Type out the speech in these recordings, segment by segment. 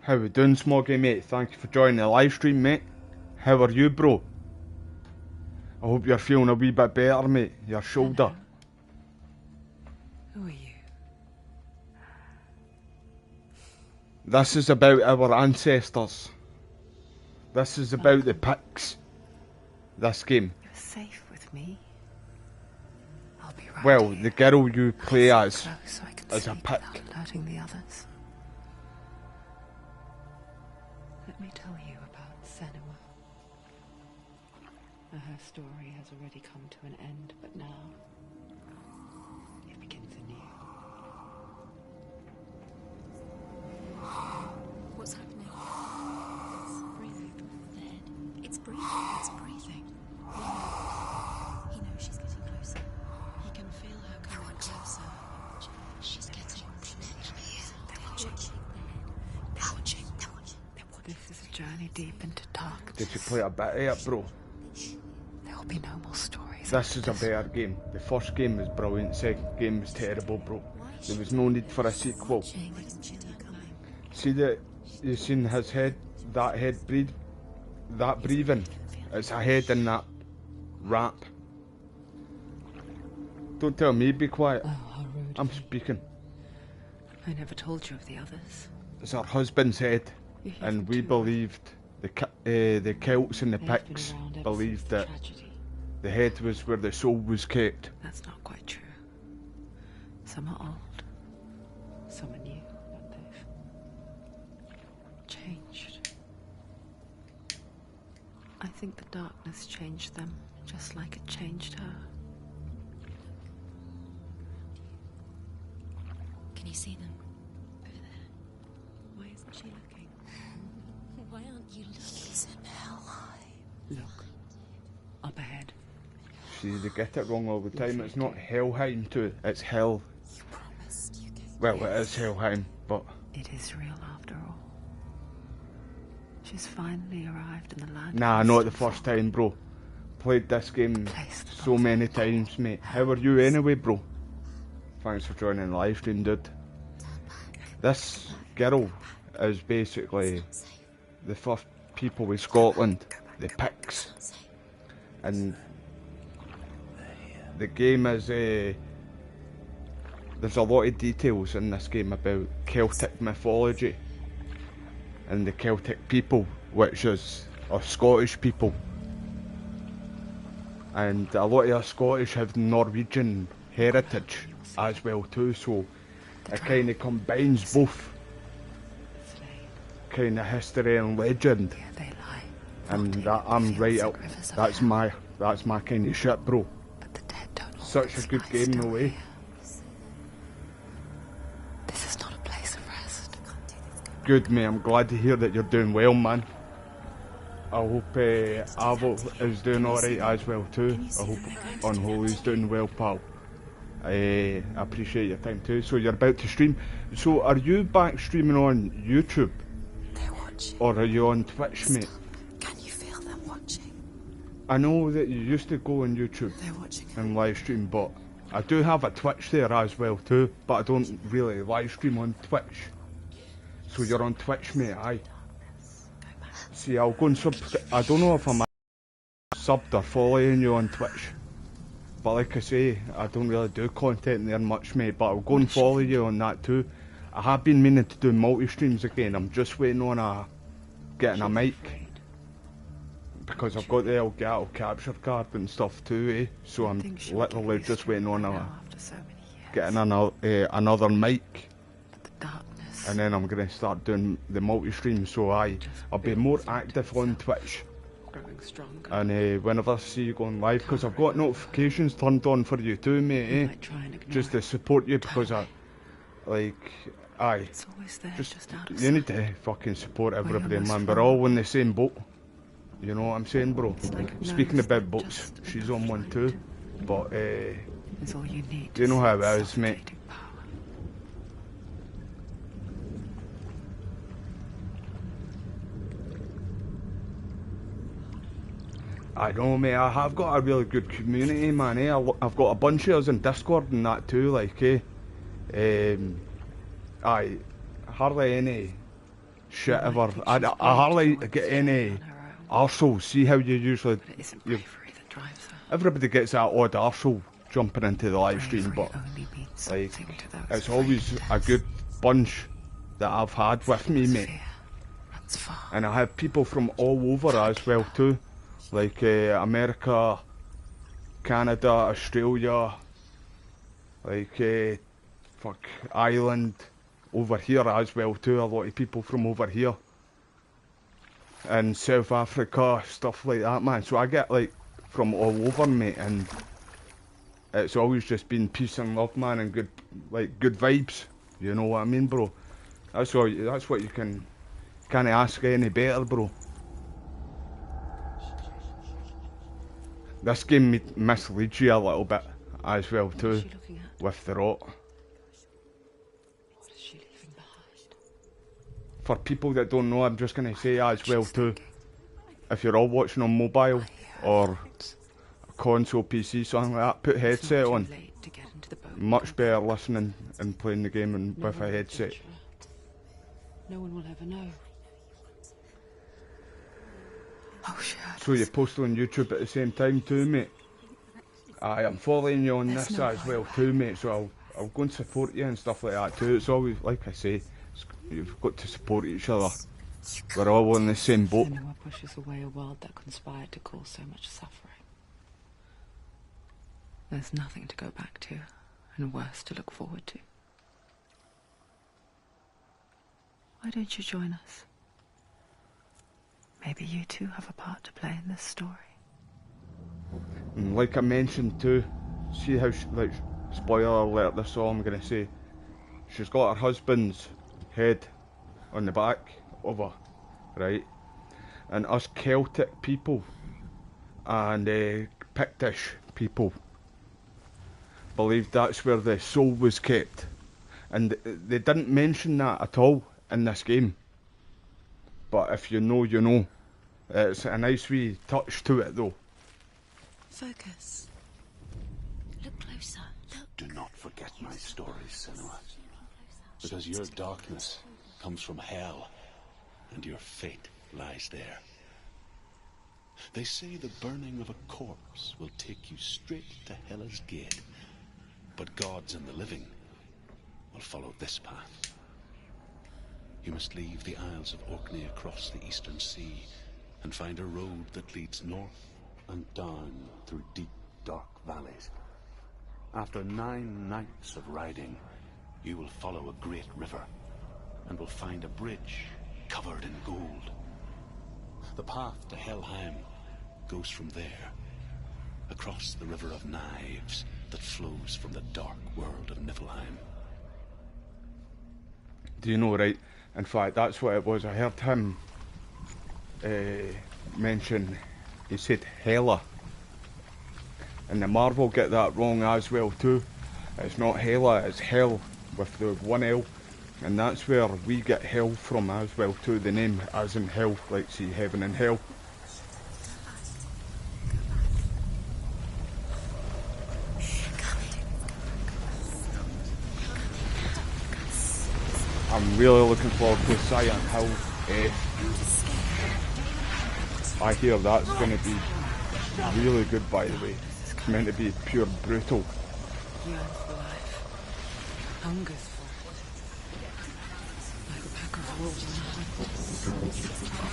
How we doing, Smoggy, mate? Thank you for joining the live stream, mate. How are you, bro? I hope you're feeling a wee bit better, mate. Your shoulder. Who are you? This is about our ancestors. This is about the pigs. This game. You're safe with me. I'll be right Well, here. the girl you play as So I can is a speak pig. without alerting the others. Let me tell you about Senua. Her story has already come to an end, but now it begins anew. What's happening? It's breathing. The head. It's breathing. It's breathing. He knows she's getting closer. He can feel her coming closer. She's getting closer. They're watching. They're watching. They're watching. This is a journey deep into darkness. Did you play a bit of it, bro? There will be no more stories. This is a better game. The first game was brilliant, second game was terrible, bro. There was no need for a sequel. See that? You seen his head? That head breathe? That breathing? It's a head in that rap. Don't tell me be quiet. Oh, how rude. I'm speaking. I never told you of the others. It's her husband's head, You're here and for we 2 believed the Celts and the They've been Picts around ever believed since that the tragedy. the head was where the soul was kept. That's not quite true. Some are old, some are new, but they've changed. I think the darkness changed them, just like it changed her. Can you see them? Over there. Why isn't she looking? Why aren't you looking? He's in hell high. Look, up ahead. See, they get it wrong all the time. It's not Helheim too, it's Hell. You promised you gave Well, it is Helheim, but It is real after all. She's finally arrived in the land. nah, of not the Eastern first folk. time, bro. Played this game Place the so many times, mate. How are you anyway, bro? Thanks for joining the live stream, dude. This girl is basically the first people with Scotland, the Picts. And the game is, there's a lot of details in this game about Celtic mythology and the Celtic people, which is a Scottish people. And a lot of us Scottish have Norwegian heritage as well too, so it kind of combines both Slain. kind of history and legend. Here they lie. And rotting that in I'm fields right and up. rivers of That's hell. my kind of shit, bro. But the dead don't Such always a good lie game, no still way. here. This is not a place of rest. Good, mate. I'm glad to hear that you're doing well, man. I hope Avo is doing alright as well too. I hope Unholy's doing well, pal. I appreciate your time too. So you're about to stream. So are you back streaming on YouTube They're watching. or are you on Twitch, mate? Can you feel them watching? I know that you used to go on YouTube They're watching. and live stream, but I do have a Twitch there as well too. But I don't really live stream on Twitch. So you're on Twitch, mate, aye. See, I'll go and I don't know if I'm subbed or following you on Twitch. But like I say, I don't really do content there much, mate. But I'll go and follow you on that too. I have been meaning to do multi-streams again. I'm just waiting on getting a mic. Because I've got the Elgato capture card and stuff too, eh? So I'm Think she'll literally get just used to it waiting on by now after so many years. getting another mic. But the darkness. And then I'm going to start doing the multi-stream, so I'll be more active on Twitch. Growing stronger. And whenever I see you going live, because I've got notifications turned on for you too, mate, You eh? might try and ignore Just to it. support you, because aye. It's always there, just out of You need sight. to fucking support you're everybody, most man. We're all in the same boat. You know what I'm saying, bro? It's like it Speaking knows about that boats, just she's enough on one light too. But, is all you need. do you know to how it see is, mate? suffocating power. I know, mate. I have got a really good community, man. Eh? I've got a bunch of us in Discord and that too, like, eh? Aye, hardly any shit ever. I hardly get any arsehole. See how you usually... But it isn't bravery that drives her. Everybody gets that odd arsehole jumping into the live stream, Bravery but only means like, something to those it's always a good bunch that I've had with me, mate. fear runs far. And I have people from all over as well too, like America, Canada, Australia, like Ireland, over here as well too. A lot of people from over here, and South Africa, stuff like that, man. So I get like from all over, mate, and it's always just been peace and love, man, and good vibes. You know what I mean, bro? That's all. That's what you can't ask any better, bro. This game misleads you a little bit as well What is too, she looking at? with the rot. What is she leaving behind? For people that don't know, I'm just gonna say as well too, if you're all watching on mobile or console, PC, something like that, put headset on. Too late to get into the boat. Much better listening and playing the game and No with a one will headset. judge her. No one will ever know. Oh shit. So you post on YouTube at the same time too, mate. I am following you on There's this no as well right too, mate. So I'll go and support you and stuff like that too. It's always, like I say, you've got to support each other. We're all on the same boat. Senua pushes away a world that conspired to cause so much suffering. There's nothing to go back to, and worse to look forward to. Why don't you join us? Maybe you too have a part to play in this story. And like I mentioned too, see how, like, spoiler alert, this is all I'm gonna say. She's got her husband's head on the back of her, right? And us Celtic people and Pictish people believed that's where the soul was kept. And they didn't mention that at all in this game. But if you know, you know. It's a nice wee touch to it though. Focus. Look closer. Look. Do not forget my stories, Senua. Because your darkness comes from hell, and your fate lies there. They say the burning of a corpse will take you straight to Hela's gate, but gods and the living will follow this path. You must leave the Isles of Orkney across the eastern sea, and find a road that leads north and down through deep, dark valleys. After 9 nights of riding, you will follow a great river, and will find a bridge covered in gold. The path to Helheim goes from there, across the River of Knives that flows from the dark world of Niflheim. Do you know, right? In fact, that's what it was. I heard him mention, he said Hela. And the Marvel get that wrong as well too. It's not Hela, it's Hell with the one L. And that's where we get hell from as well too, the name as in hell, like see heaven and hell. I'm really looking forward to Silent Hill. I hear that's going to be really good, by the way. It's meant to be pure brutal. Yearns for life. Hungers for it. Like a pack of wolves on a hunt.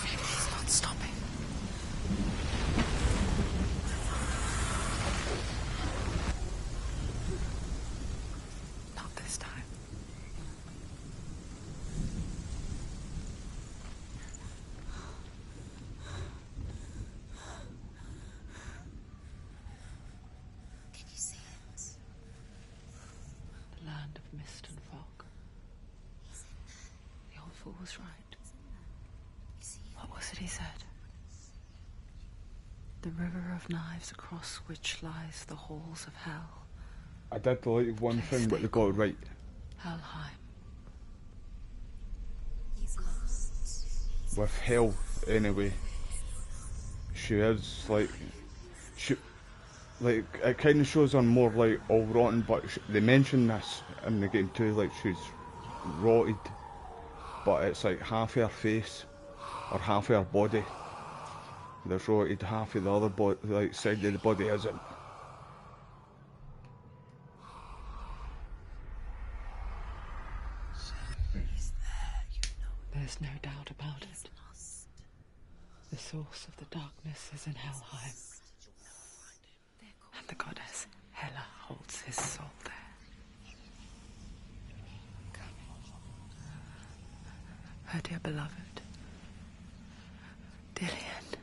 She's not stopping. Not this time. Can you see it? The land of mist and fog. The old fool was right. You see it? What was it he said? The river of knives across which lies the halls of hell. I did like one thing, but they got it right. Helheim. You can't. With hell, anyway. She is like, it kind of shows her more like all rotten, but they mention this in the game too, like she's rotted. but it's like half her face or half her body. There's rotated half of the other body, like side of the body isn't. There's no doubt about it. The source of the darkness is in Helheim. And the goddess Hela holds his soul there. Her dear beloved, Dillian.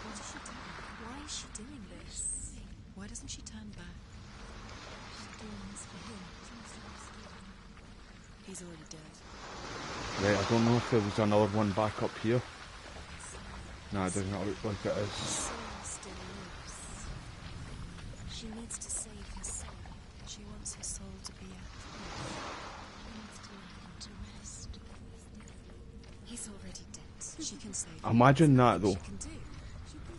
What is she doing? Why is she doing this? Why doesn't she turn back? She's doing this for him. He's already dead. Right, I don't know if there was another one back up here. No, it doesn't look like it is. Soul still lives. She needs to save her soul. She wants her soul to be at peace. She needs to let him to rest. He's already dead. She can save him. Imagine that though. She can do.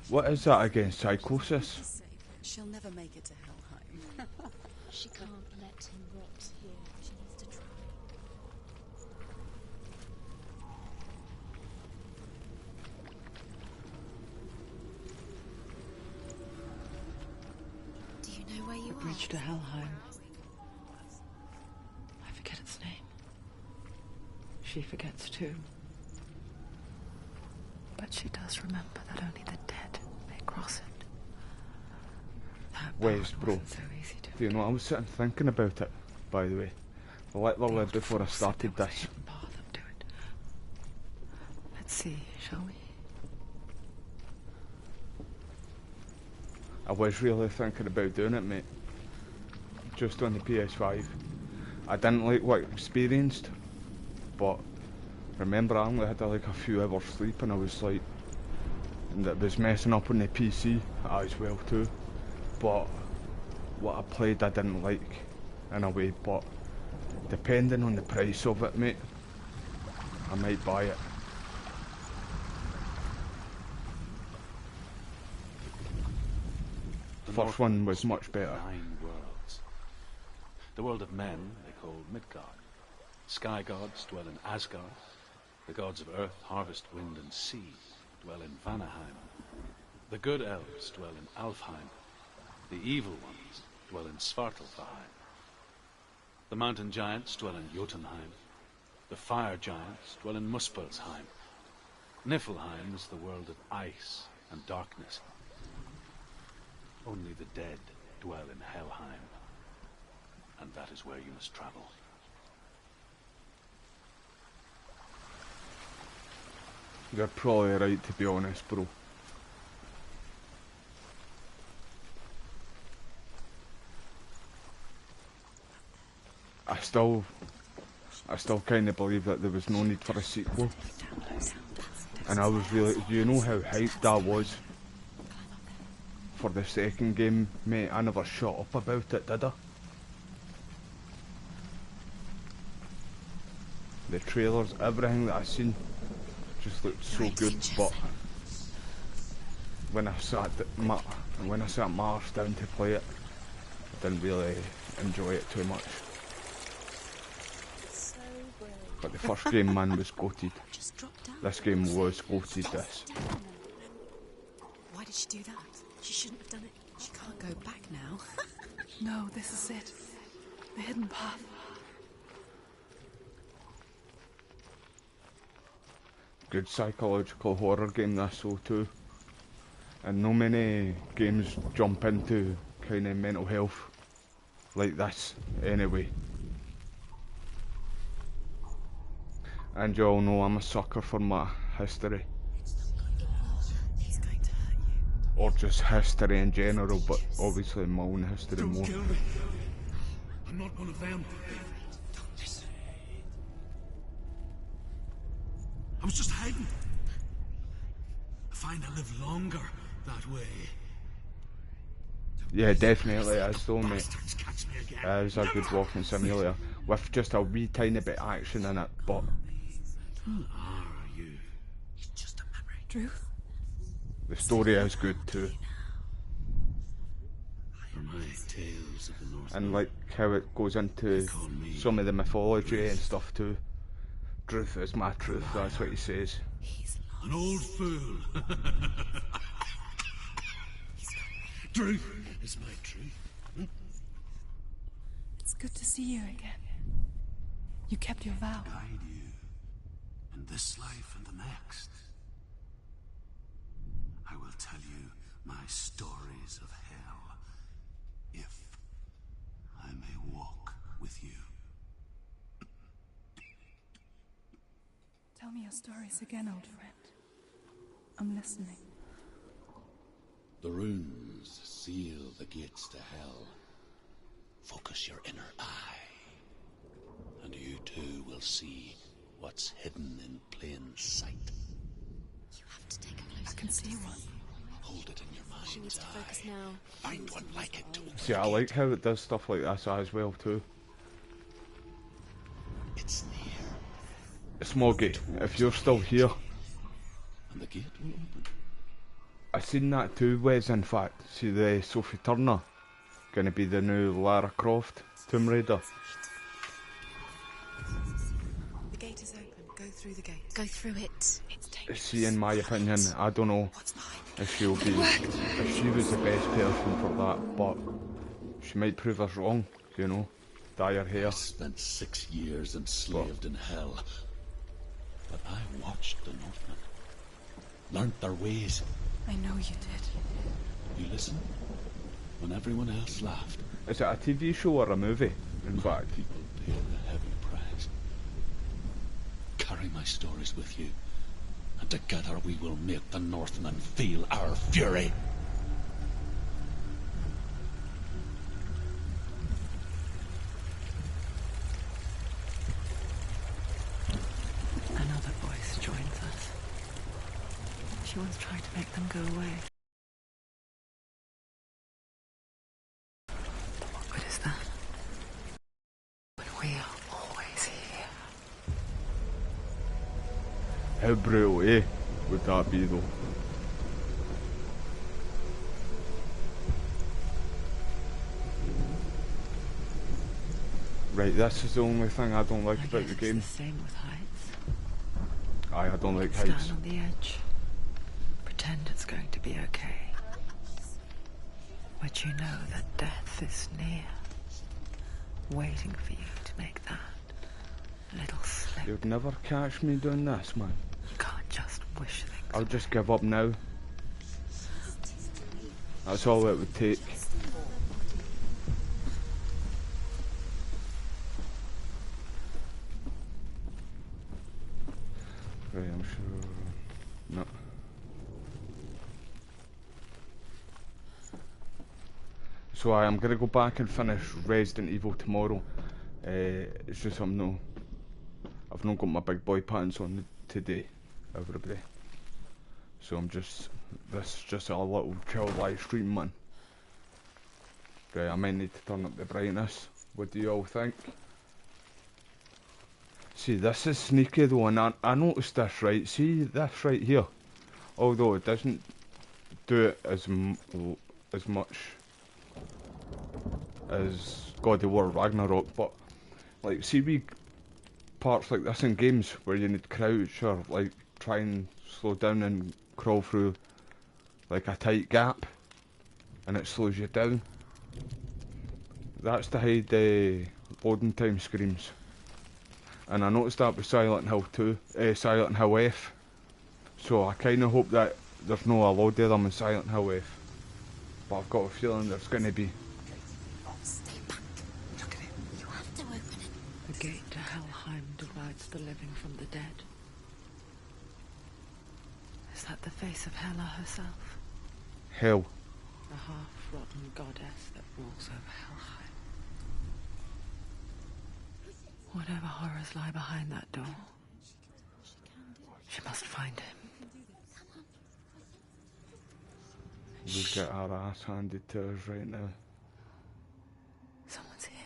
What is that against psychosis? She'll never make it to Helheim. She can't let him rot here. She needs to try. Do you know where you The are? bridge to Helheim. I forget its name. She forgets too. But she does remember that only the dead may cross it. That Wes, path bro. wasn't so easy to Do you know, I was sitting thinking about it, by the way. Literally before I started this. path up to it. Let's see, shall we? I was really thinking about doing it, mate. Just on the PS5. I didn't like what I experienced, but remember I only had like a few hours sleep and I was like, and it was messing up on the PC as well too. But what I played I didn't like in a way, but depending on the price of it, mate, I might buy it. The first one was much better. 9 worlds. The world of men they call Midgard. Sky gods dwell in Asgard. The gods of earth, harvest, wind and sea dwell in Vanaheim. The good elves dwell in Alfheim. The evil ones dwell in Svartalfheim. The mountain giants dwell in Jotunheim. The fire giants dwell in Muspelheim. Niflheim is the world of ice and darkness. Only the dead dwell in Helheim. And that is where you must travel. You're probably right, to be honest, bro. I still kind of believe that there was no need for a sequel. And I was really, you know how hyped I was for the second game, mate. I never shut up about it, did I? The trailers, everything that I seen just looked so good, but when I sat Mars down to play it, I didn't really enjoy it too much. So brilliant. But the first game, man, was goated. Just drop down. This game was goated, this. Why did she do that? She shouldn't have done it. She can't go back now. No, this is it. The hidden path. Good psychological horror game, this, so too. And no many games jump into kind of mental health like this, anyway. And you all know I'm a sucker for my history. He's going to hurt you. Or just history in general, but obviously my own history Don't more. kill me. I'm not one of them. I was just hiding. I find I live longer that way. Yeah, definitely is though, mate. Bastards catch me again. It is a good walking simulator, with just a wee tiny bit of action in it, but Who are you? Truth? the story is good too. Tales of the North. and like how it goes into some of the mythology and stuff too. Truth is my truth, that's what he says. An old fool. Truth is my truth. It's good to see you again. You kept your vow. Guide you in this life and the next. I will tell you my stories of hell, if I may walk with you. Tell me your stories again, old friend. I'm listening. The runes seal the gates to hell. Focus your inner eye, and you too will see what's hidden in plain sight. You have to take a closer I can see one. Hold it in your She needs mind's to focus eye. now. Find one like it to open See, the I gate. like how it does stuff like this as well too. It's near, Smoggy, if you're still here, and the gate will open. I seen that too, Wes, in fact. See the Sophie Turner, gonna be the new Lara Croft Tomb Raider. The gate is open. Go through the gate. Go through it. It's dangerous. See, in my opinion, I don't know What's behind? if she'll be, if she was the best person for that, but she might prove us wrong, you know. Dye her hair. I spent 6 years enslaved in hell, but I watched the Northmen, learnt their ways. I know you did. You listened when everyone else laughed. Is it a TV show or a movie, in My fact? people paid a heavy price. Carry my stories with you, and together we will make the Northmen feel our fury. Another voice joins us. She once tried to make them go away. What good is that? When we are always here. How brutal, eh? Would that be though? Right, this is the only thing I don't like I about guess the it's game. the same with heights. Aye, I don't like Stand heights. on the edge. Pretend it's going to be okay. But you know that death is near. Waiting for you to make that little slip. You'd never catch me doing this, man. You can't just wish things. I'll just give up now. That's all it would take. Right, I'm sure. No. So I'm gonna go back and finish Resident Evil tomorrow. It's just I've not got my big boy pants on today, everybody. So this is just a little chill live stream, man. Right, I might need to turn up the brightness. What do you all think? See, this is sneaky though, and I noticed this, right? See this right here? Although it doesn't do it as much as God of War Ragnarok, but like, see we parts like this in games where you need crouch or like try and slow down and crawl through like a tight gap, and it slows you down. That's to hide the loading time screams. And I noticed that with Silent Hill 2, Silent Hill F. So I kind of hope that there's no a load of them in Silent Hill F. But I've got a feeling there's going to be. Stay back. Look at it. You have to open it. The gate to Helheim divides the living from the dead. Is that the face of Hela herself? Hell. The half-rotten goddess that rules over Helheim. Whatever horrors lie behind that door, she must find him. We get our ass handed to us right now. Someone's here.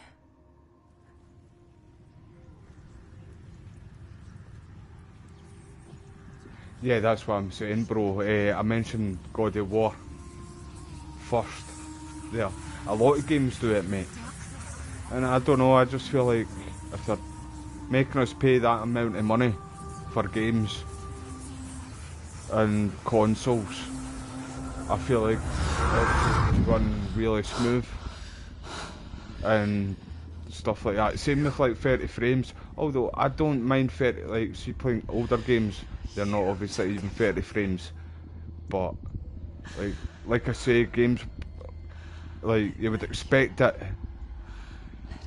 Yeah, that's what I'm saying, bro. I mentioned God of War first, there. A lot of games do it, mate. And I don't know, I just feel like if they're making us pay that amount of money for games and consoles, I feel like it should run really smooth and stuff like that. Same with like 30 frames, although I don't mind 30, like, see, playing older games, they're not obviously even 30 frames, but like I say, games, like, you would expect it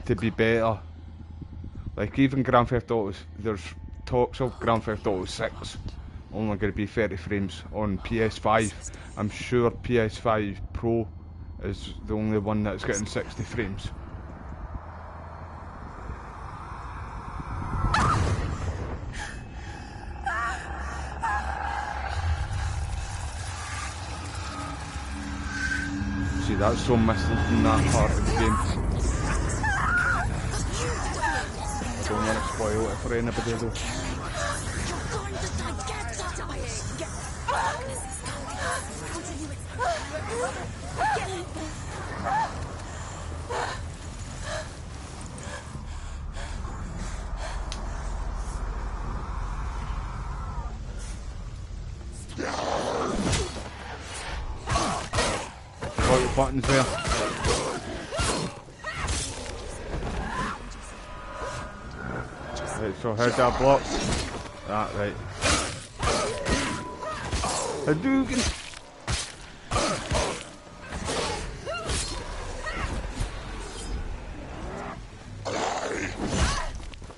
to be better. Like even Grand Theft Auto, there's talks of Grand Theft Auto 6 only going to be 30 frames on PS5. I'm sure PS5 Pro is the only one that's getting 60 frames. See, that's so missing in that part of the game. I don't want to spoil it for anybody though. Got your buttons there. Right, so how's that block? That, right. Hadouken!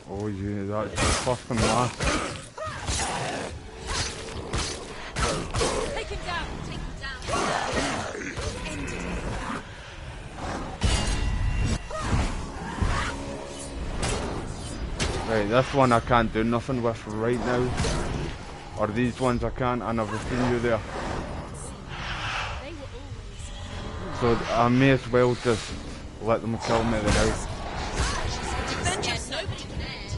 Oh yeah, that's the first and last. Take him down! Take him down! Right, this one I can't do nothing with right now. Or these ones I can't, I never seen you there. So I may as well just let them kill me now. Yes, nobody cares.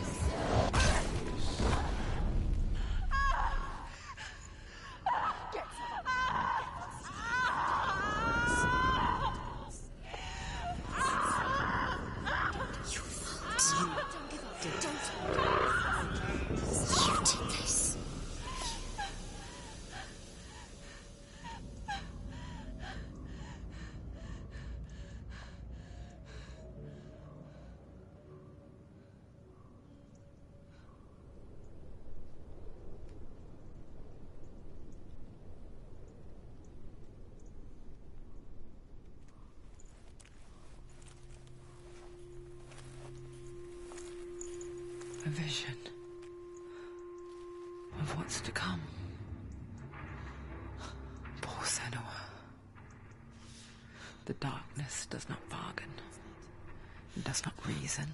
A vision of what's to come. Poor Senua. The darkness does not bargain. It does not reason.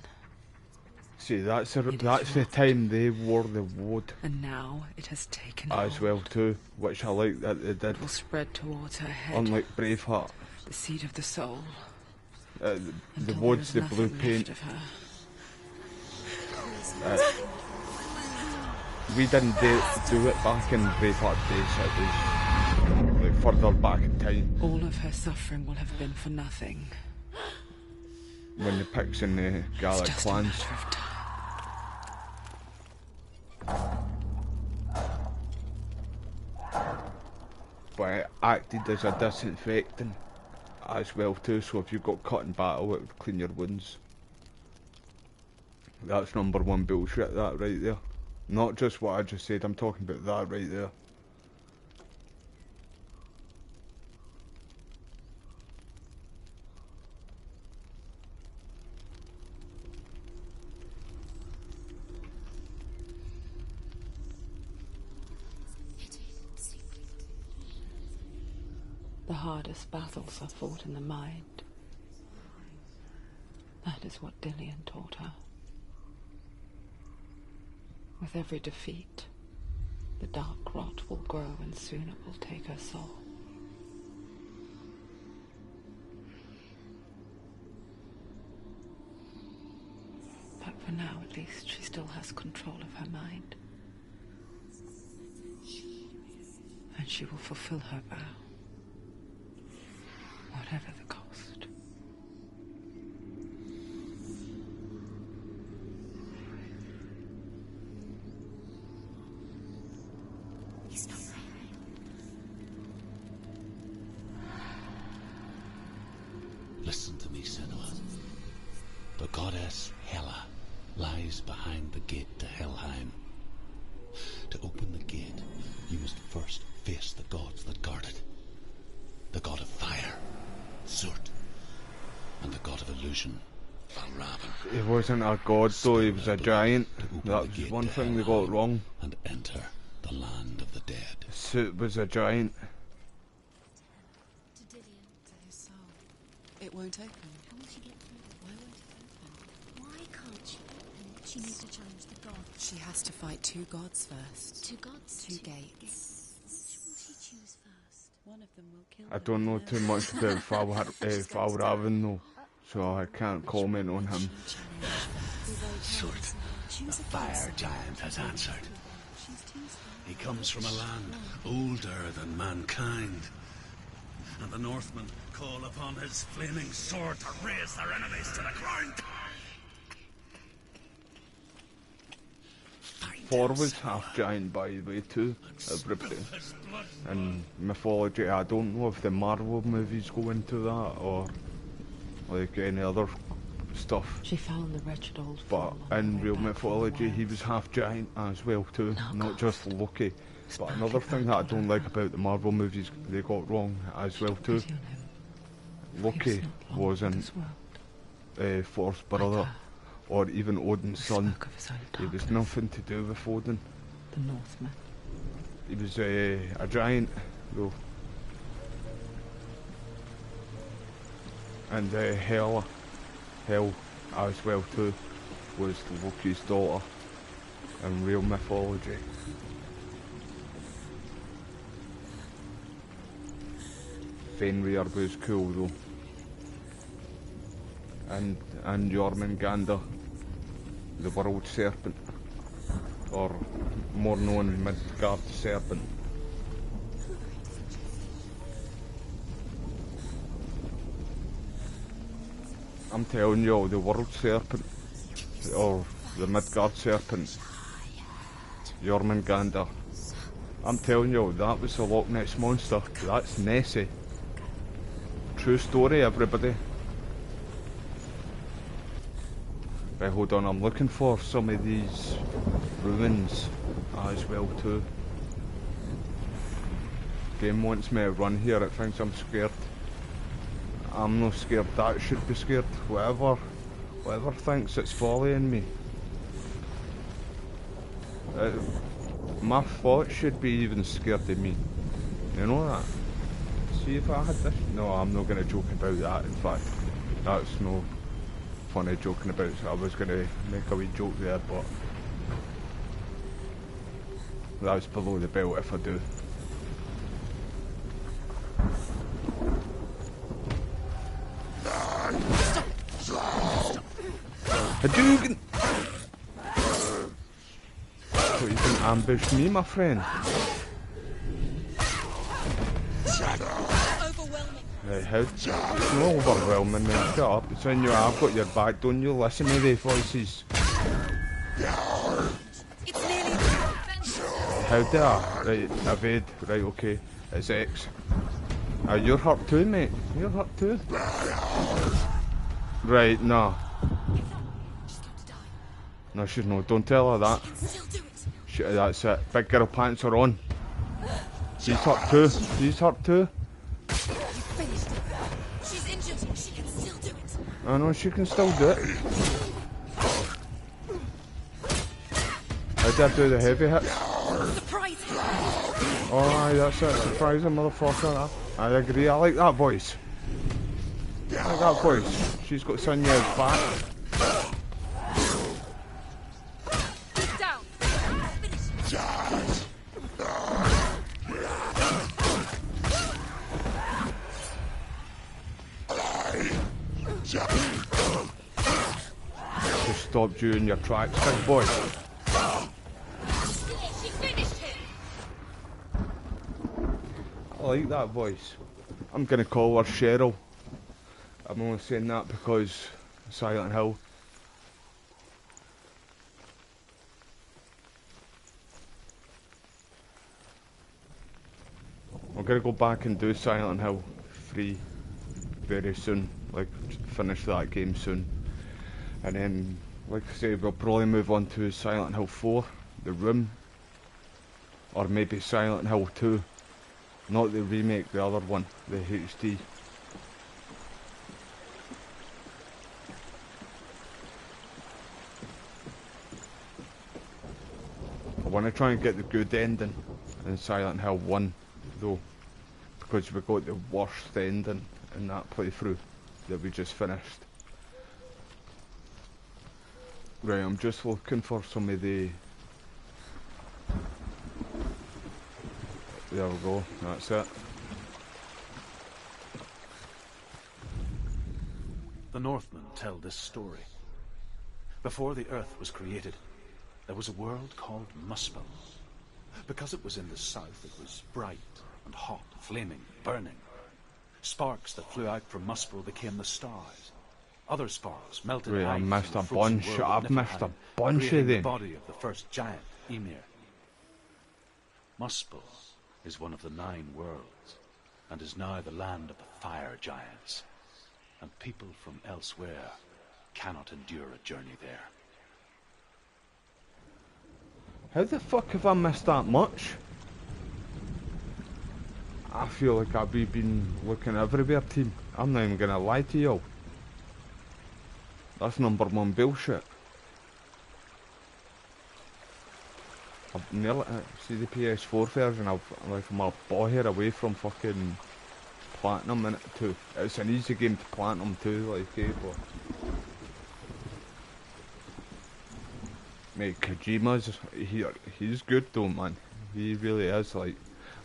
See, that's the time they wore the wood And now it has taken as hold. well too, which I like that they did. It will spread towards her head. Unlike Braveheart, The seed of the soul. the Until wood's the there is blue nothing paint. left of her. We didn't do it back in Braveheart days. It was like further back in time All of her suffering will have been for nothing. when the Picts and the It's Gallic just a clans. matter of time. But it acted as a disinfectant as well too, so if you got cut in battle it would clean your wounds. That's number one bullshit, that right there. Not just what I just said, I'm talking about that right there. The hardest battles are fought in the mind. That is what Dillian taught her. With every defeat, the dark rot will grow and soon it will take her soul. But for now, at least, she still has control of her mind. And she will fulfill her vow, whatever the cost. me, Senua. The goddess Hela lies behind the gate to Helheim. To open the gate, you must first face the gods that guard it. The god of fire, Surt, and the god of illusion, Valravn. He wasn't a god though, he was a giant. That's one thing they got wrong. And enter the land of the dead. Surt was a giant. To Didion. To his soul. It won't open. How will she get through? Why won't it open? Why can't she open? She needs to challenge the god. She has to fight two gods first. Two gods? Two gates. Which will she choose first? One of them will kill I her don't know and too then- much about Valravn though, so I can't comment on him. Surt, the fire giant, has answered. He comes from a land older than mankind. And the Northmen call upon his flaming sword to raise their enemies to the ground. Thor was half giant by the way too, everybody. And mythology, I don't know if the Marvel movies go into that or like any other stuff. She found the wretched old But fool on in the way real back from the mythology, he wilds. was half giant as well too, No, not God. just Loki. But Spark another it thing out that I of don't her. like about the Marvel movies, they got wrong as well too. Pity on him. He Loki was not long for wasn't this world. Thor's brother, Like her. or even Odin's He son. spoke of his own He was darkness. nothing to do with Odin. The Northman. He was a giant though. And Hel as well too, was Loki's daughter in real mythology. Fenrir was cool though. And Jormungandr, the world serpent, or more known Midgard serpent. I'm telling you, the world serpent, or the Midgard serpent, Jormungandr. I'm telling you, that was the Loch Ness monster. That's Nessie. True story, everybody. Right, hold on, I'm looking for some of these ruins as well too. Game wants me to run here, it thinks I'm scared. I'm not scared, that should be scared. Whatever thinks it's following me. My thoughts should be even scared of me. You know that? See if I had this? No, I'm not going to joke about that, in fact. That's no funny joking about, so I was going to make a wee joke there, but that's below the belt if I do. Hadouken! So you can ambush me, my friend? Overwhelming. Right, how? It's not overwhelming, man. Shut up. It's on you. I've got your back. Don't you listen to the voices. It's nearly defense. How dare I? Right, evade. Right, okay. It's X. You're hurt too, mate. You're hurt too. Right, no. She's going to die. No, she's not. Don't tell her that. Can still do it. Shit, that's it. Big girl pants are on. She's hurt too. She's hurt too. You finished it. She's injured. She can still do it. I know she can still do it. I did do the heavy hits. Surprise him. Oh, aye, that's it. Surprising motherfucker. I agree. I like that voice. I like that voice. She's got Sunya's back. Down. Finish it. Just stopped you in your tracks, big boy. She finished him. I like that voice. I'm gonna call her Cheryl. I'm only saying that because Silent Hill. I'm gonna go back and do Silent Hill 3. very soon, like finish that game soon, and then like I say, we'll probably move on to Silent Hill 4, The Room, or maybe Silent Hill 2, not the remake, the other one, the HD. I want to try and get the good ending in Silent Hill 1 though, because we got the worst ending in that playthrough that we just finished. Right, I'm just looking for some of the... There we go, that's it. The Northmen tell this story. Before the Earth was created, there was a world called Muspel. Because it was in the south, it was bright and hot, flaming, burning. Sparks that flew out from Muspel became the stars. Other sparks melted Right, I ice missed in a the frozen bunch. world of I've missed a Niflheim, bunch of creating the them. body of the first giant, Ymir. Muspel is one of the 9 worlds, and is now the land of the fire giants. And people from elsewhere cannot endure a journey there. How the fuck have I missed that much? I feel like I've been looking everywhere, team. I'm not even gonna lie to y'all. That's #1 bullshit. I've nearly see the PS4 version. I'm a ball away from fucking platinum in it too. It's an easy game to platinum too, like but mate, Kojima's he's good though, man. He really is. Like,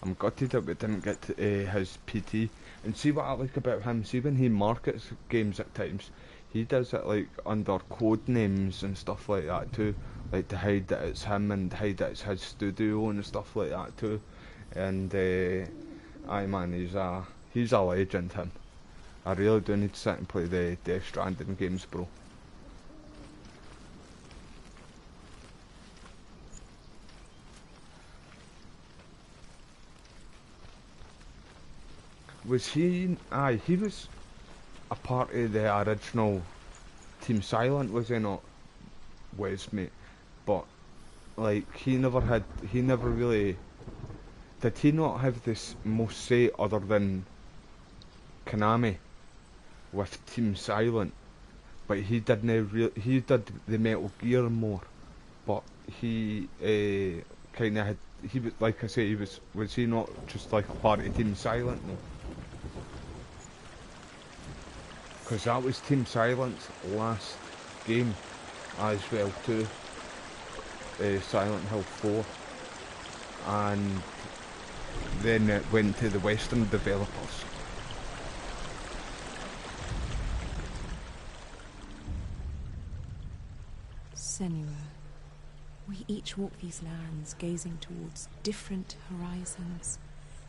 I'm gutted that we didn't get his PT. And see what I like about him. See when he markets games at times, he does it like under code names and stuff like that too. Like to hide that it's him and hide that it's his studio and stuff like that too. And aye man, he's a legend, him. I really do need to sit and play the Death Stranding games, bro. Was he? Aye, he was a part of the original Team Silent, was he not? Wes, mate. But like he never really. Did he not have this most say other than Konami with Team Silent? But he didn't he did the Metal Gear more. But he kind of had. He was, like I say, was he not just like a part of Team Silent? No. Because that was Team Silent's last game as well too. Silent Hill 4. And then it went to the Western developers. Senua, we each walk these lands gazing towards different horizons,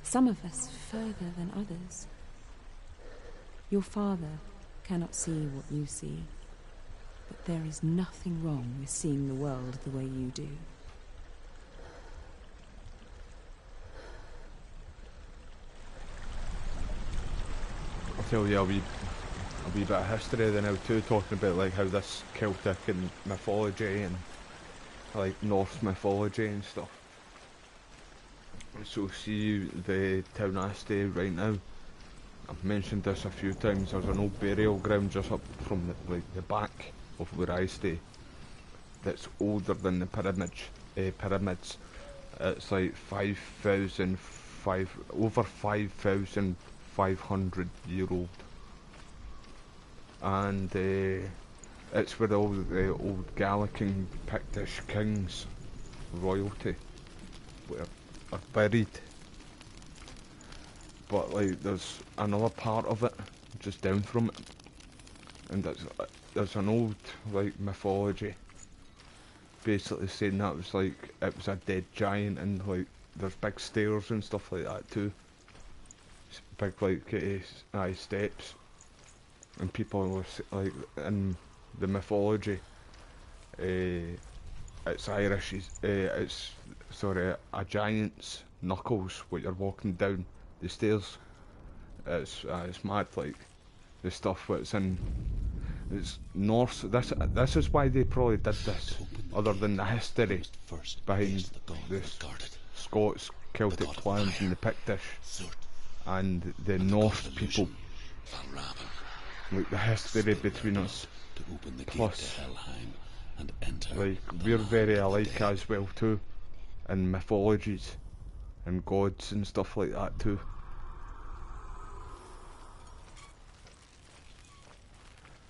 some of us further than others. Your father cannot see what you see, but there is nothing wrong with seeing the world the way you do. I'll tell you a wee bit of history then now too, talking about like how this Celtic and mythology and like Norse mythology and stuff. So see the town I stay right now, I've mentioned this a few times, there's an old burial ground just up from the back of where I stay that's older than the pyramids. It's like over 5,500 year old. And it's where all the old Gallican Pictish kings, royalty, are buried. But like there's another part of it just down from it, and there's an old like mythology basically saying that it was a dead giant, and like there's big stairs and stuff like that too. Big like steps, and people were like in the mythology. It's Irish. It's a giant's knuckles when you're walking down the stairs. It's mad, like, the stuff that's in. It's Norse. This is why they probably did this, other than the history behind the Scots, Celtic clans, and the Pictish, and the Norse people. Like the history between us. Plus, like we're very alike as well too, in mythologies and gods and stuff like that too.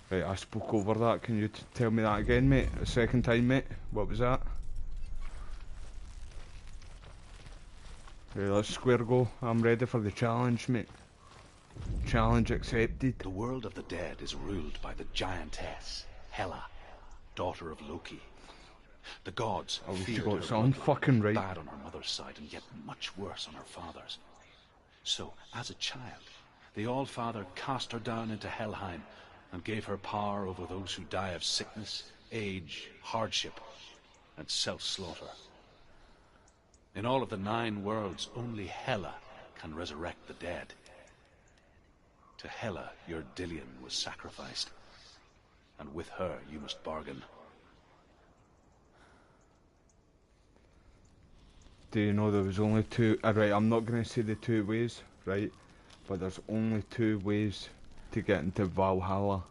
Right, I spoke over that. Can you tell me that again, mate? A second time, mate. What was that? Right, let's square go. I'm ready for the challenge, mate. Challenge accepted. The world of the dead is ruled by the giantess, Hela, daughter of Loki. The gods feared her something fucking right. bad on her mother's side and yet much worse on her father's. So, as a child, the All-Father cast her down into Helheim and gave her power over those who die of sickness, age, hardship, and self-slaughter. In all of the 9 worlds, only Hela can resurrect the dead. To Hela, your Dillion was sacrificed, and with her you must bargain. Do you know there was only 2? Right, I'm not going to say the 2 ways, right? But there's only 2 ways to get into Valhalla.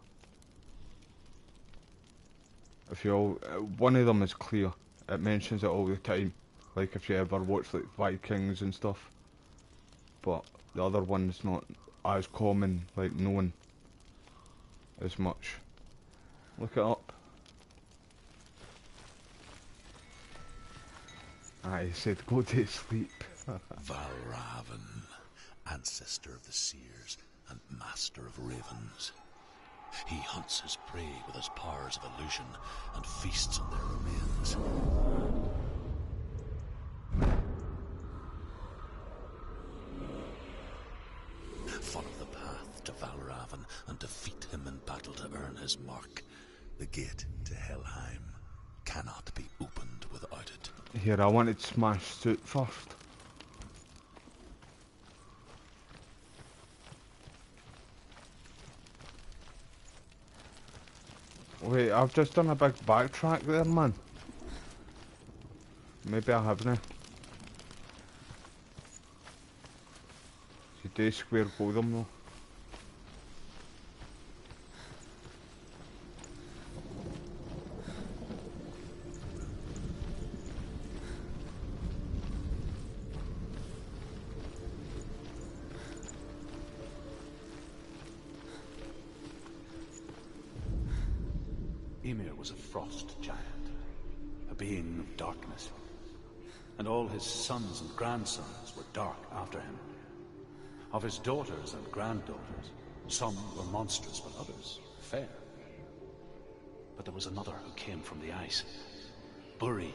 If you all, one of them is clear. It mentions it all the time. Like if you ever watch like Vikings and stuff. But the other one's not as common, like known as much. Look it up. I said go to sleep. Valravan, ancestor of the seers and master of ravens. He hunts his prey with his powers of illusion and feasts on their remains. Follow the path to Valravan and defeat him in battle to earn his mark. The gate to Helheim cannot be opened without it. Here, I wanted Smash Suit first. Wait, I've just done a big backtrack there, man. Maybe I haven't. You do square go them though. Ymir was a frost giant, a being of darkness, and all his sons and grandsons were dark after him. Of his daughters and granddaughters, some were monstrous, but others fair. But there was another who came from the ice, Buri.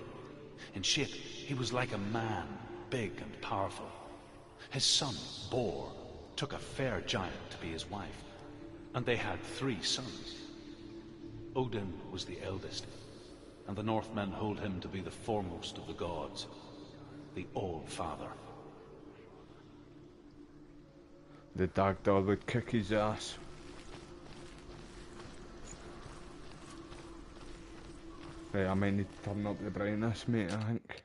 In shape, he was like a man, big and powerful. His son, Bor, took a fair giant to be his wife, and they had 3 sons. Odin was the eldest, and the Northmen hold him to be the foremost of the gods, the All-Father. The dark dog would kick his ass. Right, I might need to turn up the brightness, mate, I think.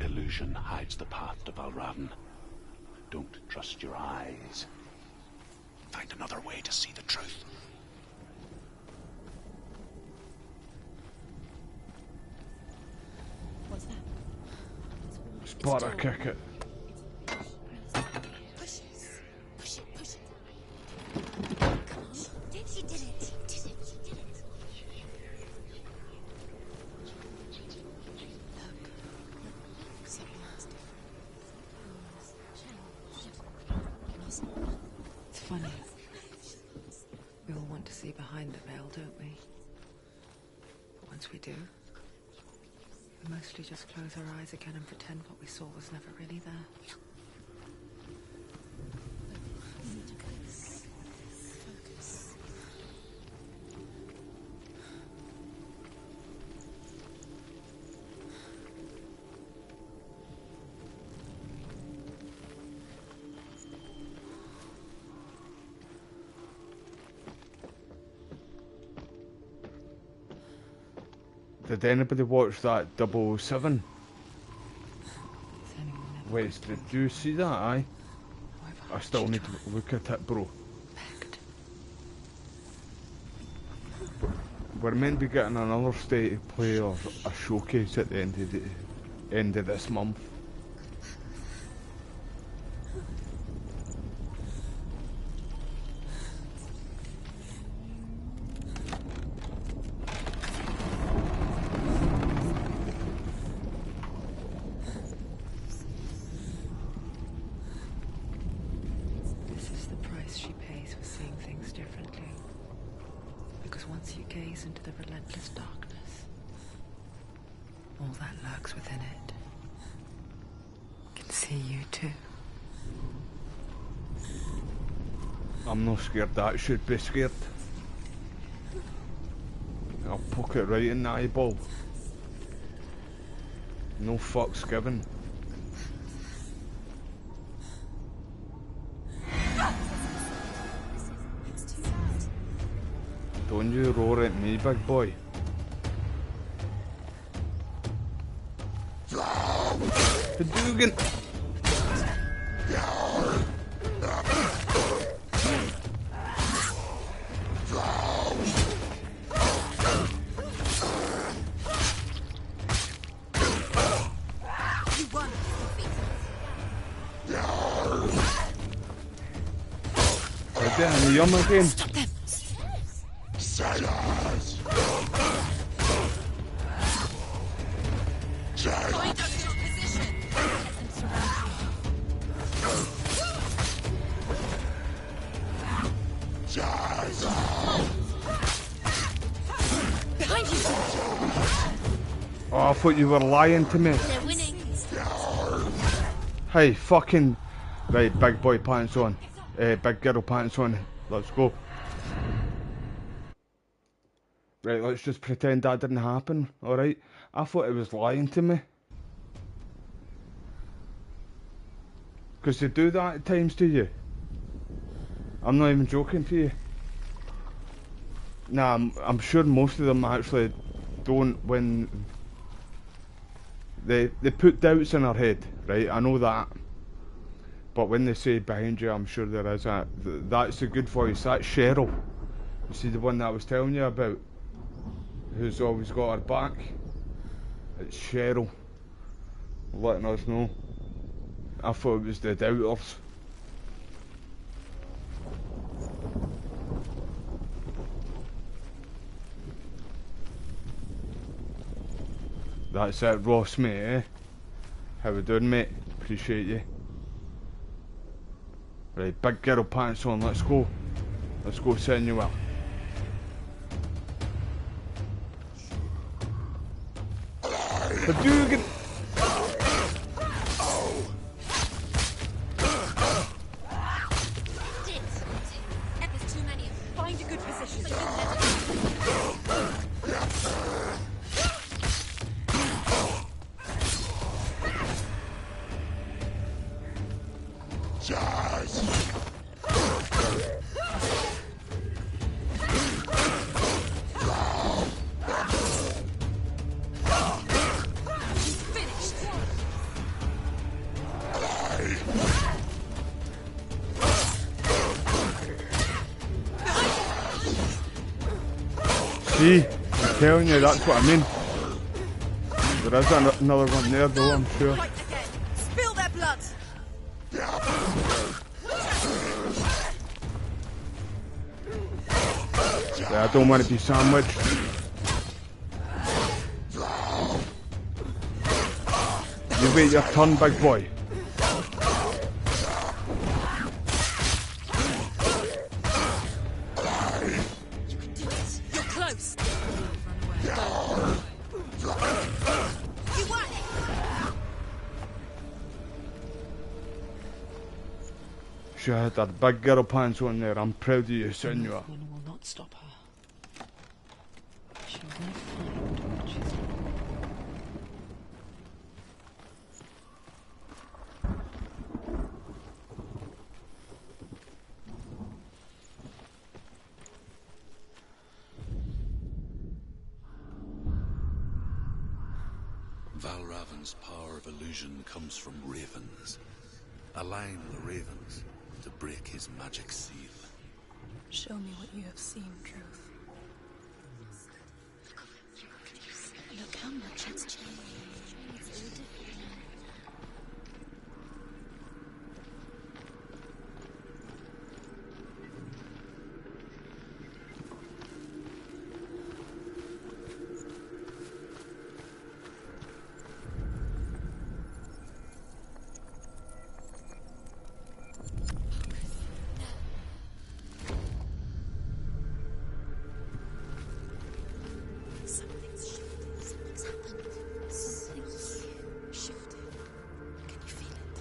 Illusion hides the path to Valravan. Don't trust your eyes. Find another way to see the truth. What's that? Spotter kick it. Push it. Push it. Come on. You did it. funny. We all want to see behind the veil, don't we? But once we do, we mostly just close our eyes again and pretend what we saw was never really there. Did anybody watch that 007? Has anyone ever Wait, did you see that, aye? However I still hard need she to look at it, bro. begged. We're meant to be getting another state of play of a showcase at the end of this month. This is the price she pays for seeing things differently. Because once you gaze into the relentless darkness, all that lurks within it can see you too. I'm not scared, that should be scared. I'll poke it right in the eyeball. No fucks given. Don't you roar at me, big boy. Hadouken! You won. Right there, in the yum again. Stop them. Silence! Find us your position. Behind you. Oh, I thought you were lying to me. They're winning. Hey, fucking... Right, big boy pants on. Big girl pants on. Let's go. Right, let's just pretend that didn't happen, alright? I thought it was lying to me. Because they do that at times to you. I'm not even joking to you. Nah, I'm sure most of them actually don't when... They put doubts in our head, right? I know that. But when they say behind you, I'm sure there is a... That's a good voice. That's Cheryl. You see the one that I was telling you about? Who's always got her back? It's Cheryl. Letting us know. I thought it was the doubters. That's it, Ross, mate, eh? How we doing, mate? Appreciate you. Right, big girl pants on, let's go. Let's go, Senua. Hadouken! There's too many of them. Find a good position. See, I'm telling you, that's what I mean. There is another one there though, I'm sure. Fight again. Spill their blood. Yeah, I don't want to be sandwiched. You wait your turn, big boy. she had her big girl pants on there. I'm proud of you, Senua. One will not stop her. She will not find what she's looking for. Valravan's power of illusion comes from ravens. Align the ravens to break his magic seal. Show me what you have seen, Truth. Look how much it's changed. It's all different now. Something's shifted. Something's happened. Something's shifted. Can you feel it?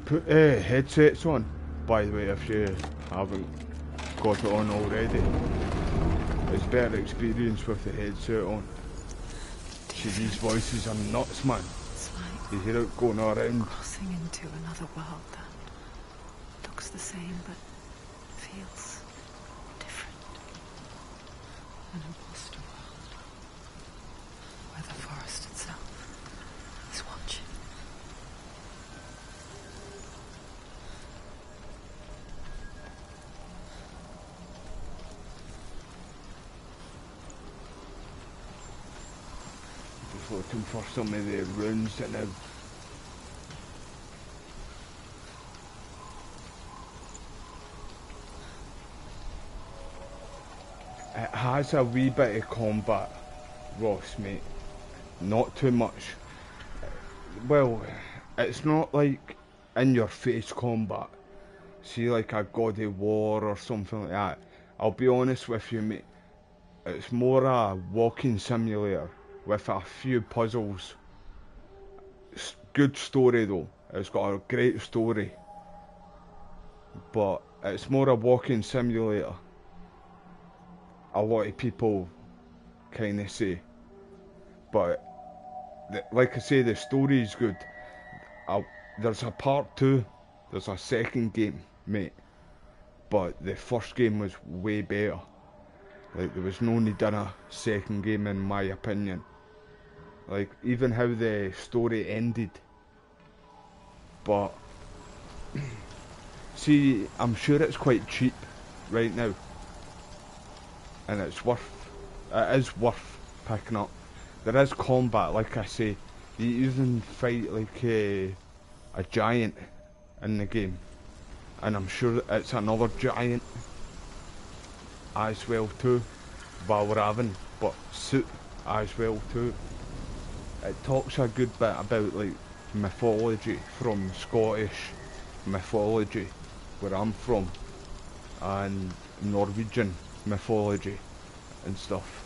Put headsets on, by the way, if you haven't got it on already. It's better experience with the headset on. See, these voices are nuts, man. It's like You hear it going around. crossing into another world that looks the same but feels different. An imposter world where the forest itself is watching. Just looking for some of the runes that have. It has a wee bit of combat, Ross, mate. Not too much. Well, it's not like in your face combat. See, like a God of War or something like that. I'll be honest with you, mate. It's more a walking simulator with a few puzzles. Good story though. It's got a great story. But it's more a walking simulator. A lot of people kind of say. But like I say, the story is good. There's a part 2. There's a second game, mate. But the first game was way better. Like, there was no need in a second game, in my opinion. Like, even how the story ended. But see, I'm sure it's quite cheap right now. And it is worth picking up. There is combat, like I say. You even fight like a giant in the game. And I'm sure it's another giant as well too. Valravan, but Suit as well too. It talks a good bit about like mythology from Scottish mythology, where I'm from, and Norwegian mythology and stuff.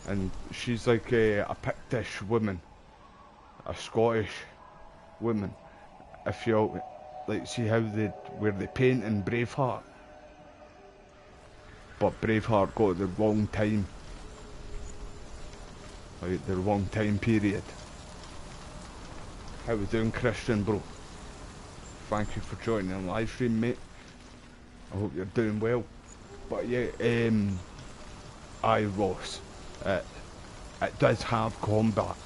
And she's like a Pictish woman, a Scottish woman. If you like, see how where they paint in Braveheart, but Braveheart got the wrong time, like the wrong time period. How we doing, Christian, bro? Thank you for joining the live stream, mate. I hope you're doing well. But yeah, Ross, it does have combat,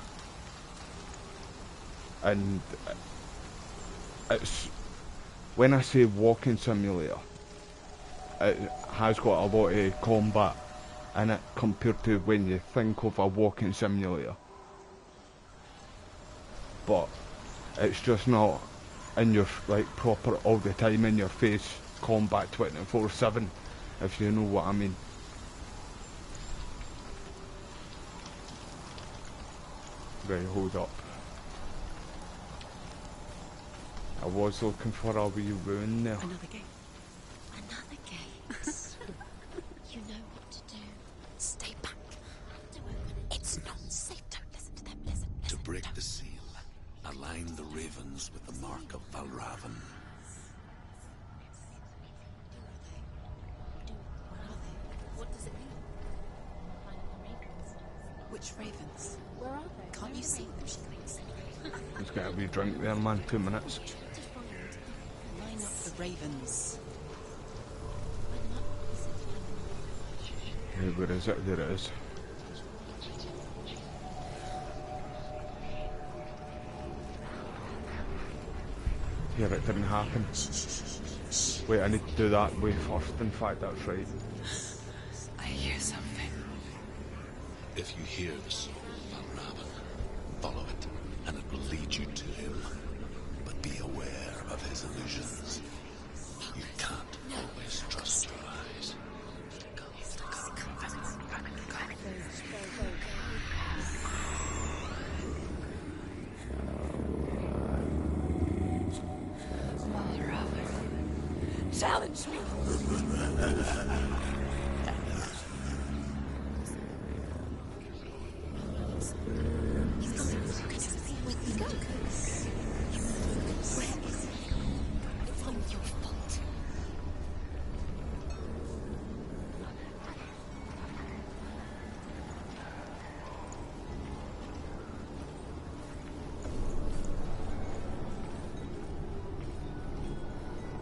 and it's, when I say walking simulator, it has got a lot of combat in it compared to when you think of a walking simulator. But it's just not in your, like, proper all the time in your face combat 24/7, if you know what I mean. Right, hold up. I was looking for a wee rune there. Another gate. Another gate. You know what to do. Stay back. Don't open it. It's not safe. Don't listen to them. Listen. To break don't. the seal, line the ravens with the mark of Valravan. What does it mean? Finding the ravens. Which ravens? Where are they? Can't you see them? She can't see them. Let's get a wee drink there, man. 2 minutes. Line up the ravens. Hey, where is it? There it is. Yeah, it didn't happen. Wait, I need to do that way first. In fact, that's right. I hear something. If you hear the soul of Valravan, follow it, and it will lead you to him. But be aware of his illusions. You can't always trust your eyes. Challenge me! It's all your fault.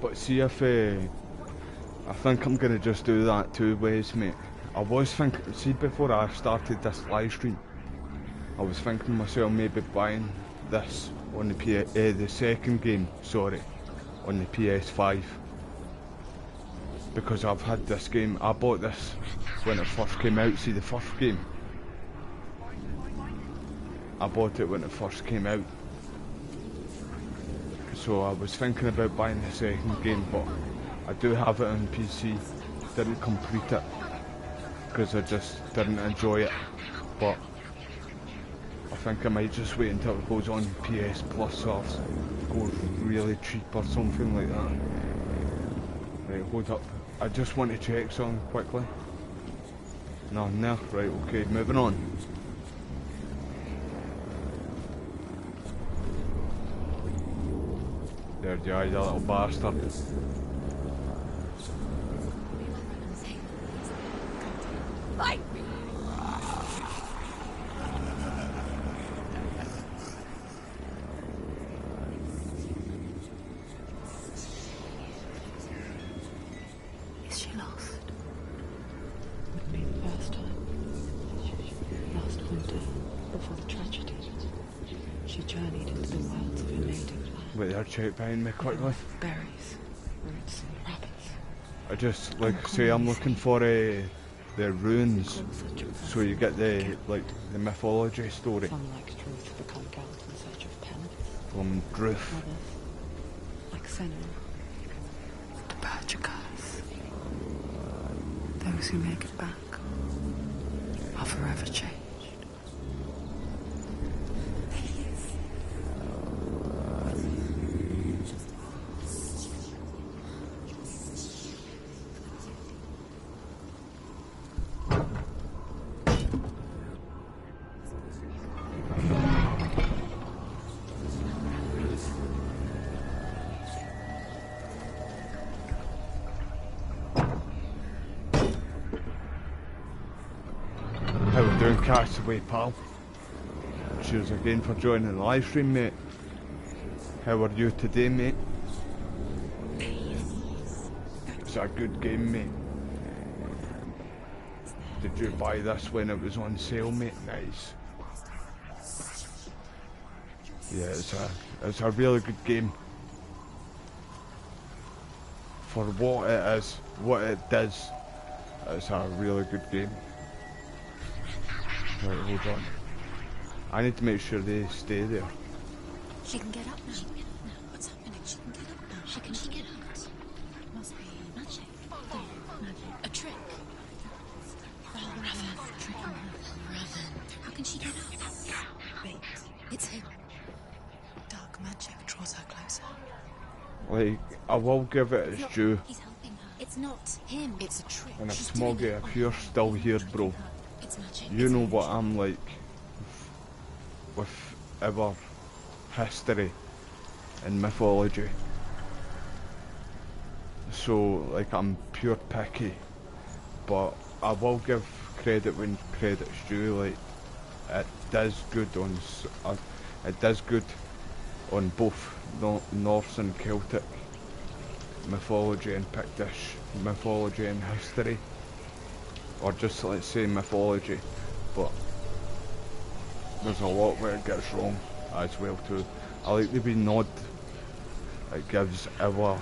But see if I think I'm gonna just do that 2 ways, mate. I was thinking, see, before I started this live stream, I was thinking myself maybe buying this on the second game, sorry, on the PS5, because I've had this game. I bought this when it first came out. See, the first game, I bought it when it first came out. So I was thinking about buying the second game, but I do have it on PC. Didn't complete it because I just didn't enjoy it. But I think I might just wait until it goes on PS Plus or goes really cheap or something like that. Right, hold up. I just want to check something quickly. No, right, okay, moving on. There you are, you little bastard. Fight me! Is she lost? Wouldn't be the first time. Last winter, before the tragedy, she journeyed into the wilds of her native land. Wait there, check behind me quickly. Berries, roots, and rabbits. I just, like, say I'm looking for the runes, so you get the mythology story Some, like Truth, become gallant in search of penance. from Druth. Others, like Senua, to purge a curse. Those who make it back are forever changed. How we doing, Castaway pal? Cheers again for joining the live stream, mate. How are you today, mate? It's a good game, mate. Did you buy this when it was on sale, mate? Nice. Yeah, it's a really good game. For what it is, what it does, it's a really good game. Right, hold on. I need to make sure they stay there. She can get up now. What's happening? She can get up now. She can get out. Must be magic. Magic. A trick. Valravan. How can she get up? Wait. It's him. Dark magic draws her closer. Like, I will give it its due. He's helping her. It's not him. It's a trick. And if She's doing Smoggy, it. if you're still here, bro, It's magic. you It's know magic. what I'm like with ever history and mythology. So, like, I'm pure picky, but I will give credit when credit's due. Like, it does good on it does good on both Norse and Celtic mythology and Pictish mythology and history, or just let's say mythology. But there's a lot where it gets wrong as well too. I like the wee nod it gives our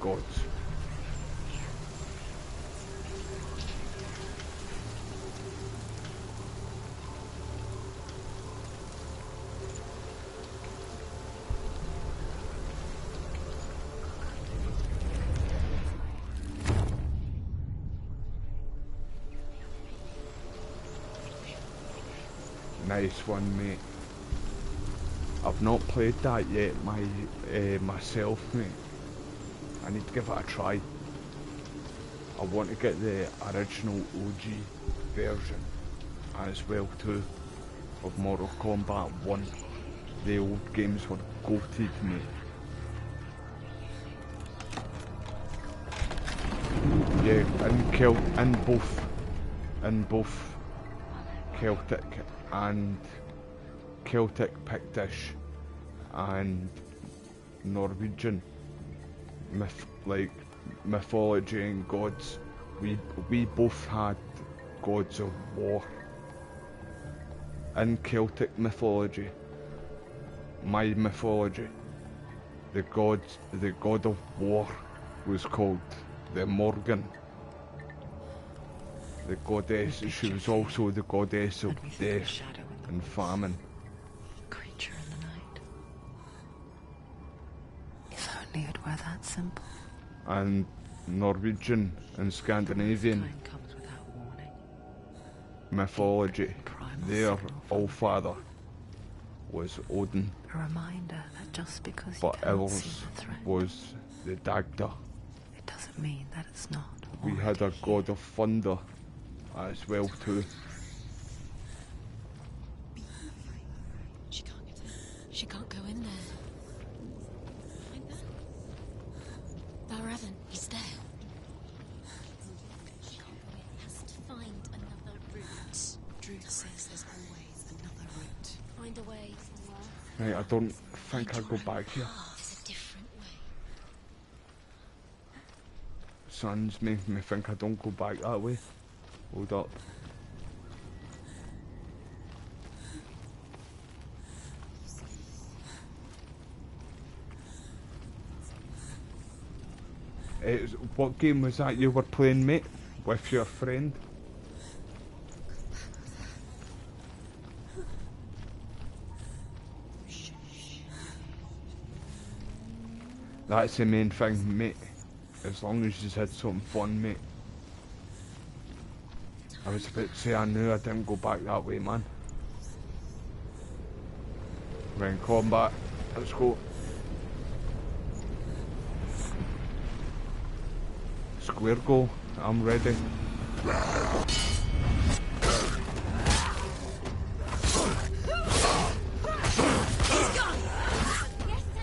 gods. Nice one, mate. I've not played that yet myself, mate. I need to give it a try. I want to get the original OG version as well too of Mortal Kombat 1. The old games were goated, mate. Yeah, in both Celtic and Celtic, Pictish and Norwegian mythology and gods, we both had gods of war. In Celtic mythology, my mythology, the god of war was called the Morgan. The goddess, she was also the goddess of death and famine. Creature in the night. If only it were that simple. And Norwegian and Scandinavian Time comes without warning. mythology, their allfather was Odin, A reminder that just because you but cannot see ours the threat, was the Dagda. it doesn't mean that it's not. We had a god of thunder as well too. She can't get in. She can't go in there. Find that? Baravan, he's there. She can't go in. Has to find another route. Drew says there's always another route. Find a way somewhere. Right, I don't think I'll go back here. There's a different way. Sun's making me think I don't go back that way. Hold up. What game was that you were playing, mate? With your friend? That's the main thing, mate. As long as you had something fun, mate. I was about to say I knew I didn't go back that way, man. We're in combat. Let's go. Square goal. I'm ready.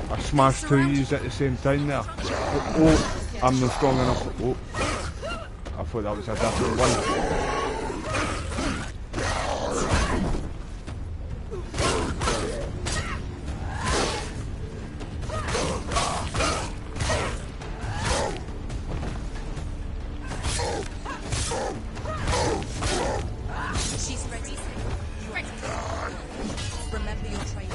I smashed two E's at the same time there. Oh, I'm not strong enough. Oh, I thought that was a different one. She's ready. Ready. Remember your training.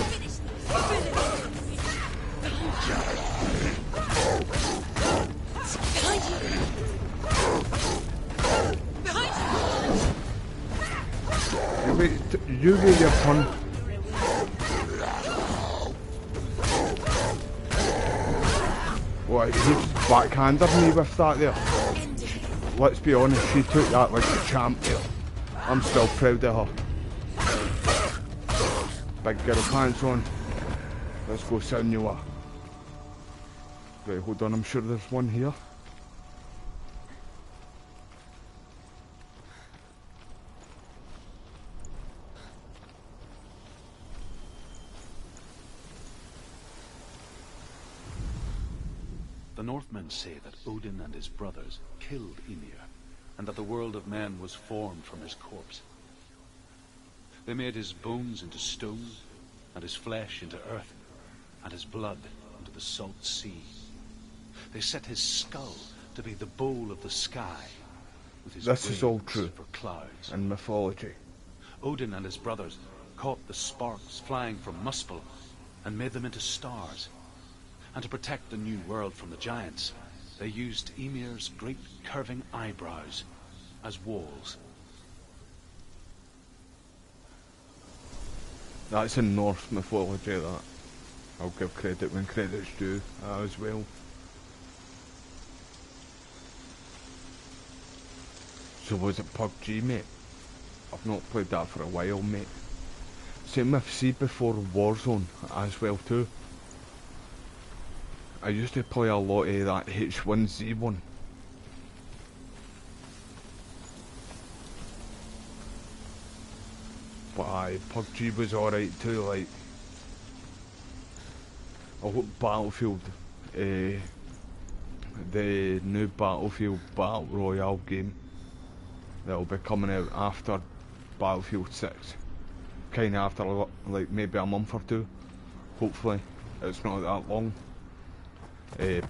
Finish. Behind you. Behind you. You get your turn. What, he backhanded me with that there. Let's be honest, she took that like a champ there. I'm still proud of her. Big girl pants on. Let's go Senua. Right, hold on, I'm sure there's one here. The Northmen say that Odin and his brothers killed Ymir, and that the world of men was formed from his corpse. They made his bones into stone, and his flesh into earth, and his blood into the salt sea. They set his skull to be the bowl of the sky, with his This is all wings true for clouds. in mythology. Odin and his brothers caught the sparks flying from Muspel and made them into stars. And to protect the new world from the giants, they used Ymir's great curving eyebrows as walls. That's in Norse mythology, that. I'll give credit when credit's due, as well. So was it PUBG, mate? I've not played that for a while, mate. Same with C before Warzone as well too. I used to play a lot of that H1Z1. But aye, PUBG was alright too, like. I hope Battlefield, the new Battlefield Battle Royale game that'll be coming out after Battlefield 6. Kinda after like maybe a month or two. Hopefully. It's not that long.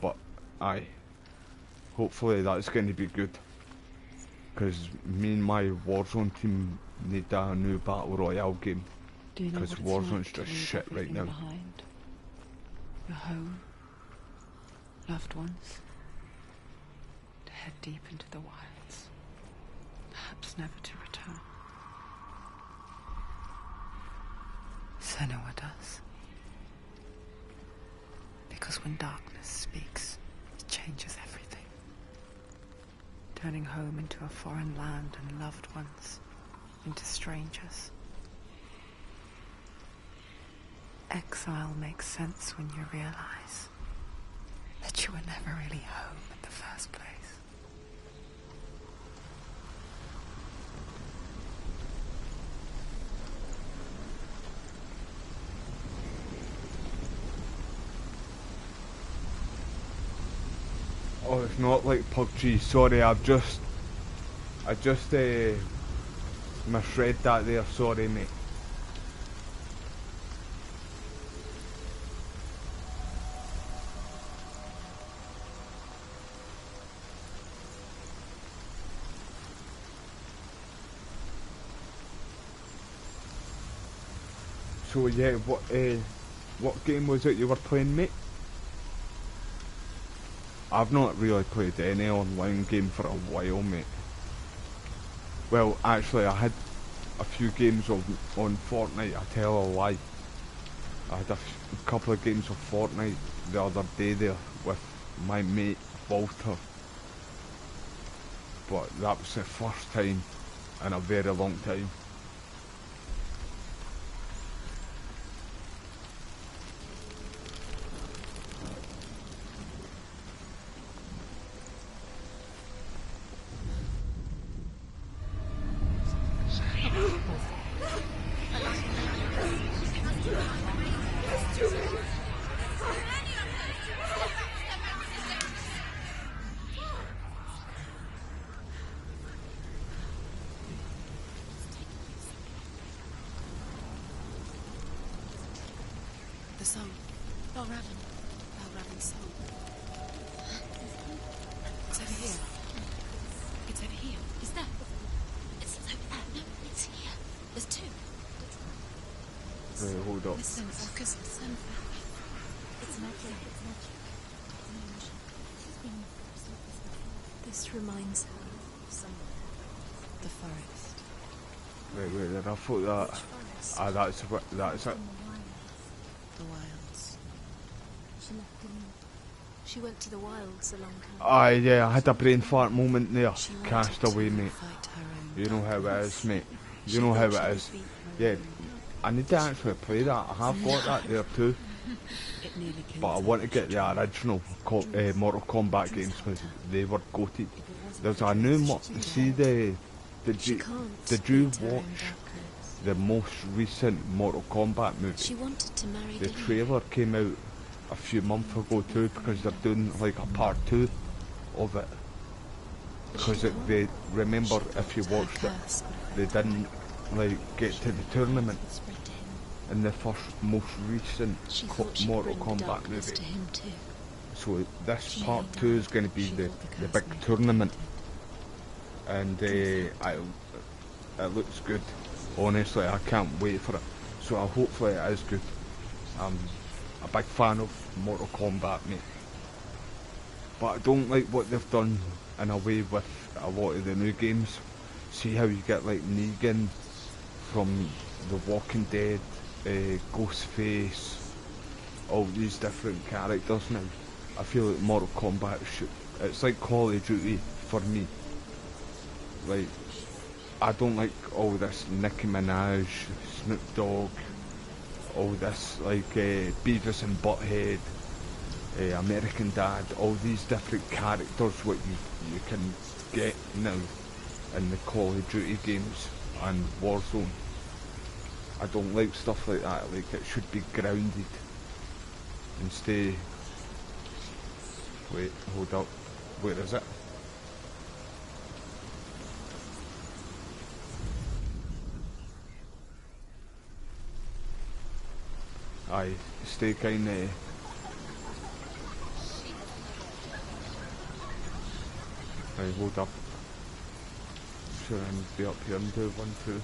But aye. Hopefully that's going to be good. Because me and my Warzone team need a new Battle Royale game. Because Warzone's just shit right now. Behind? Your home? Loved ones? To head deep into the wilds. Perhaps never to return. Senua does. Because when darkness speaks, it changes everything. Turning home into a foreign land and loved ones into strangers. Exile makes sense when you realize that you were never really home in the first place. Oh, it's not like PUBG. Sorry, I just misread that there. Sorry, mate. So yeah, what game was it you were playing, mate? I've not really played any online game for a while, mate. Well, actually, I had a few games on Fortnite. I tell a lie. I had a couple of games of Fortnite the other day there with my mate Walter. But that was the first time in a very long time. The song. Balraven's song. It's over here. It's over here. Is that? It's over there. No, it's here. There's two. Right, hold up. Listen, focus. Listen. It's magic. It's magic. This reminds her of somewhere. The forest. Wait, I thought that. Ah, that's it. The wilds. She went to the wilds a long time. Aye, yeah, I had a brain fart moment there. She wanted Cast away, to mate. fight her own You know how it battles. is, mate. She You know how thought she it would is. beat her Yeah, own. I need to actually play that. I have got that there too. It nearly killed But I her. want to get the original Mortal Kombat games because they were goated. There's a new see She did you can't watch beat her own darkness. the most recent Mortal Kombat She movie? wanted to marry The Billy. trailer came out a few months ago too, because they're doing like a part 2 of it. Because they remember, if you watched it, they didn't like get to the tournament in the most recent Mortal Kombat movie. So this part 2 is going to be the big tournament, and it looks good. Honestly, I can't wait for it. So hopefully it is good. I'm a big fan of Mortal Kombat, mate. But I don't like what they've done in a way with a lot of the new games. See how you get like Negan from The Walking Dead, Ghostface, all these different characters now. I feel like Mortal Kombat it's like Call of Duty for me. Like, I don't like all this Nicki Minaj, Snoop Dogg, all this like Beavis and Butthead, American Dad, all these different characters what you can get now in the Call of Duty games and Warzone. I don't like stuff like that. Like, it should be grounded and stay. Wait, hold up. Where is it? Aye, stay kind of. Aye, hold up. Sure, I need to be up here and do 1, 2.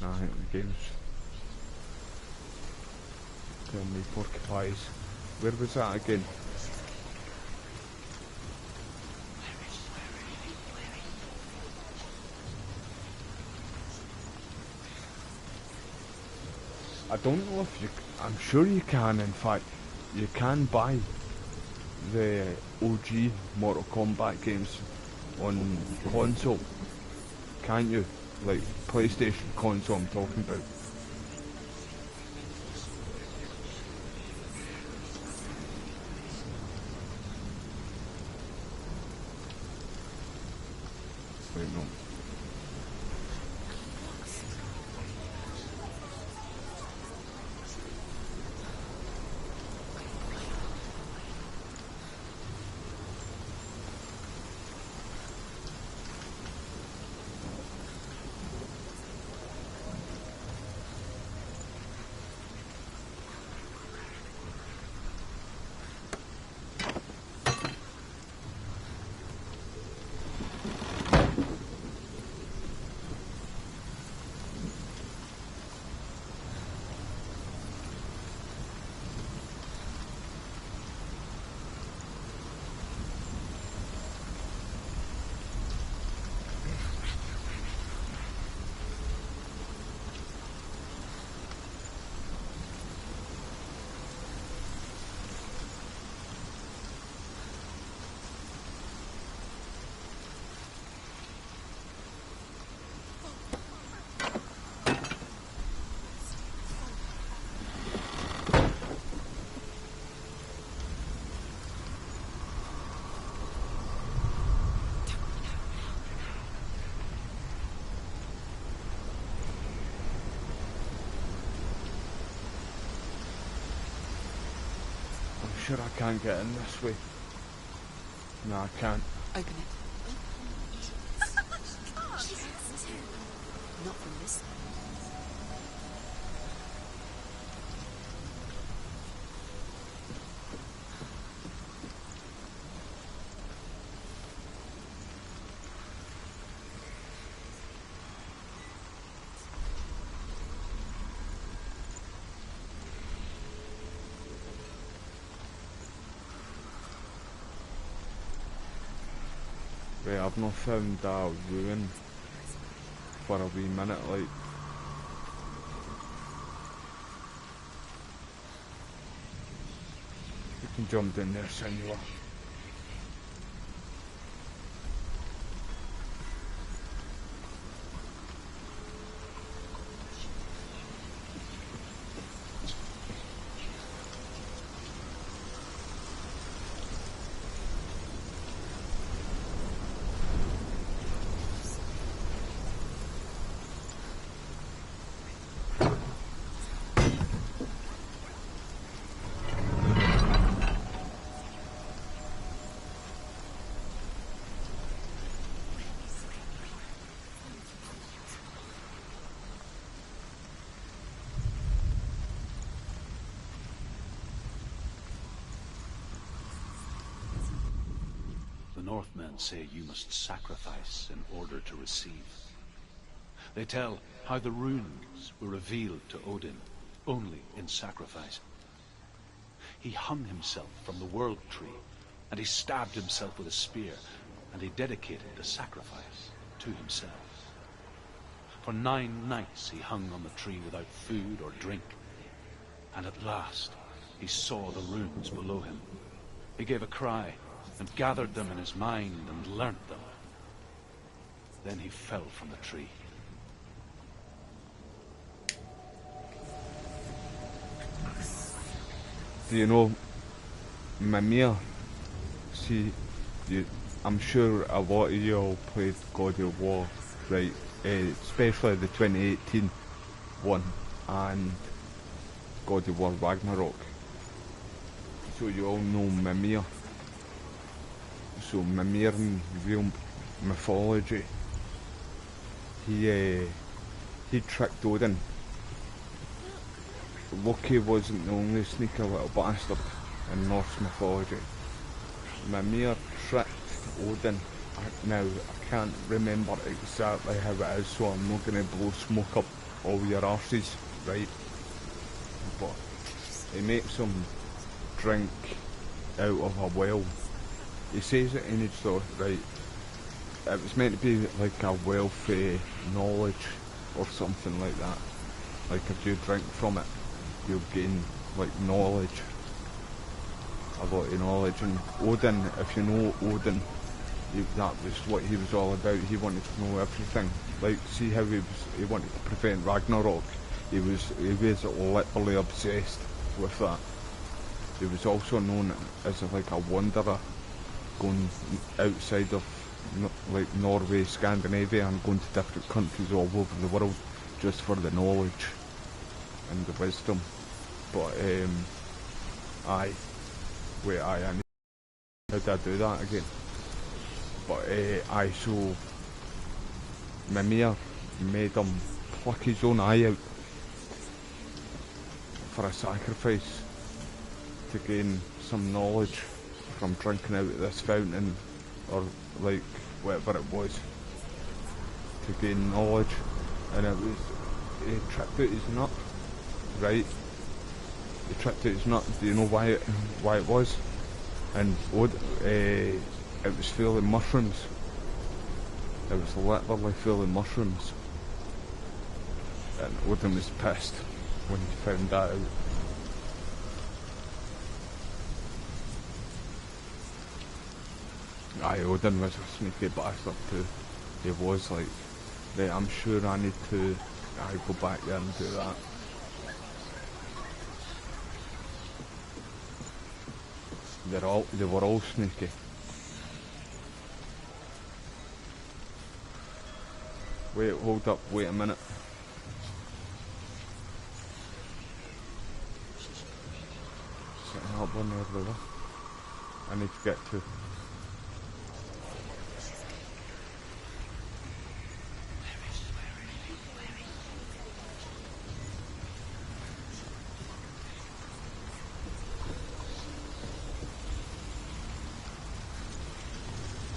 I think the game's telling me porcupines. Where was that again? I don't know if you... I'm sure you can, in fact. You can buy the OG Mortal Kombat games on console. Can't you? Like, PlayStation console I'm talking about. Wait, no. Sure I can't get in this way. No, I can't. Open it. Not from this side. Right, I've not found that ruin for a wee minute, like. You can jump down there, Senua. Northmen say you must sacrifice in order to receive. They tell how the runes were revealed to Odin only in sacrifice. He hung himself from the world tree, and he stabbed himself with a spear, and he dedicated the sacrifice to himself. For 9 nights he hung on the tree without food or drink, and at last he saw the runes below him. He gave a cry, and gathered them in his mind and learnt them. Then he fell from the tree. Do you know, Mimir? See, I'm sure a lot of you all played God of War, right? Especially the 2018 one and God of War Ragnarok. So you all know Mimir. So Mimir in real mythology, he tricked Odin. Loki wasn't the only sneaky little bastard in Norse mythology. Mimir tricked Odin. Now, I can't remember exactly how it is, so I'm not going to blow smoke up all your arses, right? But he makes him drink out of a well. He says it in his story, right? It was meant to be like a wealth of knowledge or something like that. Like if you drink from it, you'll gain like knowledge, a lot of knowledge. And Odin, if you know Odin, that was what he was all about. He wanted to know everything. Like, see how he wanted to prevent Ragnarok. He was literally obsessed with that. He was also known as like a wanderer, going outside of like Norway, Scandinavia, and going to different countries all over the world just for the knowledge and the wisdom. But how did I do that again? But so Mimir made him pluck his own eye out for a sacrifice to gain some knowledge from drinking out of this fountain, or like whatever it was, to gain knowledge. And it was, he tripped out his nut, right? He tripped out his nut. Do you know why it was? And it was full of mushrooms. It was literally full of mushrooms. And Odin was pissed when he found that out. Aye, Odin was a sneaky bastard too. He was like, right, I'm sure I need to go back there and do that. They were all sneaky. Wait, hold up, wait a minute. Setting up one there, brother. I need to get to.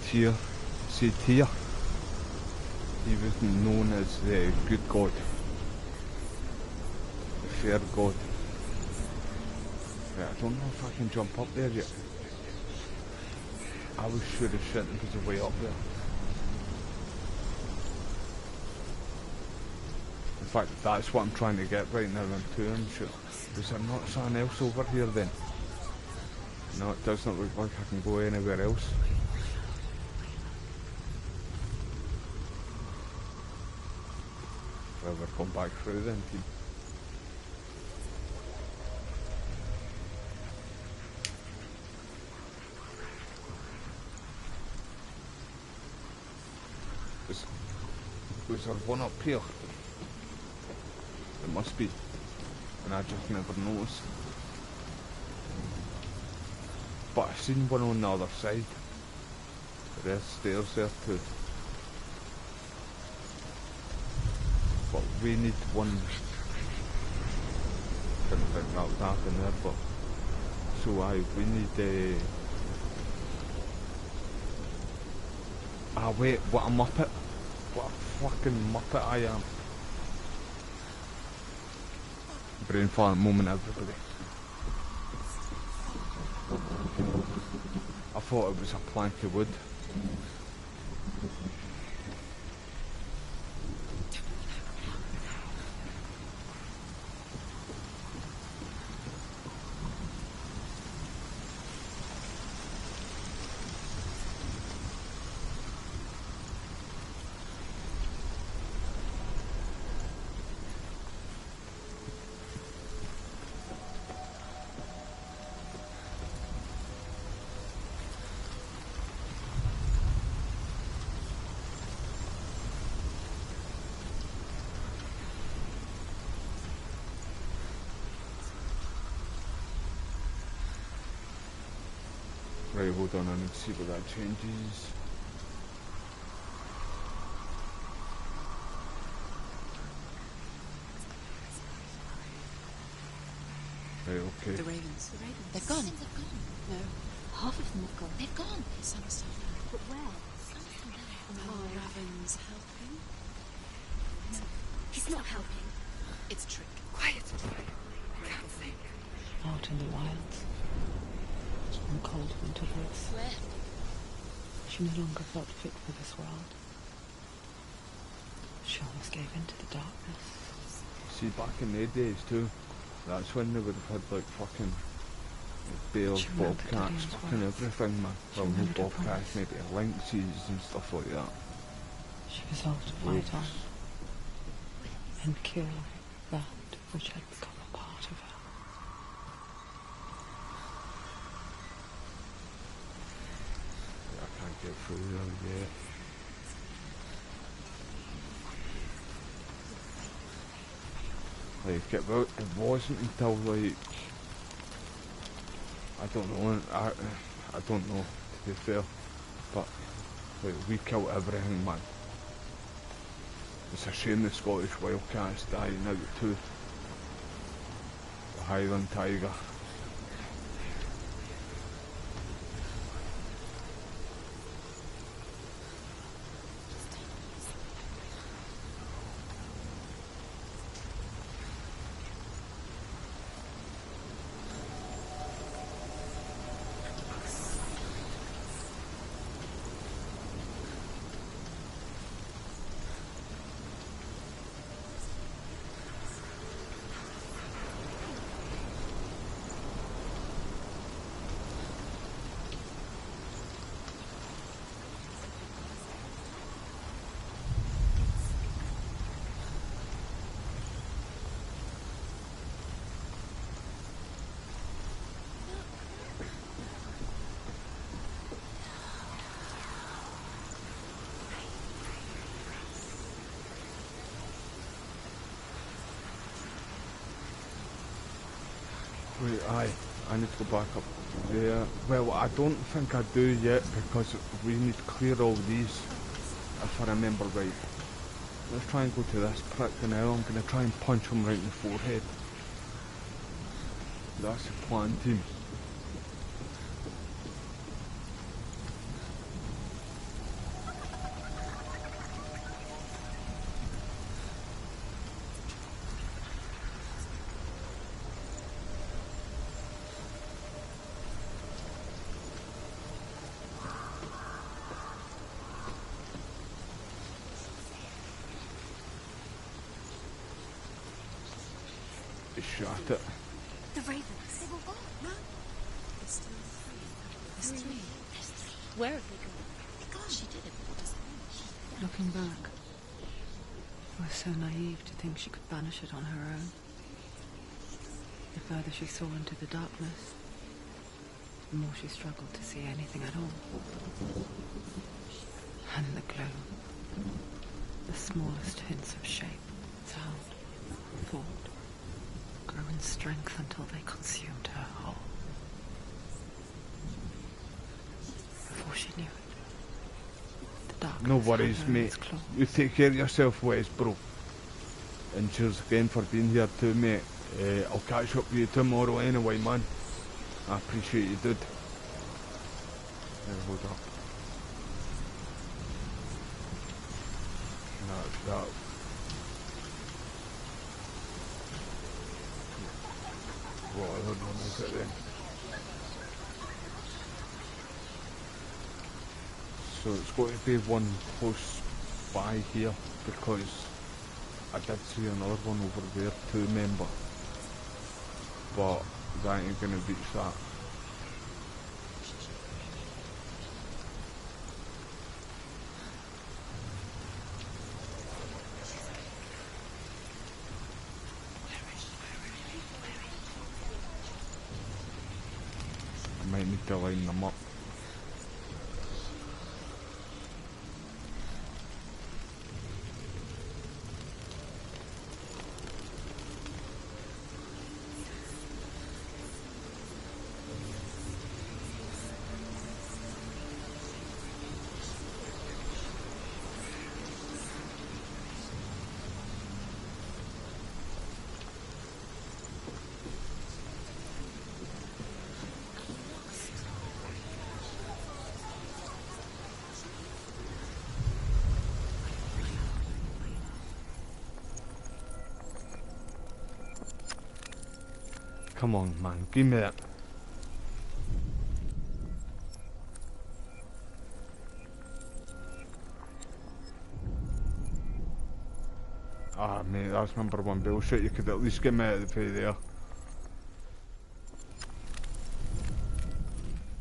Tyr, see Tyr. He was known as the good god, the fair god. Yeah, I don't know if I can jump up there yet. I was sure as shit there was a way up there. In fact, that's what I'm trying to get right now. I'm too unsure. Is there not something else over here then? No, it doesn't look like I can go anywhere else. Well, we're going back through then, team. Was there one up here? There must be, and I just never noticed. But I seen one on the other side. There's stairs there too. But we need one. Couldn't figure out what happened there, but so we need Ah wait, what a muppet. What a fucking muppet I am. Brain fart moment, everybody. I thought it was a plank of wood. Right, hold on, I need to see what that changes. Right, okay. The ravens. They've gone. They've gone. No. Half of them have gone. They've gone. Some are still there. But where? Some are still there. Are ravens helping? No. He's not helping. It's a trick. Quiet. Can't think. Out in the wilds. On cold winter woods. Where? She no longer felt fit for this world. She almost gave in to the darkness. See, back in their days too, that's when they would have had like fucking bears, She remembered bobcats, Gideon's fucking words. everything, man. She Well, no remembered her bobcats, promise. maybe lynxes and stuff like that. She resolved to fight on and kill that which had become a part of her. I can't get through there yet. Like, it wasn't until like, I don't know, I don't know, to be fair, but like, we killed everything, man. It's a shame the Scottish wildcat's dying out too. The Highland tiger. Wait, I need to go back up there. Well, I don't think I do yet because we need to clear all these, if I remember right. Let's try and go to this prick now. I'm going to try and punch him right in the forehead. That's the plan, team. Shot it. The ravens. They've all gone. No. There's still three. There's three. There's three. Where have they gone? They're gone. She did it. What does that mean? Looking back, I was so naive to think she could banish it on her own. The further she saw into the darkness, the more she struggled to see anything at all. And the gloom, the smallest hints of shape, sound, thought, grew in strength until they consumed her whole. Before she knew it, the darkness No had worries, her in mate. its claws. You take care of yourself, Wes, bro. And cheers again for being here too, mate. I'll catch up with you tomorrow anyway, man. I appreciate you, dude. Hold up. That. What other one is it then? So it's got to be one close by here, because I did see another one over there too, remember? But that ain't gonna reach that. I might need to line them up. Come on, man, give me that. Ah, mate, that's number one bullshit. You could at least get me out of the way there.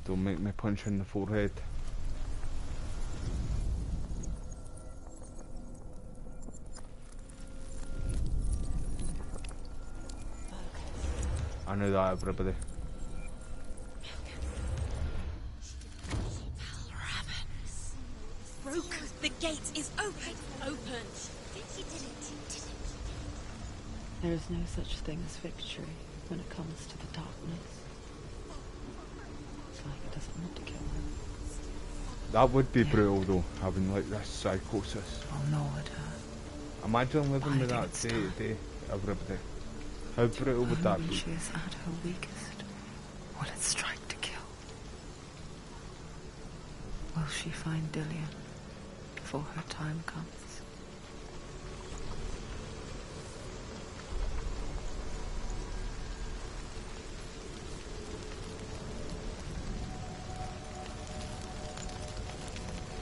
Don't make me punch in the forehead. I knew that, everybody. Broke. The gate is open. Opened. You did it. There is no such thing as victory when it comes to the darkness. It's like it doesn't want to kill them. That would be brutal though, having like this psychosis. Oh, nor would her. Imagine living with that Biding day its to day, everybody. How brutal would that Only be? when she is at her weakest will it strike to kill. Will she find Dillian before her time comes?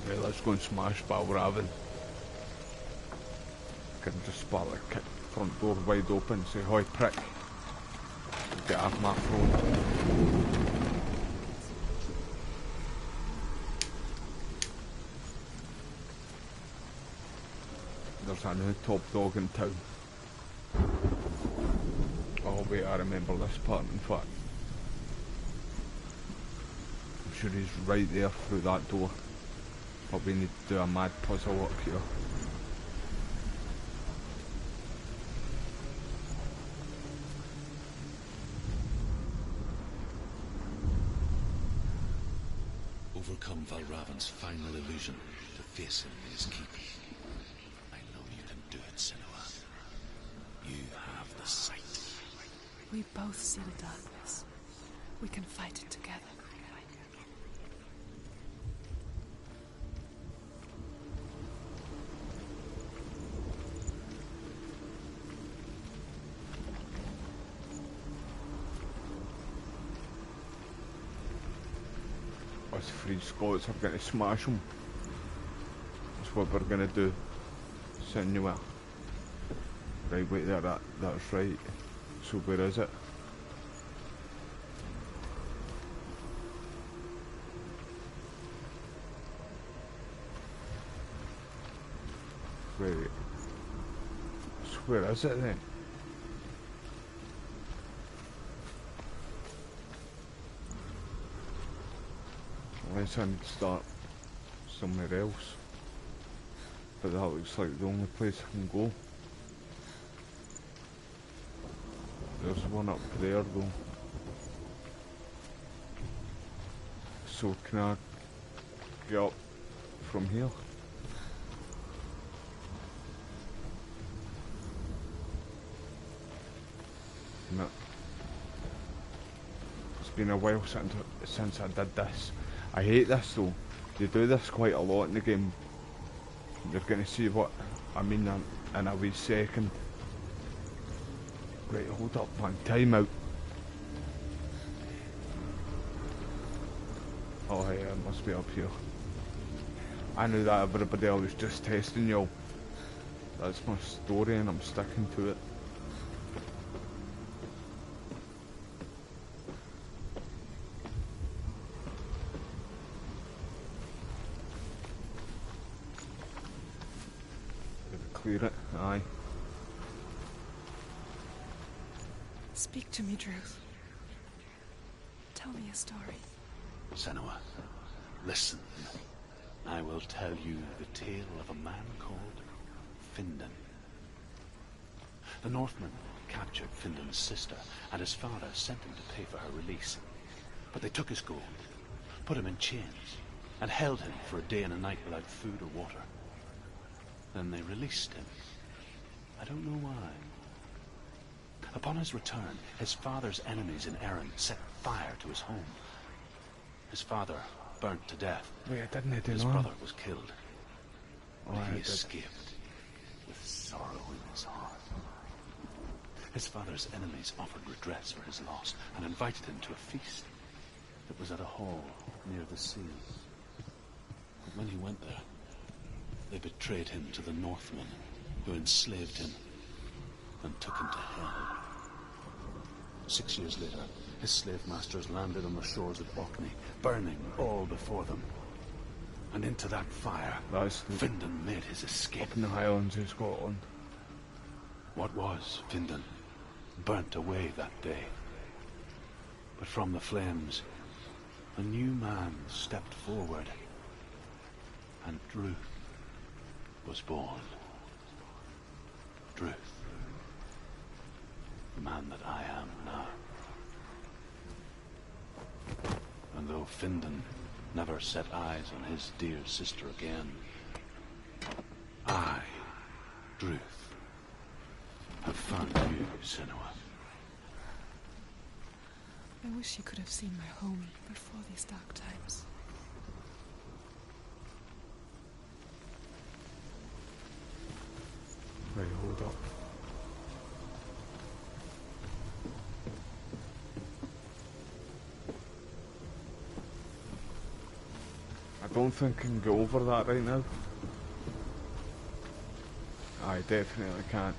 Yeah, let's go and smash Balraven. Can just spot the kick front door wide open, say, "Hoi prick, get off my phone." There's a new top dog in town. Oh wait, I remember this part in fact. I'm sure he's right there through that door. But we need to do a mad puzzle up here. Overcome Valravan's final illusion to face him in his keep. I know you can do it, Senua. You have the sight. We both see the darkness. We can fight it together. Us three Scots are going to smash them. That's what we're going to do. Senua. Right, wait there, that's right. So where is it? Wait. So where is it then? Unless I need to start somewhere else. But that looks like the only place I can go. There's one up there though. So can I get up from here? No. It's been a while since I did this. I hate this though. They do this quite a lot in the game. You're going to see what I mean in a wee second. Right, hold up, man. Time out. Oh, hey, it must be up here. I knew that, everybody. I was just testing y'all. That's my story, and I'm sticking to it. Clear it, aye. Speak to me, Druth. Tell me a story. Senua, listen. I will tell you the tale of a man called Findan. The Northmen captured Findan's sister, and his father sent him to pay for her release. But they took his gold, put him in chains, and held him for a day and a night without food or water. Then they released him. I don't know why. Upon his return, his father's enemies in Erin set fire to his home. His father burnt to death. Wait, didn't I do His that? brother was killed. Oh, And I he did. escaped with sorrow in his heart. His father's enemies offered redress for his loss and invited him to a feast that was at a hall near the sea. But when he went there, they betrayed him to the Northmen, who enslaved him and took him to hell. 6 years later, his slave masters landed on the shores of Orkney, burning all before them. And into that fire, That's Findan made his escape. in the Highlands of Scotland. What was Findan burnt away that day. But from the flames, a new man stepped forward, and Druth was born. Druth, the man that I am now. And though Findan never set eyes on his dear sister again, I, Druth, have found you, Senua. I wish you could have seen my home before these dark times. Right, hold up. I don't think I can go over that right now. I definitely can't.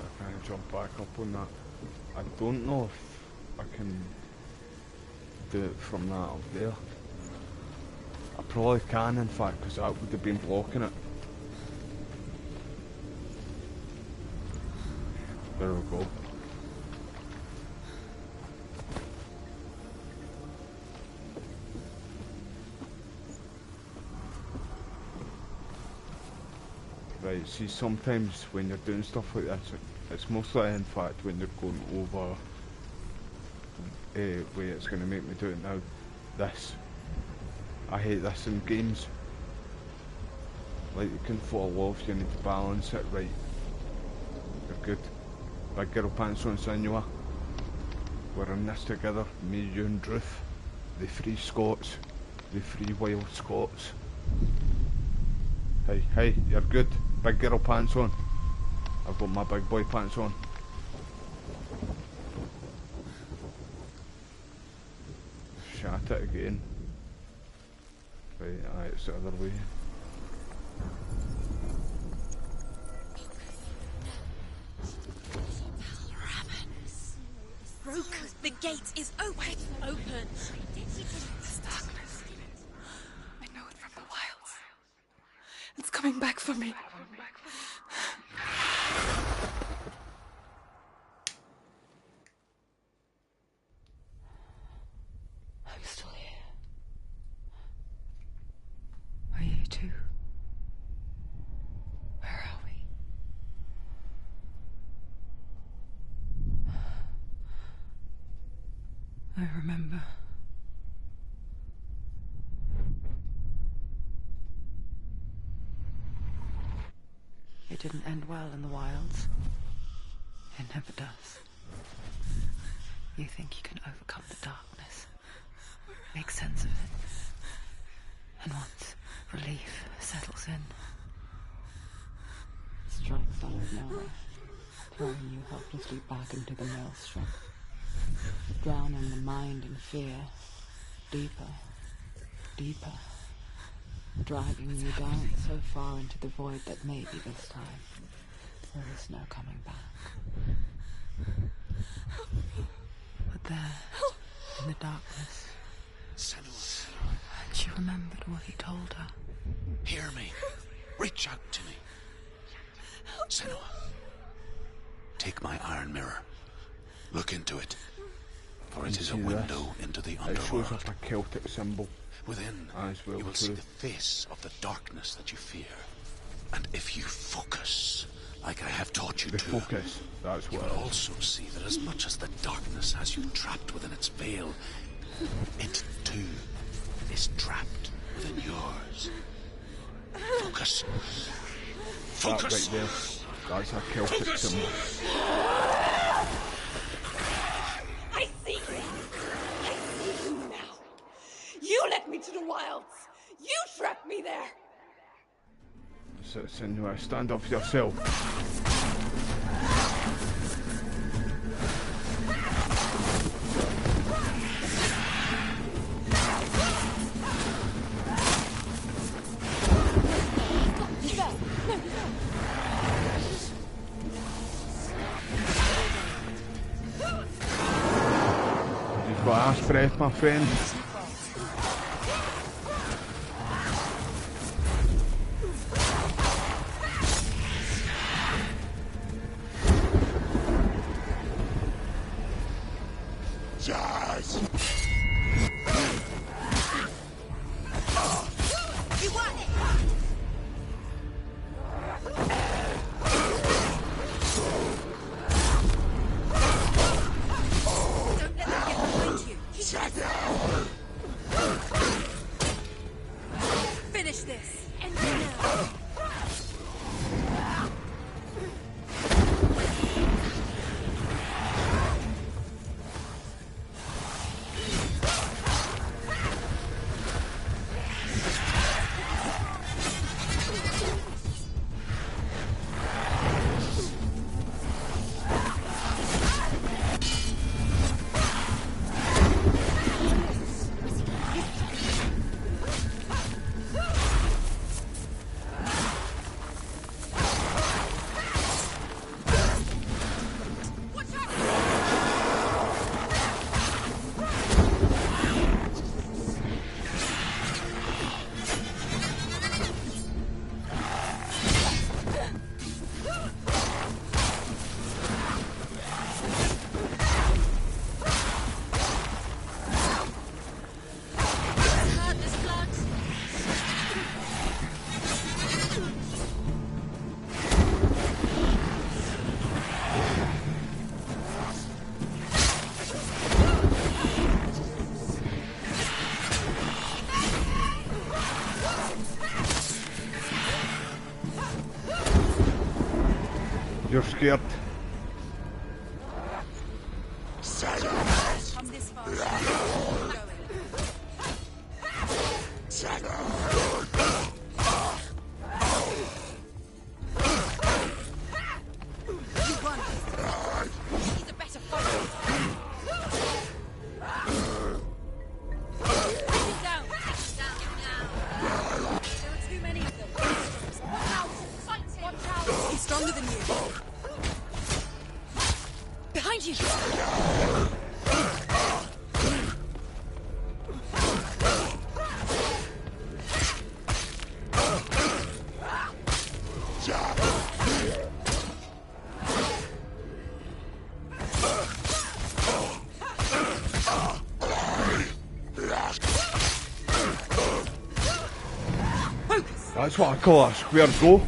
I can't jump back up on that. I don't know if I can do it from that up there. I probably can, in fact, because that would have been blocking it. There we go. Right, see, sometimes when you're doing stuff like this, it's mostly, in fact, when you're going over way it's going to make me do it now. This. I hate this in games. Like, you can fall off, you need to balance it right. You're good. Big girl pants on, Senua. We're in this together, me, you and Druth. The three Scots. The three wild Scots. Hey, hey, you're good. Big girl pants on. I've got my big boy pants on. Shat it again. Right, aye, it's the other way. Broke. The gate is open. Open. This darkness. I know it from the wilds. It's coming back for me. I'm still here. Are you too? Where are we? I remember. It didn't end well in the wilds. It never does. You think you can overcome the darkness. Where make sense of it. And once relief settles in, it strikes out of nowhere, throwing you helplessly back into the maelstrom, drowning the mind in fear, deeper, deeper, dragging you down so far into the void that maybe this time there is no coming back. But there, in the darkness, Senua, she remembered what he told her. hear me. Reach out to me. Senua, take my iron mirror. Look into it, for it is a window into the It shows underworld. up a Celtic symbol. Within, As well you will see too. the face of the darkness that you fear. And if you focus, like I have taught you The to, focus, that's you what will it is. also see that as much as the darkness has you trapped within its veil, it too is trapped within yours. Focus. That Focus. right there, that's a Celtic Focus. symbol. I see you. I see you now. You led me to the wilds. You trapped me there. So, Senua, stand up for yourself. You've got ass breath, my friend. You want it. Don't let them get behind you. Finish this. End it now. Heartless blood. You're scared. Come this far. Keep going. You run. He's a better fighter. Take him down. Down now. There are too many of them. Watch out. Fight him. Watch out. He's stronger than you. Behind you. That's what I call a square go.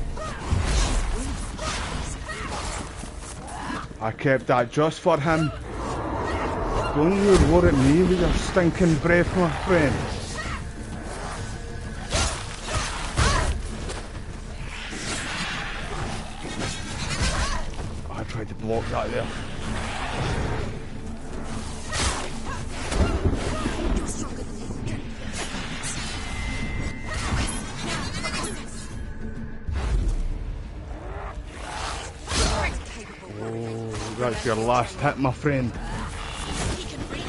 I kept that just for him. Don't you roar at me with your stinking breath, my friend. I tried to block that there. You're stronger than him. That's your last hit, my friend. He can breathe.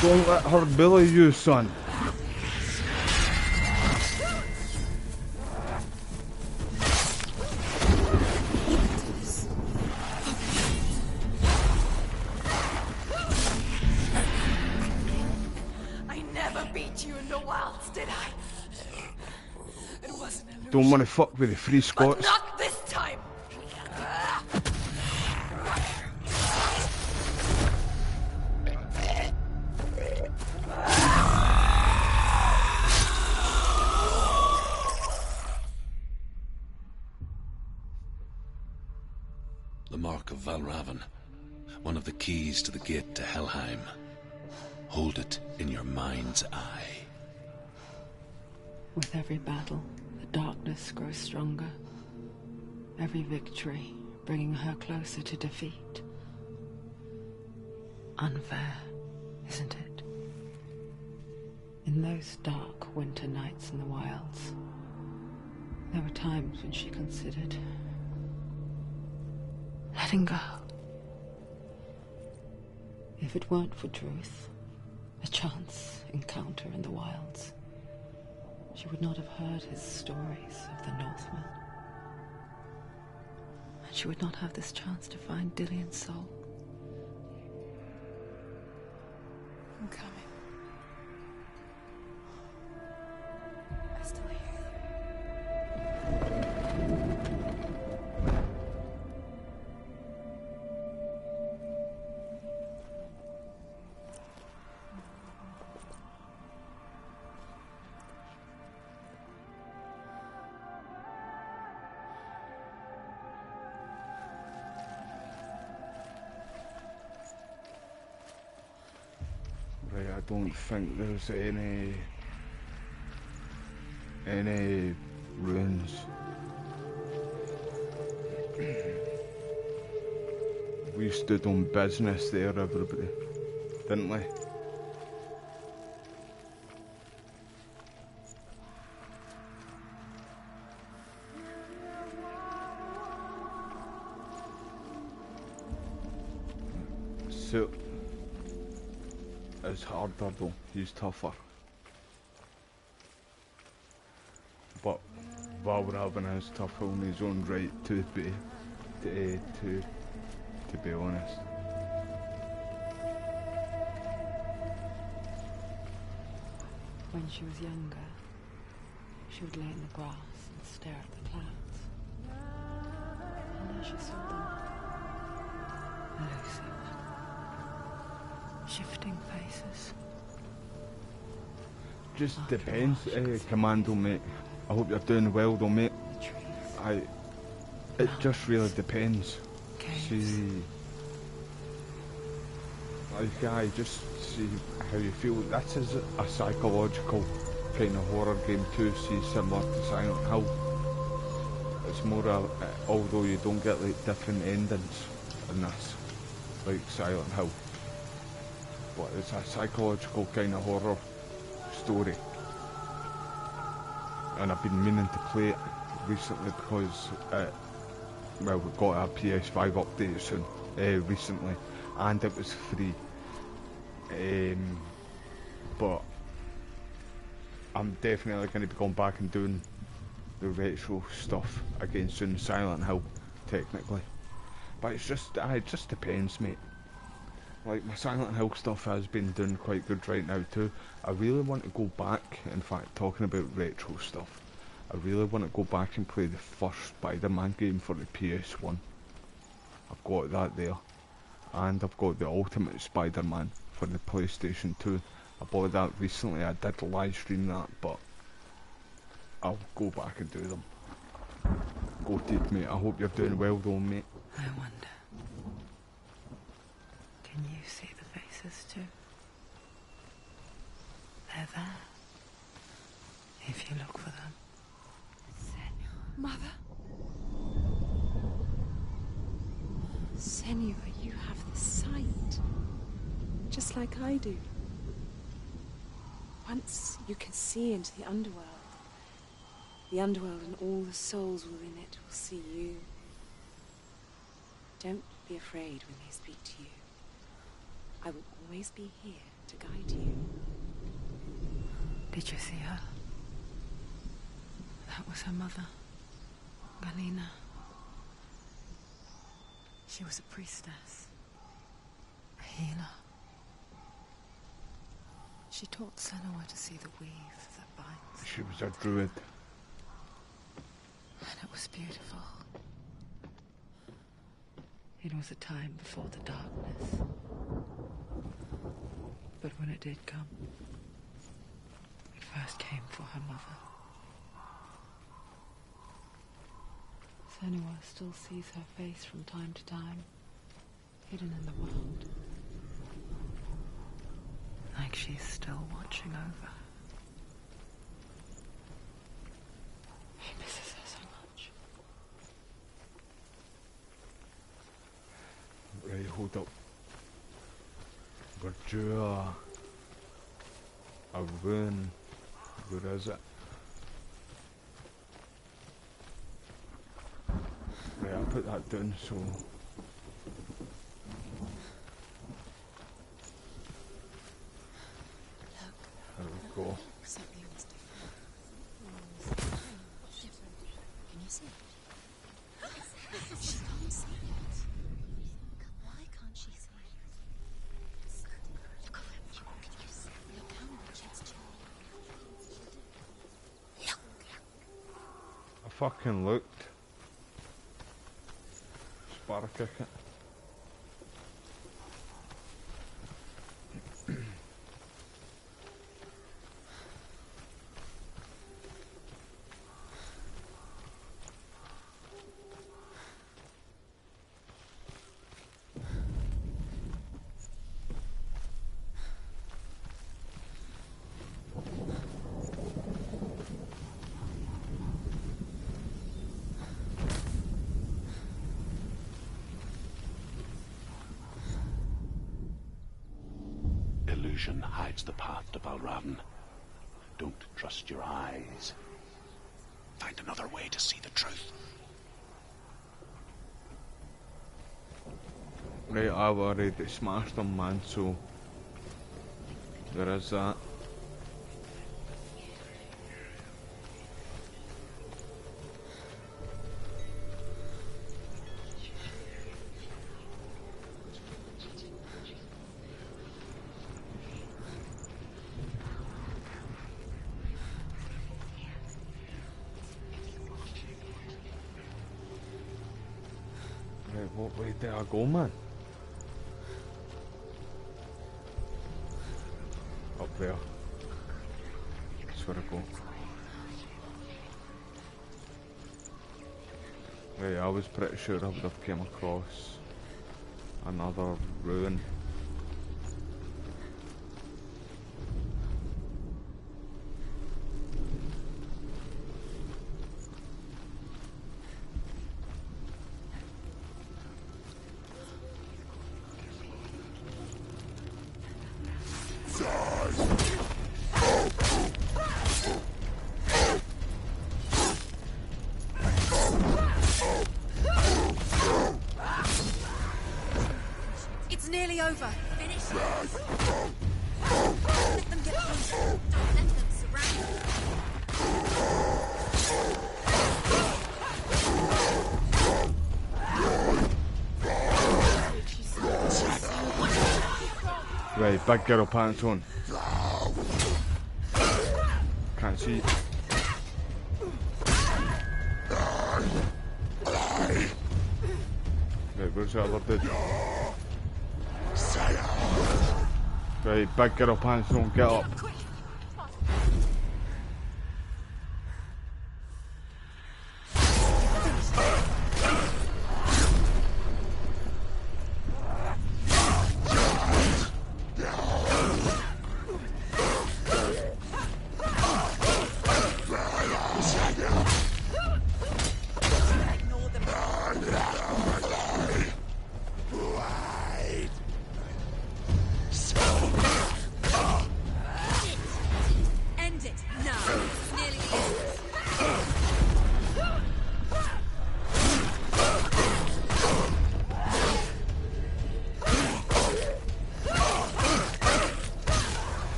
Don't let her bully you, son. I never beat you in the wilds, did I? It wasn't an illusion. Don't want to fuck with the free But Scots. not this time! The Mark of Valravan, one of the keys to the gate to Helheim. Hold it in your mind's eye. With every battle, the darkness grows stronger. Every victory bringing her closer to defeat. Unfair, isn't it? In those dark winter nights in the wilds, there were times when she considered letting go. If it weren't for Druth, a chance encounter in the wilds, she would not have heard his stories of the Northmen. And she would not have this chance to find Dillion's soul. I'm coming. I still hear you. Right, I don't think there's any ruins. We stood on business there, everybody, didn't we? So it's harder though, he's tougher. But Valravan is tough on his own right to be honest. When she was younger, she would lay in the grass and stare at the clouds. And as she saw them, elusive, shifting faces. Just depends, Commando mate. I hope you're doing well though, mate. The trees, It just really depends. caves, See, like I just see how you feel. That is a psychological kind of horror game too. See, similar to Silent Hill. It's more although you don't get like different endings in this, like Silent Hill. But it's a psychological kind of horror story. And I've been meaning to play it recently because well, we got a PS5 update soon, recently, and it was free. But I'm definitely going to be going back and doing the retro stuff again soon, Silent Hill, technically. But it just depends, mate. Like, my Silent Hill stuff has been doing quite good right now too. I really want to go back, in fact, talking about retro stuff, I really want to go back and play the first Spider-Man game for the PS1. I've got that there. And I've got the Ultimate Spider-Man for the PlayStation 2. I bought that recently, I did live stream that, but I'll go back and do them. Go deep, mate. I hope you're doing well though, mate. I wonder, can you see the faces too? They're there, if you look for them. Mother? Senua, you have the sight. Just like I do. Once you can see into the underworld, The underworld and all the souls within it will see you. Don't be afraid when they speak to you. I will always be here to guide you. Did you see her? That was her mother, Galina. She was a priestess, a healer. She taught Senua to see the weave that binds. She was a druid. And it was beautiful. It was a time before the darkness. But when it did come, it first came for her mother. Senua still sees her face from time to time, hidden in the world. Like she's still watching over her. He misses her so much. Right, hold up. We're due a rune. Where is it? Right, I'll put that down so... There we go. Something was different. Can you see it? She can't see it. Why can't she see it? Look over it. Look how much it's changed. Look. I fucking looked. Spark kick it. Illusion hides the path to Valravn. Don't trust your eyes. Find another way to see the truth. Right, I've already smashed them, man, so... There is that. Right, what way did I go, man? Up there. That's where I go. Right, I was pretty sure I would have came across another ruin. It's nearly over. Finish it. Let them get closer. Don't let them surround you. Right, big girl pants on. Can't see. Right, where's the other dude? Right, big girl pants on, get up.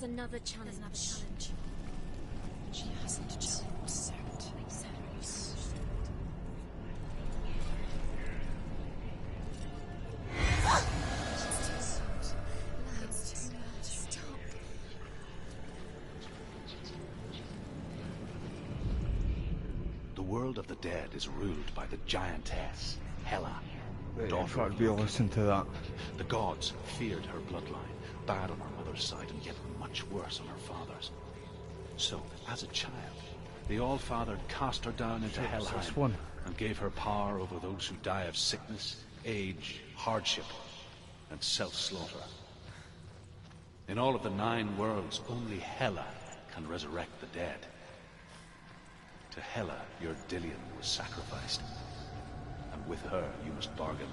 another challenge. She hasn't just accept. Stop. The world of the dead is ruled by the giantess, Hela, daughter I'd of be Loki. listening to that. The gods feared her bloodline, bad on her mother's side and yet much worse on her father's. So, as a child, the All-Father cast her down into This Helheim one. and gave her power over those who die of sickness, age, hardship, and self-slaughter. In all of the 9 worlds, only Hela can resurrect the dead. To Hela, your Dillion was sacrificed, and with her you must bargain.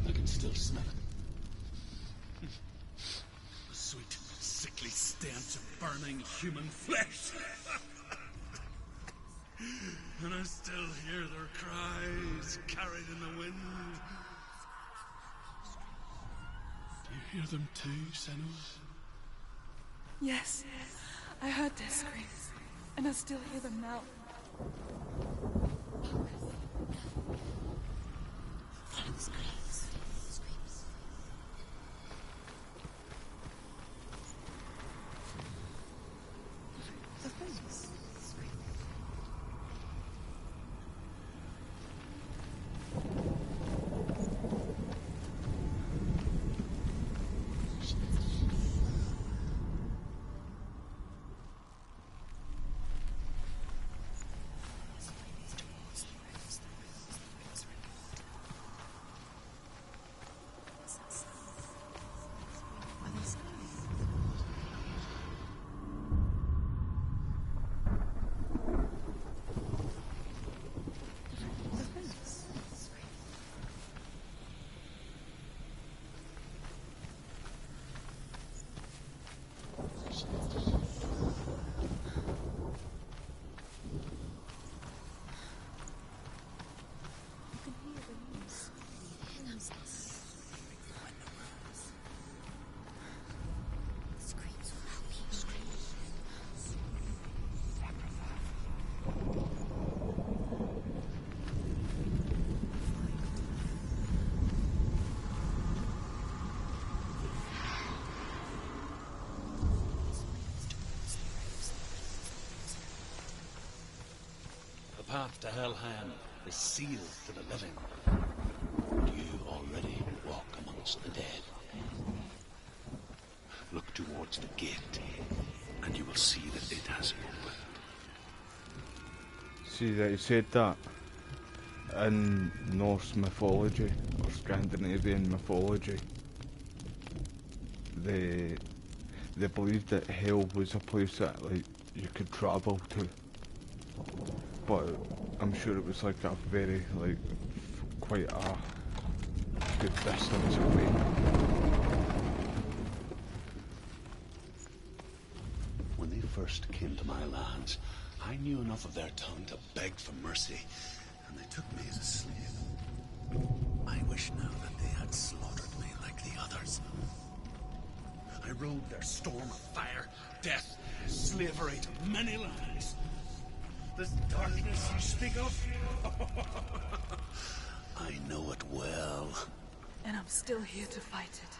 I can still smell it. The sweet, sickly stench of burning human flesh. And I still hear their cries carried in the wind. Do you hear them too, Senua? Yes, I heard their screams, and I still hear them now. Follow the screams. The things. The path to Helheim is sealed to the living. But you already walk amongst the dead. Look towards the gate, and you will see that it has opened. See that he said that in Norse mythology or Scandinavian mythology. They believed that hell was a place that like you could travel to, but I'm sure it was like a very like quite a good distance away. When they first came to my lands, I knew enough of their tongue to beg for mercy, and they took me as a slave. I wish now that they had slaughtered me like the others. I rode their storm of fire, death, slavery to many lands. This darkness you speak of, I know it well. And I'm still here to fight it.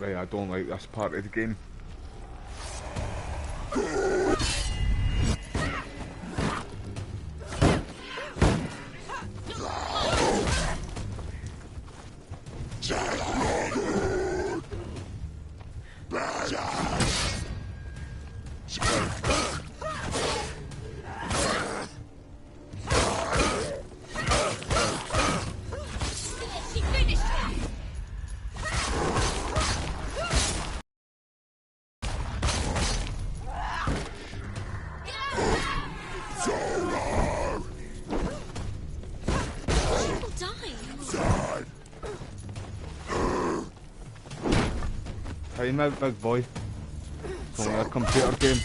Right, I don't like this part of the game. Time out, big boy. It's only a computer game.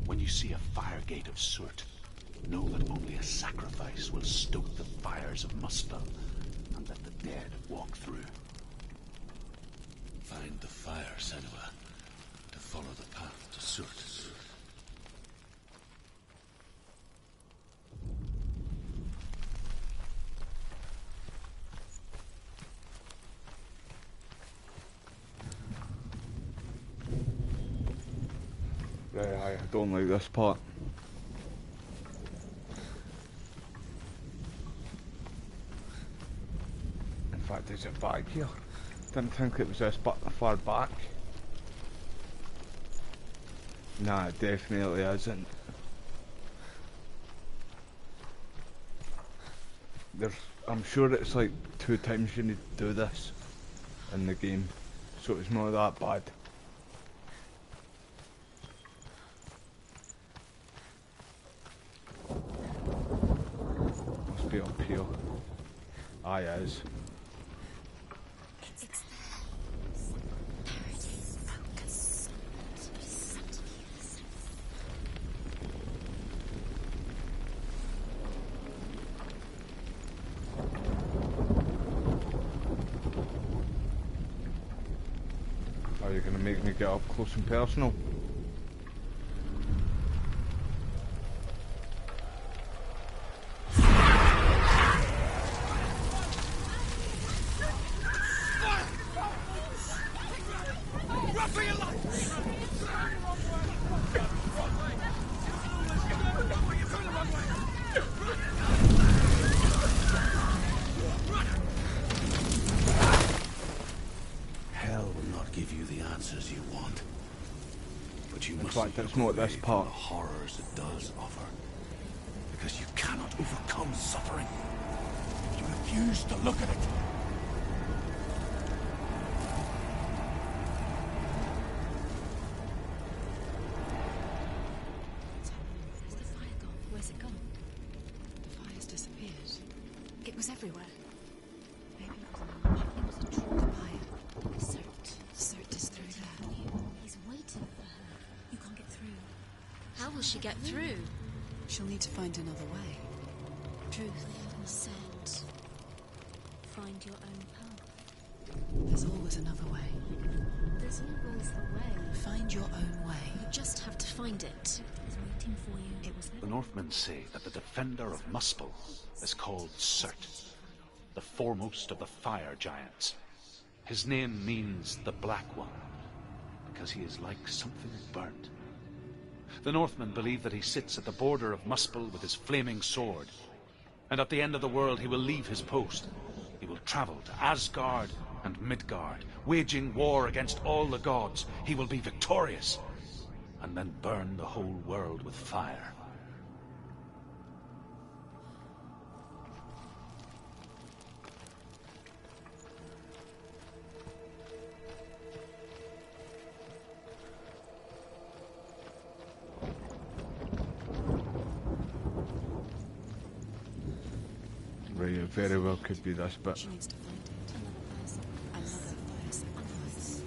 When you see a fire gate of soot, know that only a sacrifice will stoke the fires of Muspel, and let the dead walk through. Find the fire, Senua, to follow the path to soot. I don't like this part. In fact, is it back here? Didn't think it was this far back. Nah, it definitely isn't. I'm sure it's like 2 times you need to do this in the game, so it's not that bad. Must be up here. Aye, it is. Are you gonna make me get up close and personal? It's not this part. The horrors it does offer. Because you cannot overcome suffering. You refuse to look at it. Where's the fire gone? Where's it gone? The fire's disappeared. It was everywhere. Maybe it was a true fire. Cert is through there. He's waiting for her. You can't get through. How will she get through? She'll need to find another way. Truth said, find your own path. There's always another way. There's always a way. Find your own way. You just have to find it. It's waiting for you. It was The Northmen say that the defender of Muspel is called Surt, the foremost of the fire giants. His name means the Black One, because he is like something burnt. The Northmen believe that he sits at the border of Muspel with his flaming sword, and at the end of the world he will leave his post. He will travel to Asgard and Midgard, waging war against all the gods. He will be victorious, and then burn the whole world with fire. Right, it very well could be this bit. She needs to find it. Another fire sacrifice.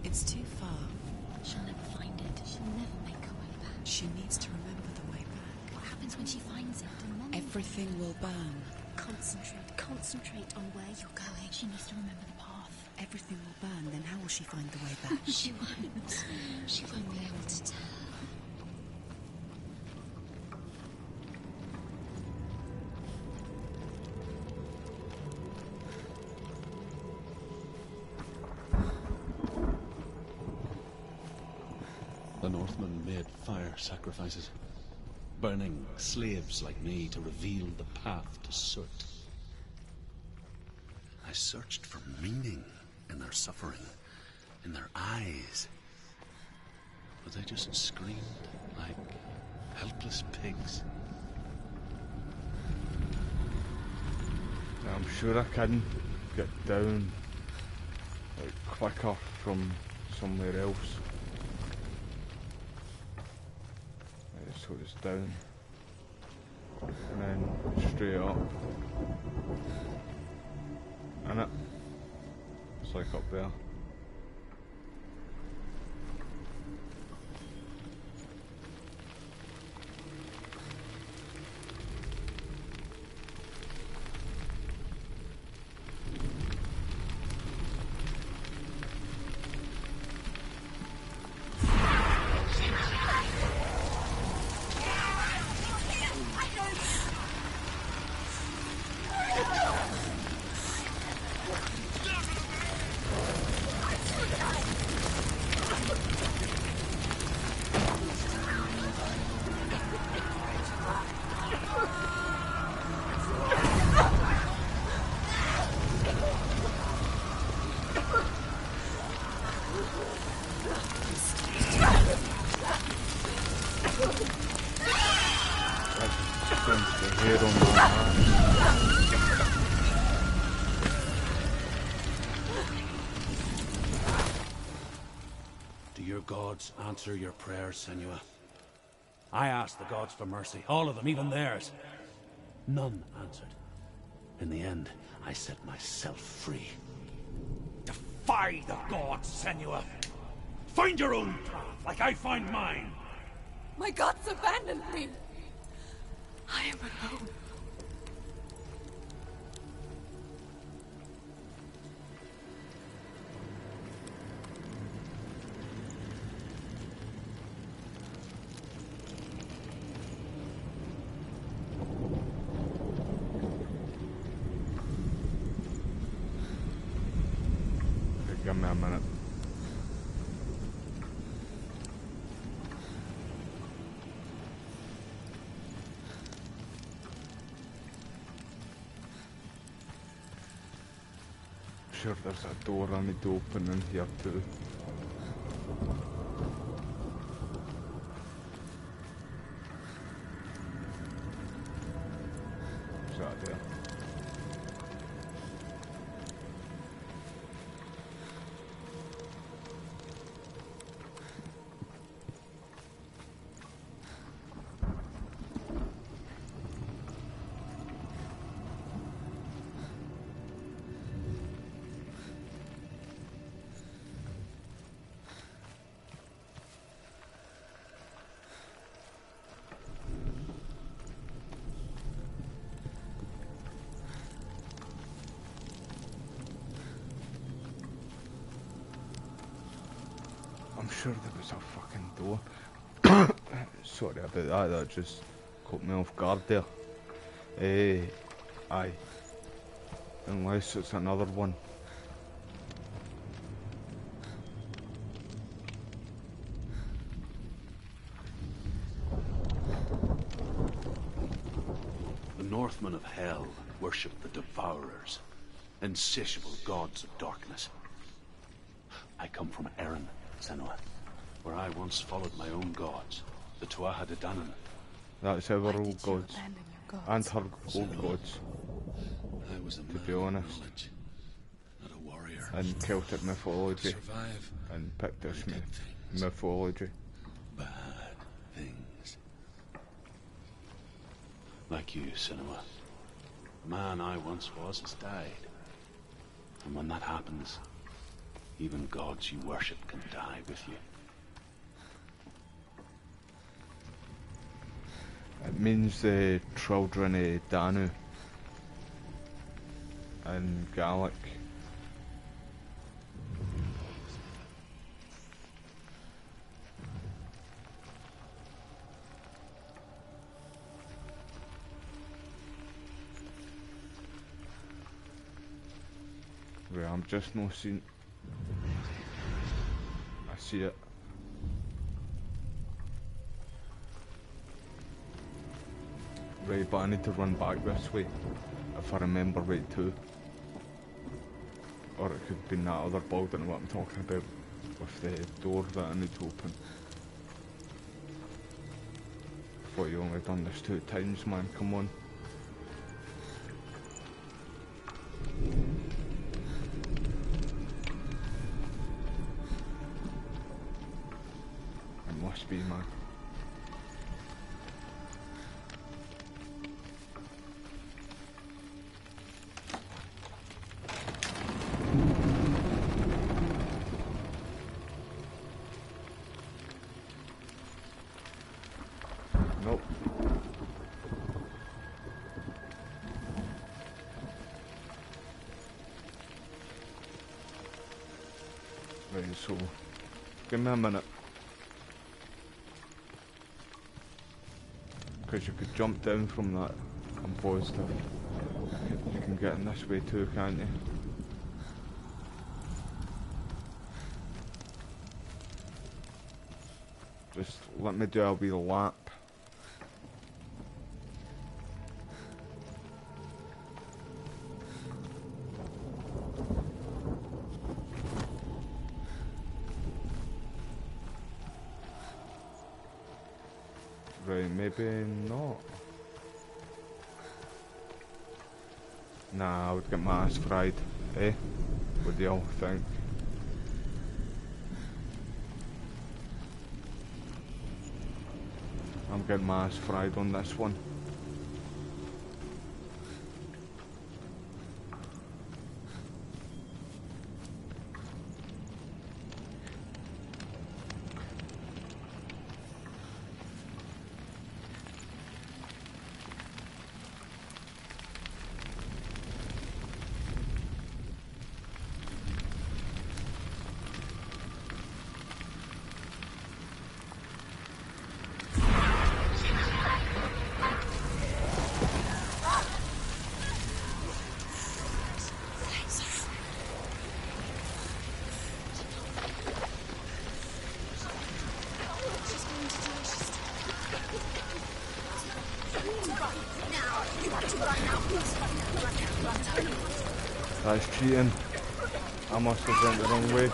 It's too far. She'll never find it. She'll never make her way back. She needs to remember the way back. What happens when she finds it? And then Everything will burn. Concentrate on where you're going. She needs to remember the path. Everything will burn, then how will she find the way back? She won't. She won't be able to tell. The Northmen made fire sacrifices, burning slaves like me to reveal the path to Surt. I searched for meaning in their suffering, in their eyes, but they just screamed like helpless pigs. I'm sure I can get down like quicker from somewhere else. So it's down and then straight up, and it's like up there. Do your gods answer your prayers, Senua? I asked the gods for mercy, all of them, even theirs. None answered. In the end, I set myself free. Defy the gods, Senua! Find your own path, like I find mine! My gods abandoned me. I am alone. Give me a minute. Sure, there's a door I need to open in here too. Is that there? I'm sure there was a fucking door. Sorry about that, that just caught me off guard there. Aye. Unless it's another one. The Northmen of Hell worship the Devourers, insatiable gods of darkness. I come from Erin, Senua, where I once followed my own gods, the Tuatha De Danann. That's our Why old did you gods. abandon your gods? And her old gods. I was a To man be of honest. knowledge, not a warrior. And Celtic To mythology. survive, And Pictish I did things. mythology. Bad things. Like you, Senua. The man I once was has died. And when that happens, even gods you worship can die with you. It means the children of Danu. In Gaelic. Right, I'm just not seeing. I see it. Right, but I need to run back this way, if I remember right too. Or it could be in that other building what I'm talking about, with the door that I need to open. I thought you only done this 2 times, man, come on. It must be, man. Nope. Right, so give me a minute. Because you could jump down from that, I'm positive. You can get in this way too, can't you? Just let me do a wee lap. Right, maybe not. Nah, I would get my ass fried, eh? What do y'all think? I'm getting my ass fried on this one. That's cheating. I must have went the wrong way.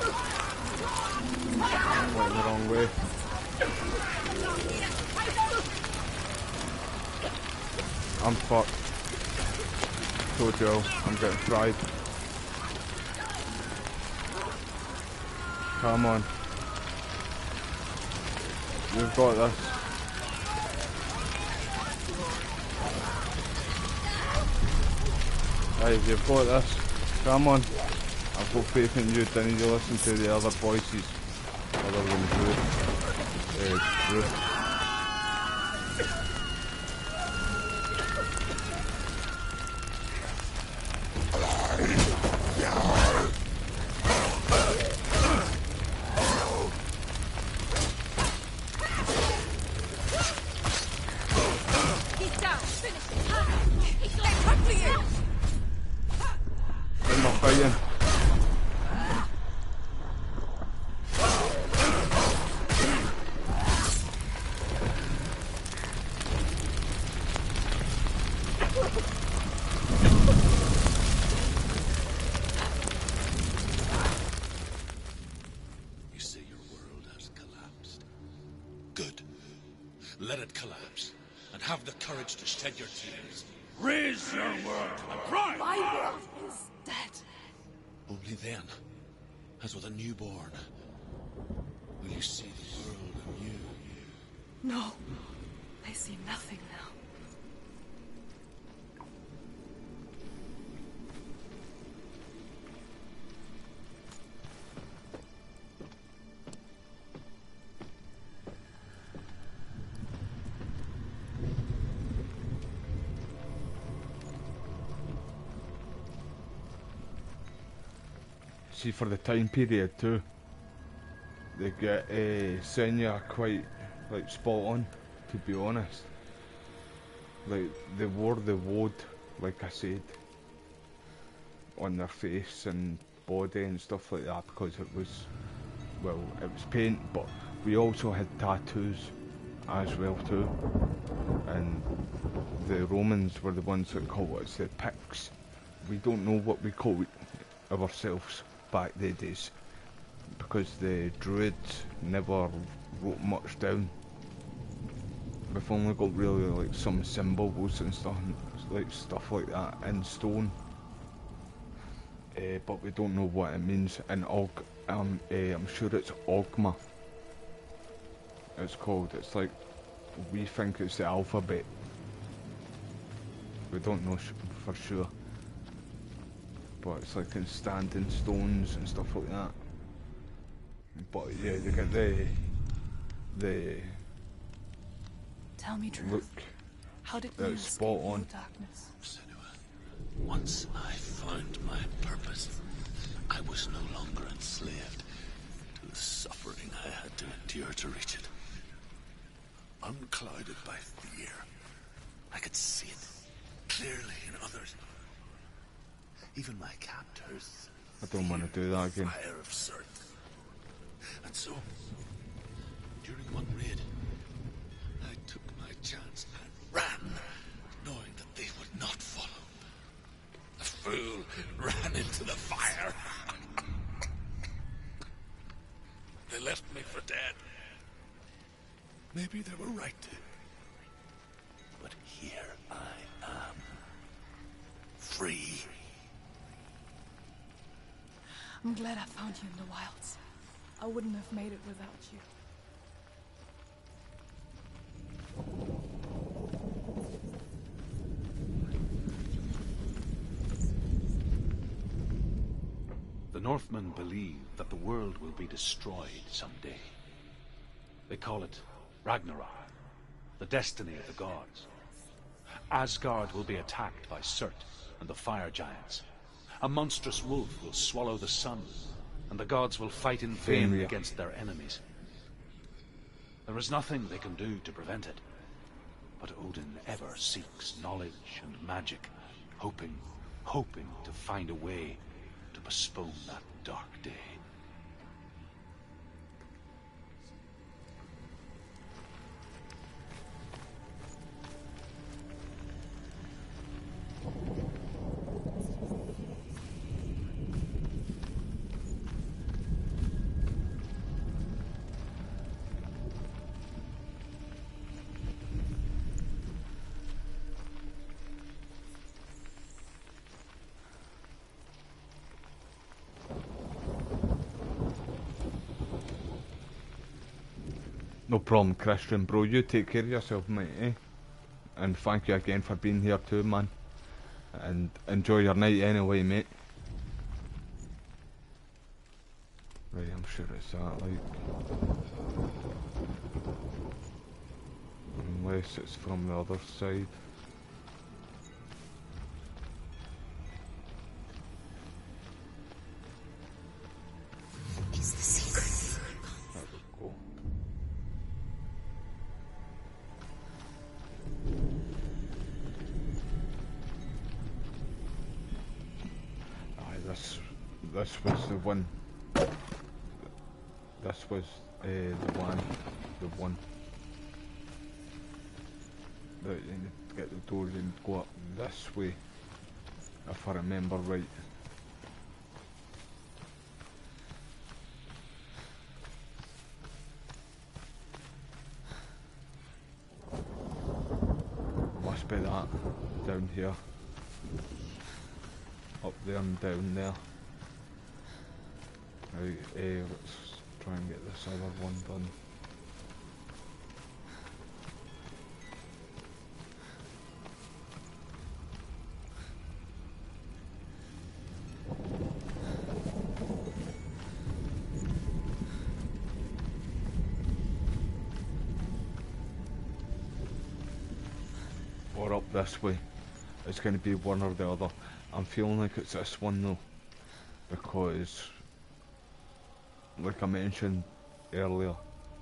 Went the wrong way. I'm fucked. Told you, I'm getting fried. Come on. You've got this. Right, you've got this. Come on. I've got faith in you. Don't need to listen to the other voices. Other than Drew. fighting. You say your world has collapsed. Good. Let it collapse, and have the courage to shed your tears. Raise your world to the prime! My world is dead. Only then, as with a newborn, will you see the world anew. No. I see nothing now. See, for the time period too, they get Senua quite like spot on, to be honest. Like they wore the woad, like I said, on their face and body and stuff like that because it was, well, it was paint, but we also had tattoos as well too. And the Romans were the ones that called us the Picts. We don't know what we call ourselves back the days because the Druids never wrote much down. We've only got really like some symbols and stuff like that in stone, but we don't know what it means. And I'm sure it's Ogma. It's called. It's like we think it's the alphabet. We don't know for sure. But it's like in standing stones and stuff like that. But yeah, you get the Tell me truth. look. How did That's you spot escape on. your darkness? Senua, once I found my purpose, I was no longer enslaved to the suffering I had to endure to reach it. Unclouded by fear, I could see it clearly in others. Even my captors. I don't want to do that again. Fire of certain. And so, during one raid, I took my chance and ran, knowing that they would not follow. The fool ran into the fire. They left me for dead. Maybe they were right to. But here I am. Free. I'm glad I found you in the wilds. I wouldn't have made it without you. The Northmen believe that the world will be destroyed someday. They call it Ragnarok, the destiny of the gods. Asgard will be attacked by Surt and the fire giants. A monstrous wolf will swallow the sun, and the gods will fight in vain Fenrir. against their enemies. There is nothing they can do to prevent it, but Odin ever seeks knowledge and magic, hoping to find a way to postpone that dark day. No problem, Christian, bro. You take care of yourself, mate, eh? And thank you again for being here too, man. And enjoy your night anyway, mate. Right, I'm sure it's that, like... Unless it's from the other side. Is the secret. There we go. Aye, this this was the one. This was the one that you need to get the doors and go up this way, if I remember right. Must be that down here, up there and down there. Right, let's try and get this other one done. Or up this way. It's going to be one or the other. I'm feeling like it's this one though, because like I mentioned earlier,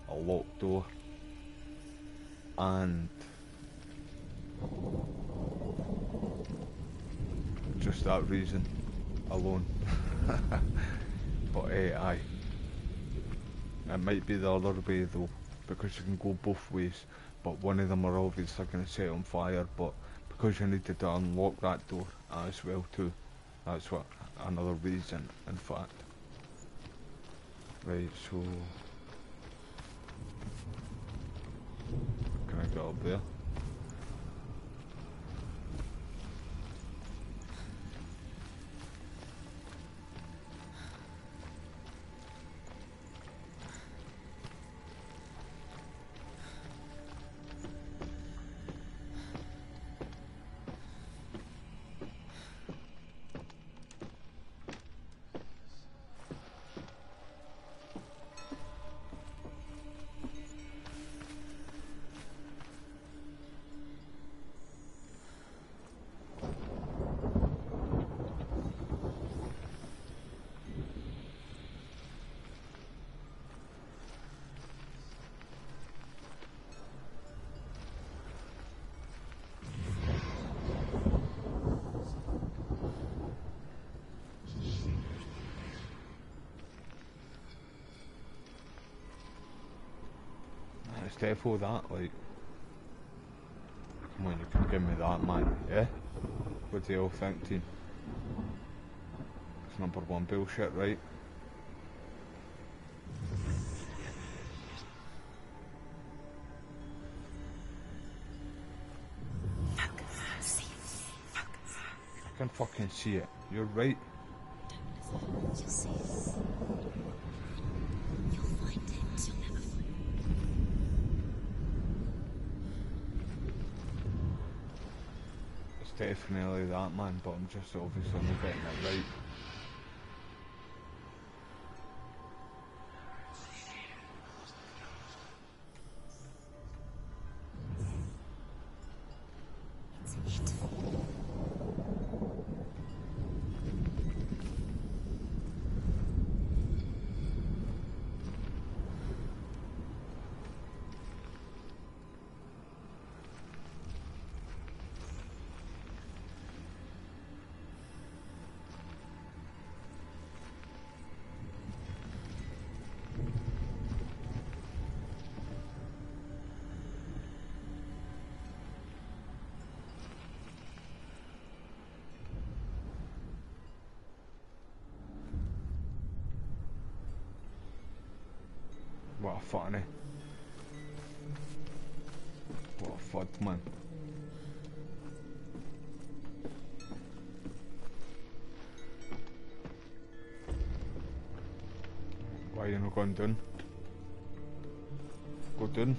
a locked door, and just that reason alone. But aye, it might be the other way though, because you can go both ways, but one of them are obviously going to set on fire, but because you need to unlock that door as well too. That's what another reason, in fact. Right, so can I get up there? It's defo that, like. Come on, you can give me that, man, yeah? What do you all think, team? It's number one bullshit, right? I can fucking see it. You're right. Just see it. You'll find it. You'll never find it. It's definitely that, man, but I'm just obviously not getting it right. What a funny. What a fud, man. Why are you not going down? Go down.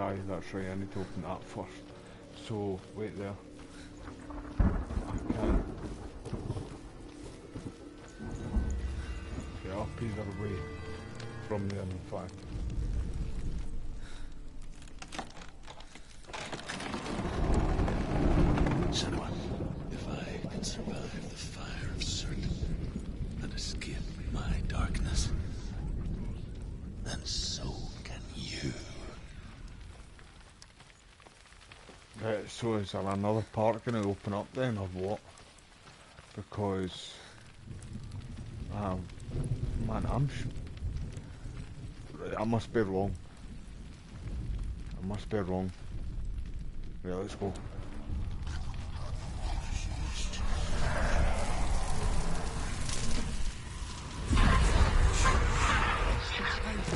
Aye, that's right, I need to open that first. So, wait there. I from there, in fact. Senua, if I can survive the fire of Surt and escape my darkness, then so can you. Right, so is there another part going to open up then, or what? Because, man, I must be wrong. I must be wrong. Yeah, let's go.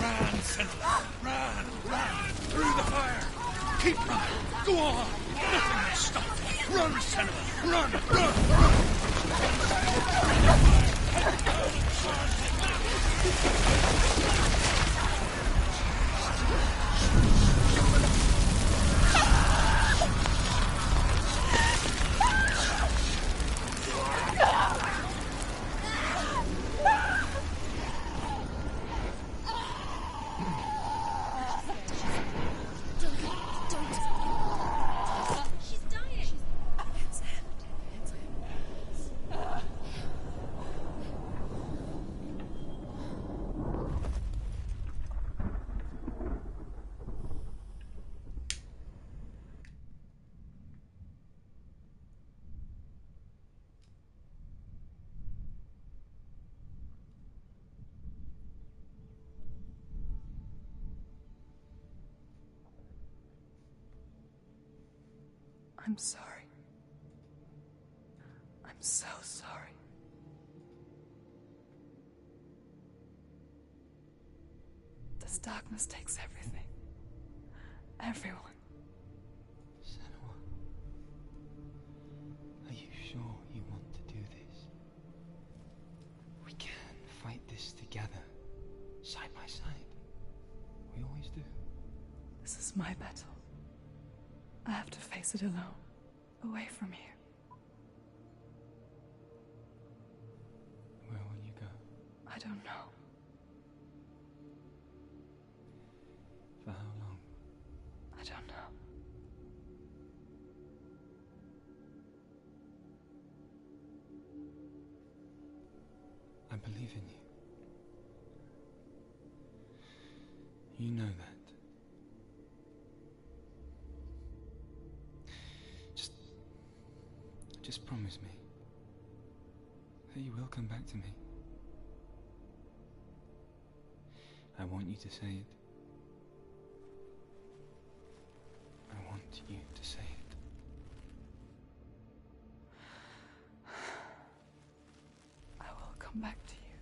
Run, Senua! Run! Through the fire! Keep running! Go on! Nothing will stop you! Run, Senua! Run! She's dying. I'm sorry. I'm so sorry. This darkness takes everything. Everyone. Senua, are you sure you want to do this? We can fight this together, side by side. We always do. This is my battle. I have to face it alone, away from here. Where will you go? I don't know. For how long? I don't know. I believe in you. You know that. Just promise me that you will come back to me. I want you to say it. I want you to say it. I will come back to you.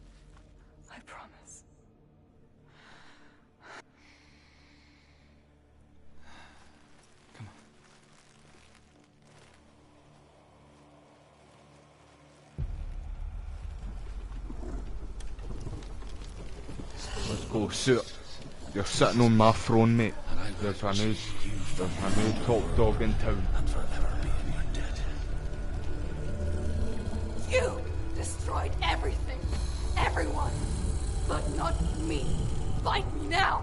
I promise. Come on. Let's go, Surt. You're sitting on my throne, mate. There's a new top dog in town. And forever be in your debt. You destroyed everything, everyone, but not me. Fight me now.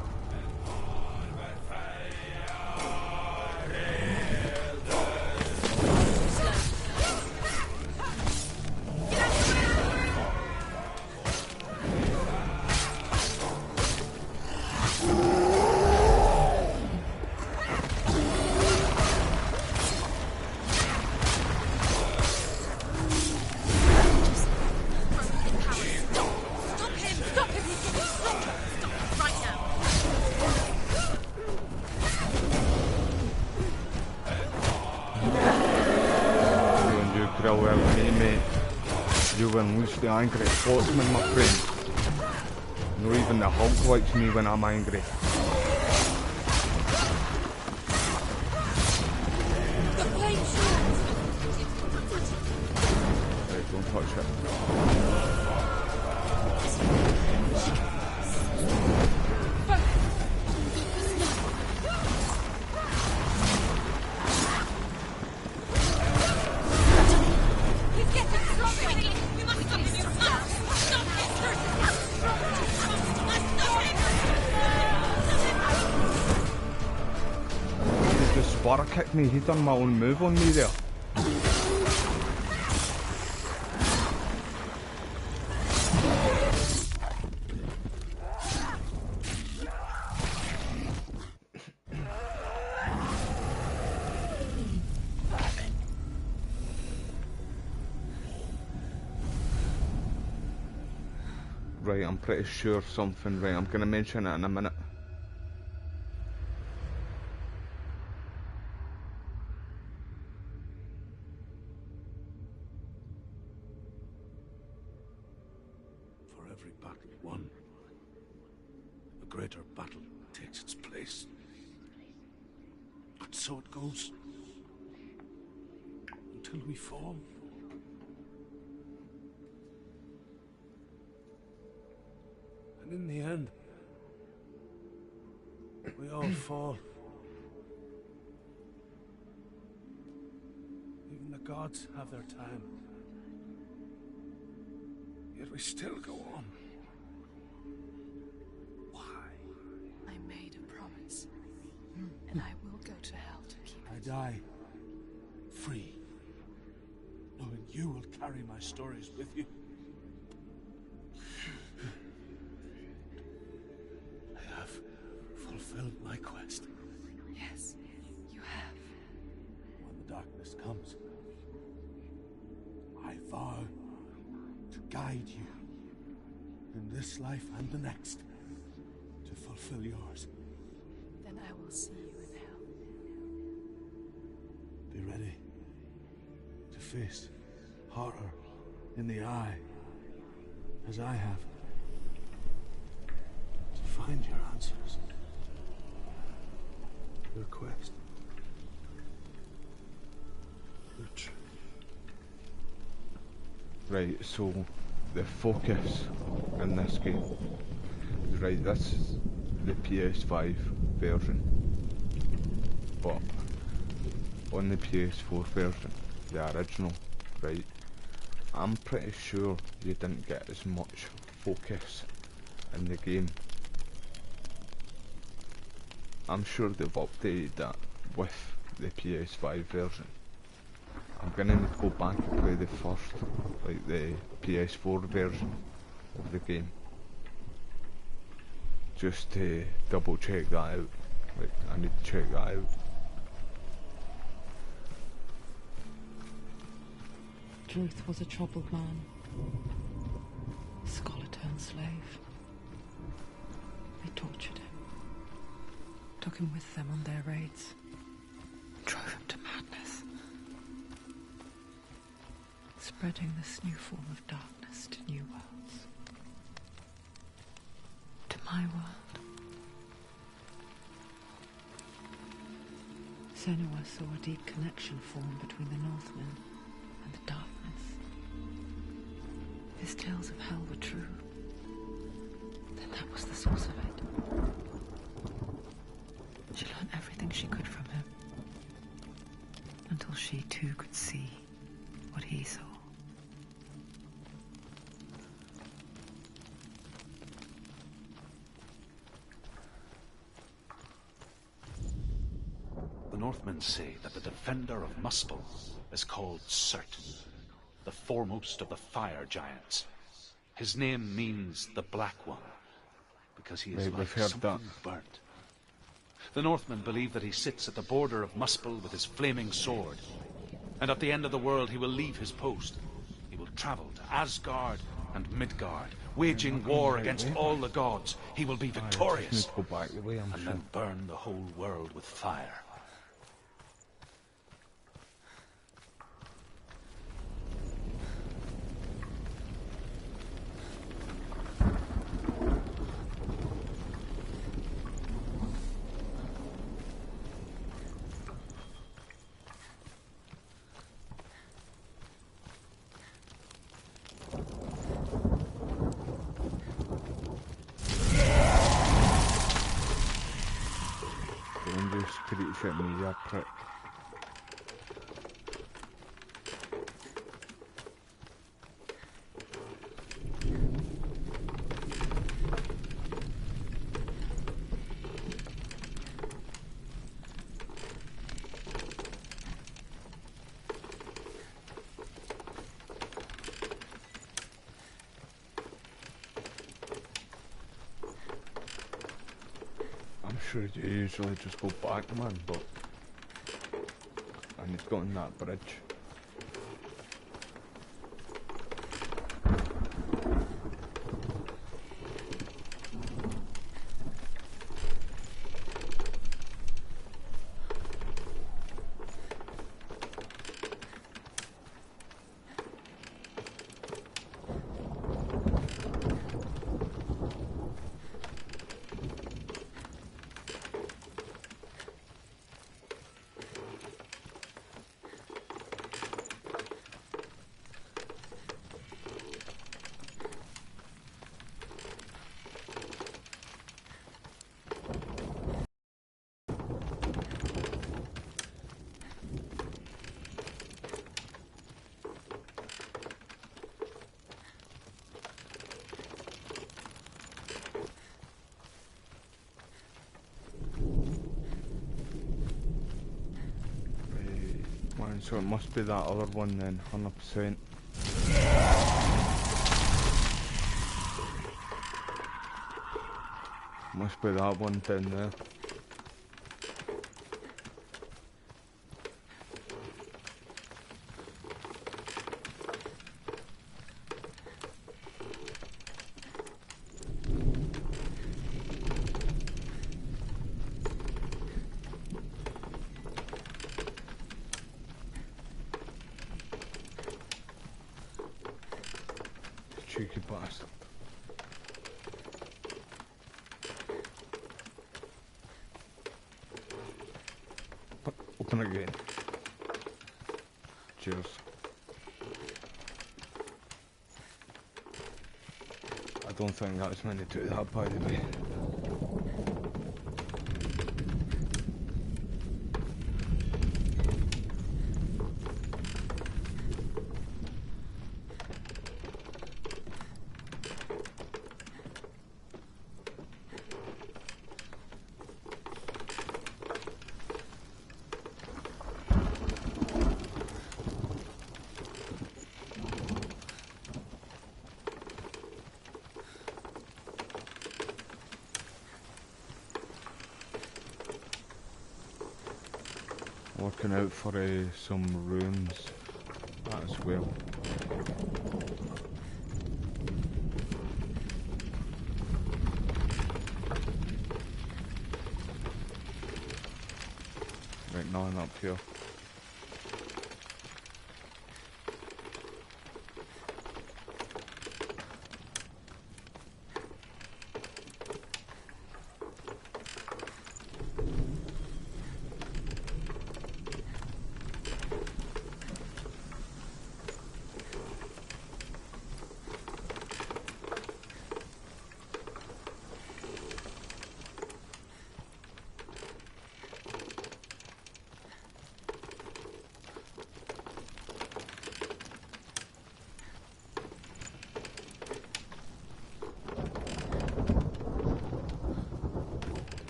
You unleash the angry sportsman, my friend. Not even the Hulk likes me when I'm angry. Hey, don't touch it. kicked me. He done my own move on me there. Right, I'm pretty sure something, right, I'm gonna mention it in a minute. For every battle won, a greater battle takes its place. But so it goes. Until we fall. And in the end, we all fall. Even the gods have their time. Yet we still go on. Why? I made a promise, and I will go to hell to keep I it. die free, knowing you will carry my stories with you. I have fulfilled my quest. Yes, you have. When the darkness comes, I vow to guide you in this life and the next to fulfill yours. Then I will see you in hell. Be ready to face horror in the eye, as I have, to find your answers, your quest, your truth. Right, so the focus in this game, right, this is the PS5 version, but on the PS4 version, the original, right, I'm pretty sure you didn't get as much focus in the game. I'm sure they've updated that with the PS5 version. I'm gonna need to go back and play the first, like the PS4 version of the game, just to double check that out. Like, I need to check that out. Druth was a troubled man. Scholar turned slave. They tortured him. Took him with them on their raids. Drove him to madness. Spreading this new form of darkness to new worlds. To my world. Senua saw a deep connection form between the Northmen and the darkness. His tales of hell were true. Then that was the source of it. She learned everything she could from him. Until she too could see what he saw. The Northmen say that the defender of Muspel is called Surt, the foremost of the fire giants. His name means the Black One, because he is Right, like we've heard something that. burnt. The Northmen believe that he sits at the border of Muspel with his flaming sword, and at the end of the world he will leave his post. He will travel to Asgard and Midgard, waging war against all the gods. He will be I just need victorious, to go back the way I'm and sure. then burn the whole world with fire. Don't just screech at me, you prick. sure you usually just go back, man, but I need to go on that bridge. So it must be that other one then, 100%. Must be that one down there. Cheeky bastard. Open again. Cheers. I don't think that was meant to do that, by the way. Looking out for some ruins as well. Right, nothing up here.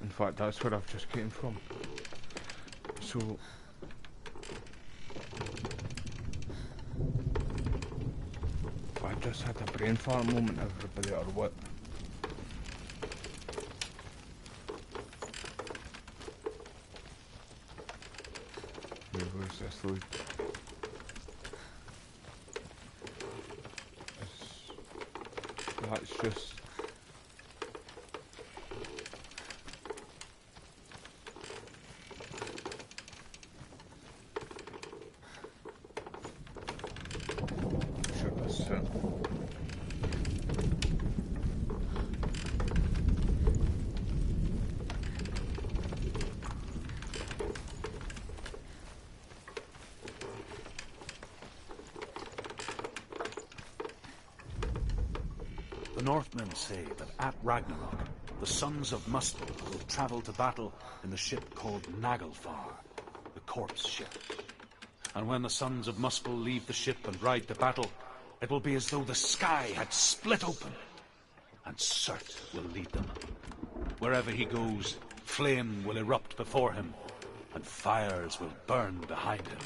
In fact, that's where I've just came from. So I just had a brain fart moment, everybody, or what? Where's this lead? That's just... Sure, that's it. The Northmen say that at Ragnarok, the sons of Muspel will travel to battle in the ship called Naglfar, the corpse ship. And when the sons of Muspel leave the ship and ride to battle, it will be as though the sky had split open, and Surt will lead them. Wherever he goes, flame will erupt before him, and fires will burn behind him.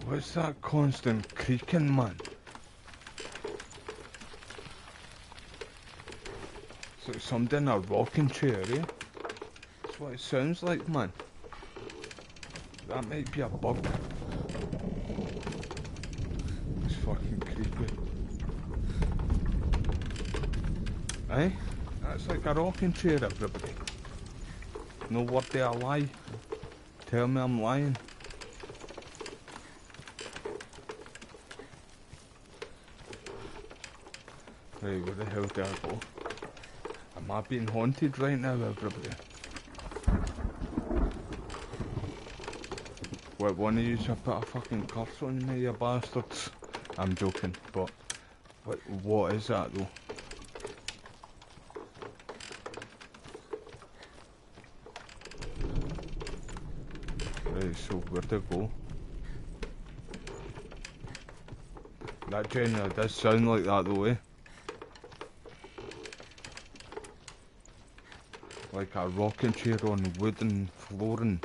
What's that constant creaking, man? It's like somebody in a rocking chair, eh? That's what it sounds like, man. That might be a bug. It's fucking creepy. Eh? That's like a rocking chair, everybody. No word there, I lie. Tell me I'm lying. Right, where the hell do I go? Am I being haunted right now, everybody? What, one of you should put a fucking curse on me, you bastards? I'm joking, but what is that though? Right, so where'd I go? That generally does sound like that though, eh? Like a rocking chair on wooden flooring.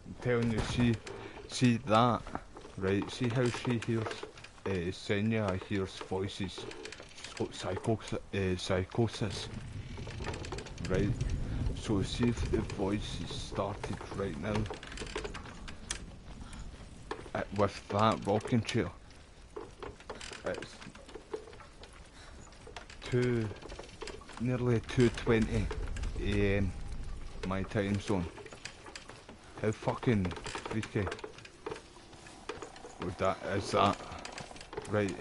I'm telling you, see that, right? See how she hears, Senua hears voices. She's got psychosis, right? So see if the voices started right now with that rocking chair. It's nearly 2:20 AM my time zone. How fucking freaky would that is that? Right,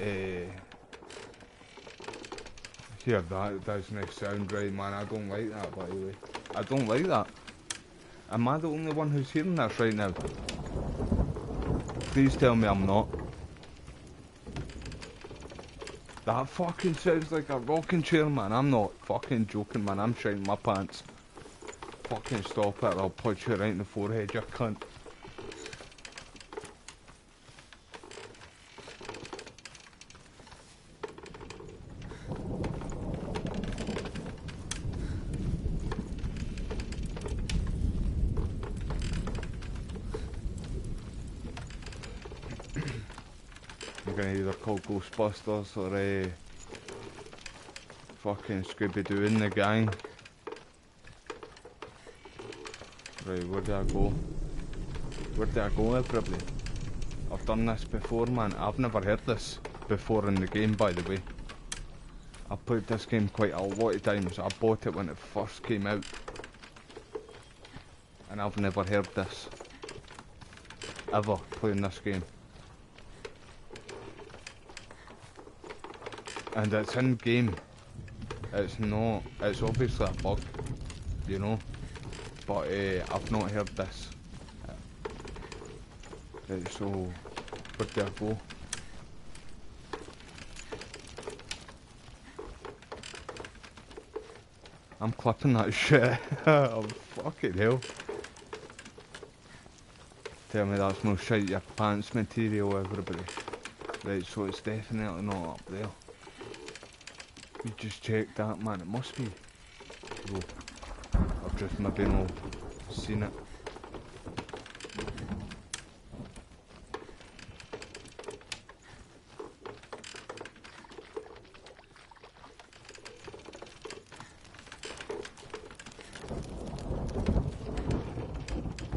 here that doesn't sound right, man. I don't like that, by the way. I don't like that. Am I the only one who's hearing this right now? Please tell me I'm not. That fucking sounds like a rocking chair, man. I'm not fucking joking, man. I'm shining my pants. Fucking stop it or I'll punch you right in the forehead, you cunt. You're gonna either call Ghostbusters or fucking Scooby-Doo in the gang. Right, where do I go? Where do I go, everybody? I've done this before, man. I've never heard this before in the game, by the way. I've played this game quite a lot of times. I bought it when it first came out. And I've never heard this. Ever playing this game. And it's in game. It's not, it's obviously a bug, you know, but I've not heard this. Right, so where do I go? I'm clipping that shit. Oh, fucking hell. Tell me that's no shite your pants material, everybody. Right, so it's definitely not up there. You just checked that, man. It must be. Bro, I've just maybe not seen it.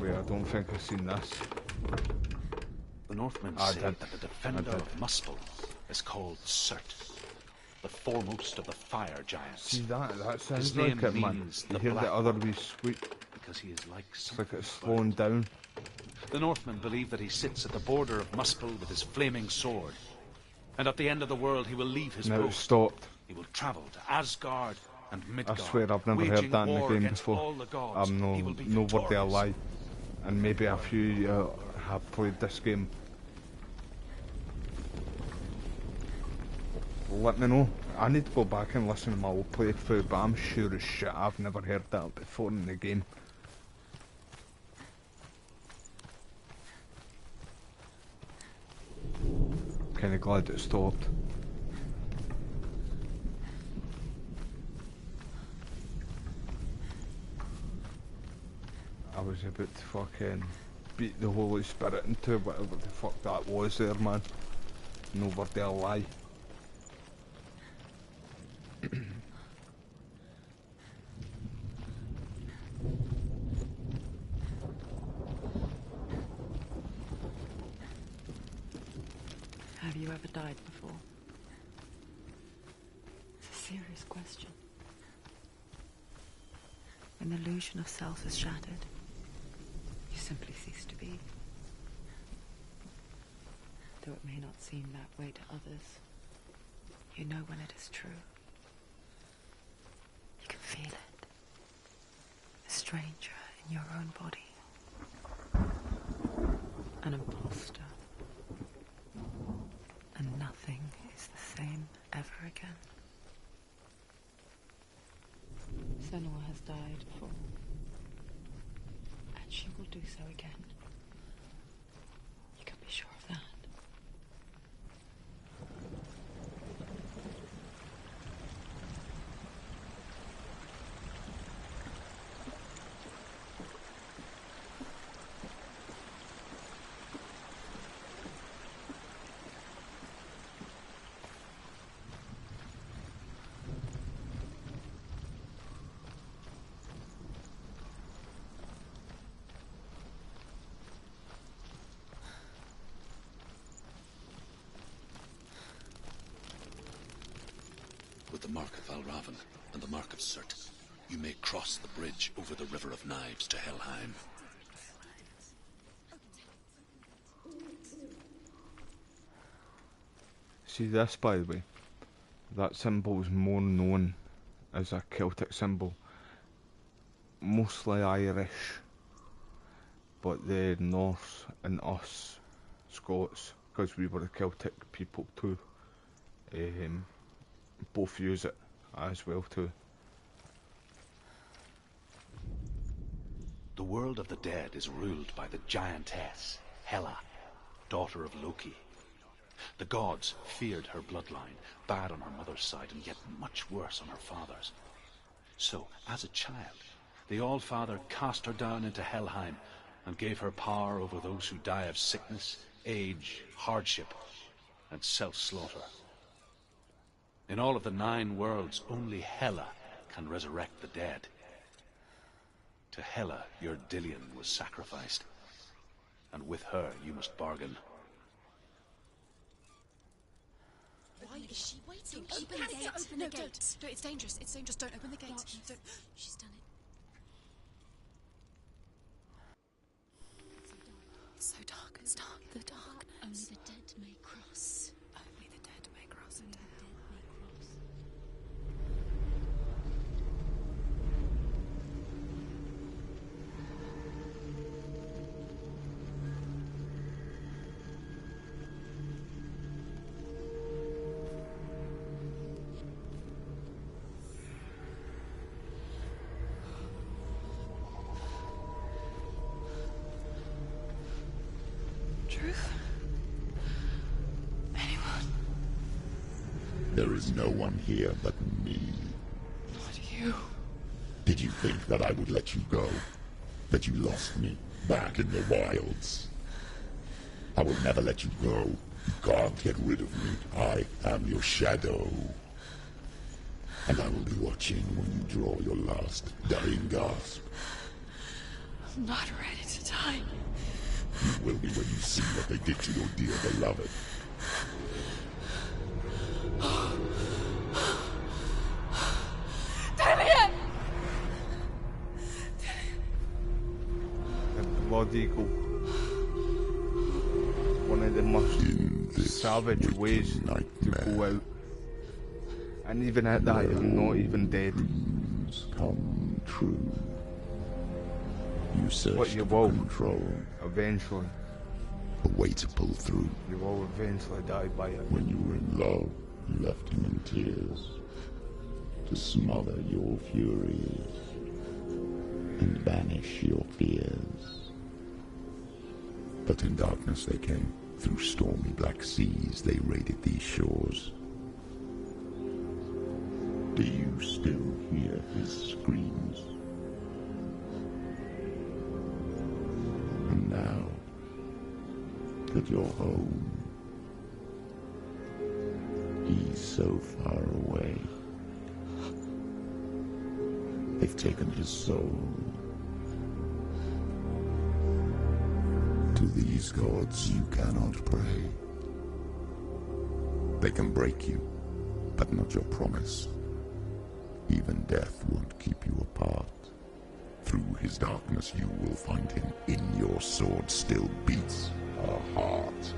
Wait, I don't think I've seen this. The Northmen say that the defender of Muspel is called Surt, the foremost of the fire giants. See that sounds His like name it, man. means You the hear the Black other One, wee squeak? because he is like It's like something it's slowing down. The Northmen believe that he sits at the border of Muspel with his flaming sword, and at the end of the world he will leave his Now it's post. stopped. He will travel to Asgard and Midgard. I swear I've never heard waging that in the war game against before. all the gods. I'm He will be no word there victorious. lie. And maybe a few have played this game. Let me know. I need to go back and listen to my old playthrough, but I'm sure as shit I've never heard that before in the game. Kinda glad it stopped. I was about to fucking beat the Holy Spirit into whatever the fuck that was there, man. No word there lie. Have you ever died before? It's a serious question. When the illusion of self is shattered, you simply cease to be. Though it may not seem that way to others, you know when it is true. You can feel it. A stranger in your own body. An imposter. And nothing is the same ever again. Senua has died before. And she will do so again. You can be sure of that. With the mark of Valravan and the mark of Surt, you may cross the bridge over the River of Knives to Helheim. See this, by the way, that symbol is more known as a Celtic symbol, mostly Irish, but the Norse and us Scots, because we were the Celtic people too, both use it as well too. The world of the dead is ruled by the giantess, Hela, daughter of Loki. The gods feared her bloodline, bad on her mother's side and yet much worse on her father's. So, as a child, the All-Father cast her down into Helheim and gave her power over those who die of sickness, age, hardship, and self-slaughter. In all of the 9 worlds, only Hela can resurrect the dead. To Hela, your Dillion was sacrificed, and with her you must bargain. Why is she waiting? Open the gate. Open the gate. No, it's dangerous. It's dangerous. Don't open the gate. Don't. She's done it. It's so dark. It's dark. The darkness. Only the dead may cross. Only the dead may cross into hell. Truth? Anyone? There is no one here but me. Not you. Did you think that I would let you go? That you lost me back in the wilds? I will never let you go. You can't get rid of me. I am your shadow. And I will be watching when you draw your last dying gasp. I'm not ready to die. You will be when you see what they did to your dear beloved. Dillion! The Blood Eagle. One of the most savage ways to go out. And even at that, you're not even dead. Dreams come true. You search But you for will. control, Eventually. a way to pull through. You will eventually die by it. When you were in love, you left him in tears to smother your furies and banish your fears. But in darkness they came, Through stormy black seas they raided these shores. Do you still hear his screams? And now that you're home, he's so far away. They've taken his soul. To these gods you cannot pray. They can break you, but not your promise. Even death won't keep you apart. Through his darkness you will find him. In your sword still beats a heart.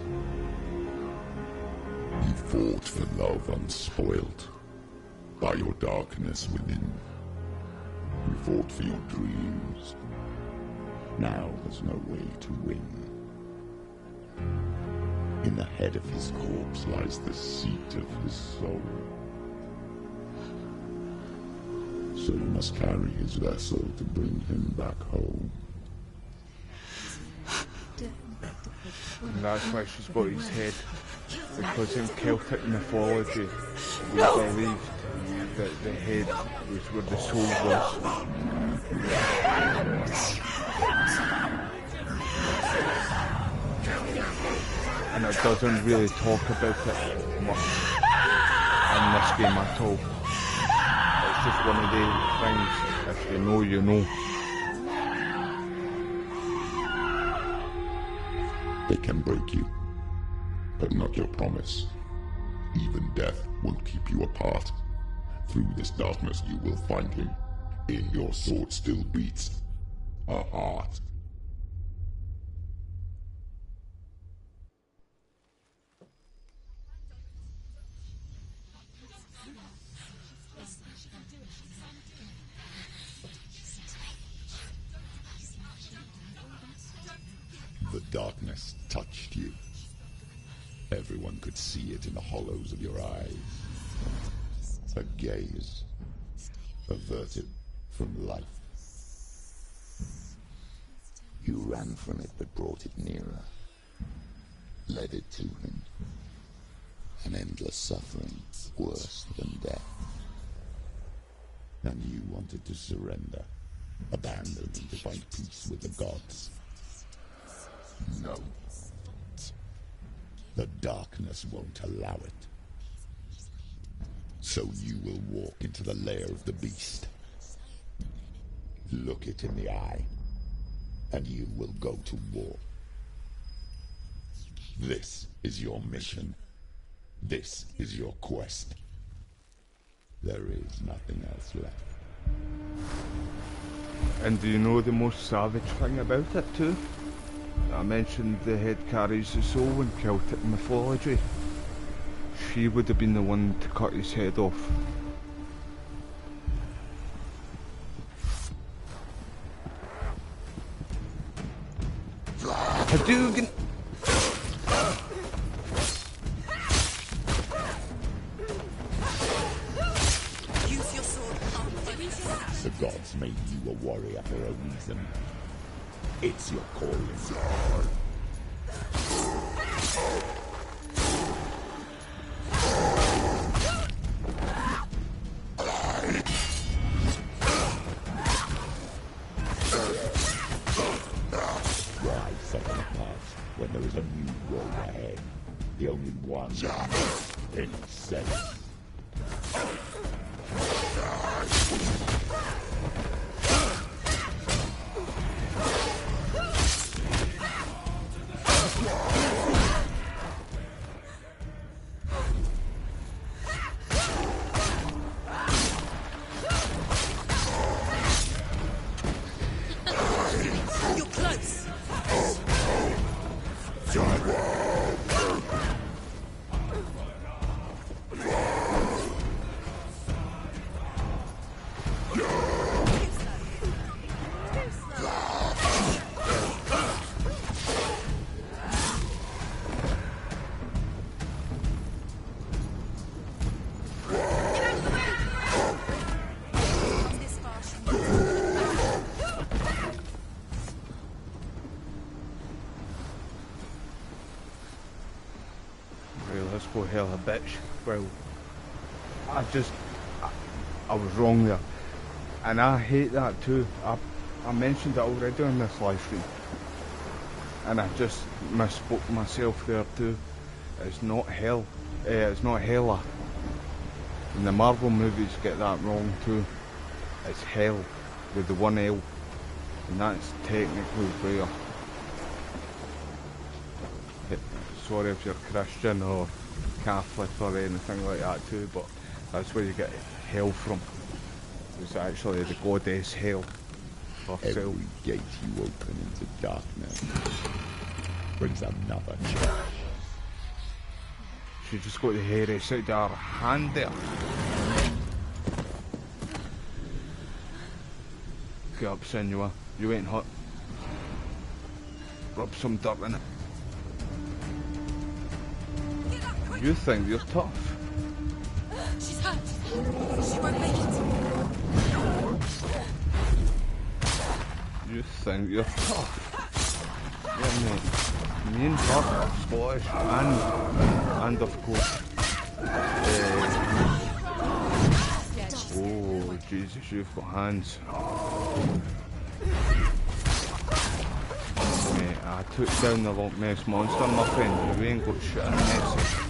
You fought for love unspoilt by your darkness within. You fought for your dreams. Now there's no way to win. In the head of his corpse lies the seat of his soul. So you must carry his vessel to bring him back home. And that's why she's got his head. Because in Celtic mythology, we believed that the head was where the soul was. And it doesn't really talk about it much in this game at all. It's just one of the things, if you know, you know. They can break you, but not your promise. Even death won't keep you apart. Through this darkness you will find him. In your sword still beats a heart. The darkness touched you. Everyone could see it in the hollows of your eyes. A gaze averted from life. You ran from it but brought it nearer. Led it to him. An endless suffering, worse than death. And you wanted to surrender, abandon and to find peace with the gods. No. The darkness won't allow it. So you will walk into the lair of the beast. Look it in the eye, and you will go to war. This is your mission. This is your quest. There is nothing else left. And do you know the most savage thing about it too? I mentioned the head carries the soul in Celtic mythology. She would have been the one to cut his head off. Hadouken! Use your sword. The gods made you a warrior for a reason. It's your calling. Why second apart when there is a new road ahead? The only one in sense. go hell a bitch. Well, I was wrong there. And I hate that too. I mentioned it already on this live stream. And I just misspoke myself there too. It's not hell. It's not Hela. And the Marvel movies get that wrong too. It's hell with the one L. And that's technically where. Sorry if you're Christian or Catholic or anything like that too, but that's where you get hell from. It's actually the goddess hell herself. Every gate you open into darkness brings another charge. She just got the hairy out of her hand there. Get up, Senua. You ain't hot. Rub some dirt in it. You think you're tough? She's hurt. She won't make it. You think you're tough? Yeah, mate. Me and her are Scottish and of course. Oh, Jesus, you've got hands. Mate, I took down the Loch Ness monster, my friend. You ain't got shit in Nessie.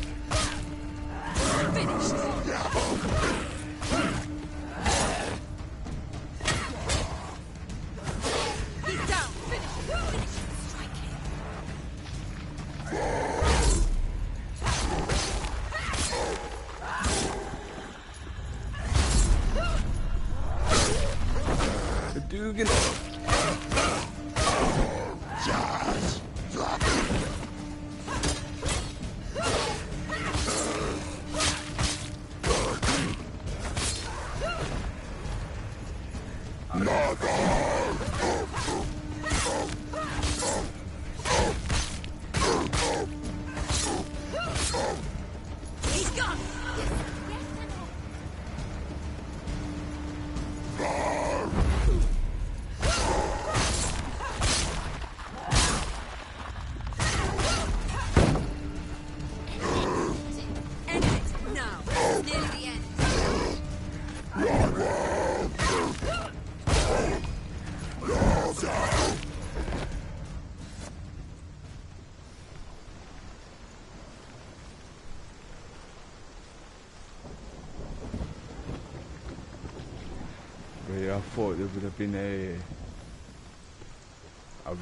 I thought there would have been a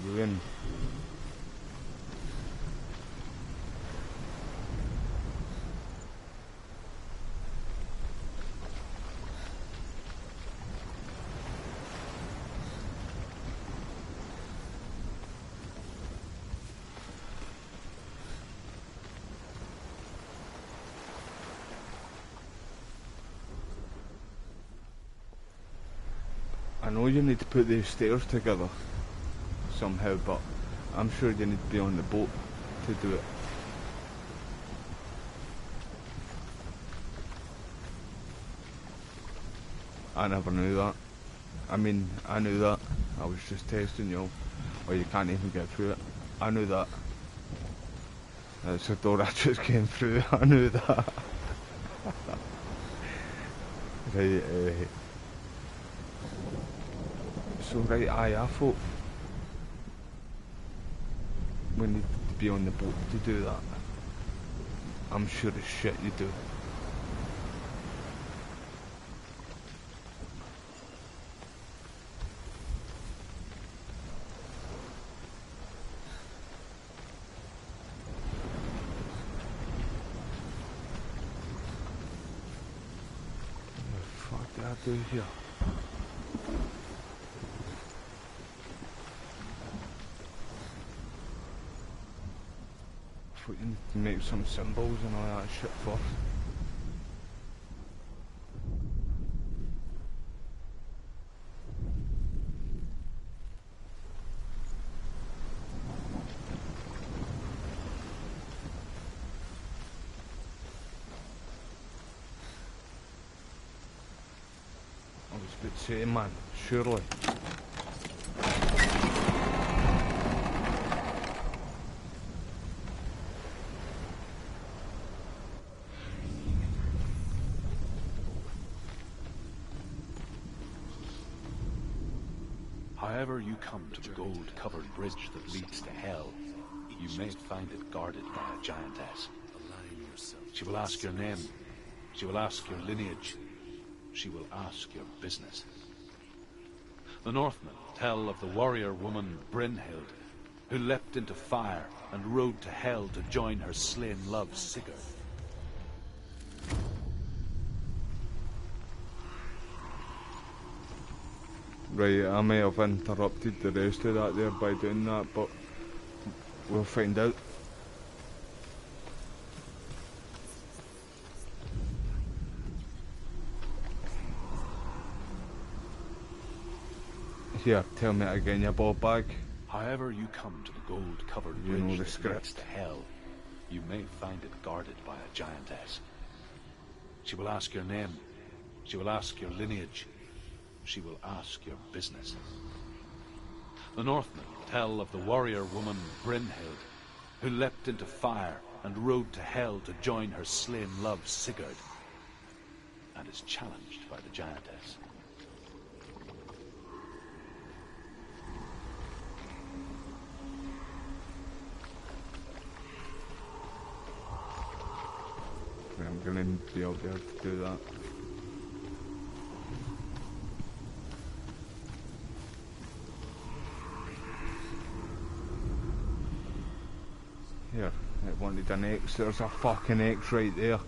ruin. I know you need to put these stairs together somehow, but I'm sure you need to be on the boat to do it. I never knew that. I mean, I knew that. I was just testing you, or you can't even get through it. I knew that. That's the door I just came through. I knew that. Right, so right, I thought we need to be on the boat to do that. I'm sure as shit you do. What the fuck did I do here? You need to make some symbols and all that shit first. I was about to say, man, surely. However you come to the gold-covered bridge that leads to hell, you may find it guarded by a giantess. She will ask your name. She will ask your lineage. She will ask your business. The Northmen tell of the warrior woman Brynhild, who leapt into fire and rode to hell to join her slain love Sigurd. Right, I may have interrupted the rest of that there by doing that, but we'll find out. Here, tell me it again, you ball bag. However you come to the gold-covered You know bridge the that script. leads to hell, you may find it guarded by a giantess. She will ask your name. She will ask your lineage. She will ask your business. The Northmen tell of the warrior woman Brynhild, who leapt into fire and rode to hell to join her slain love Sigurd, and is challenged by the giantess. I'm gonna be able to do that. Here, it wanted an X. There's a fucking X right there.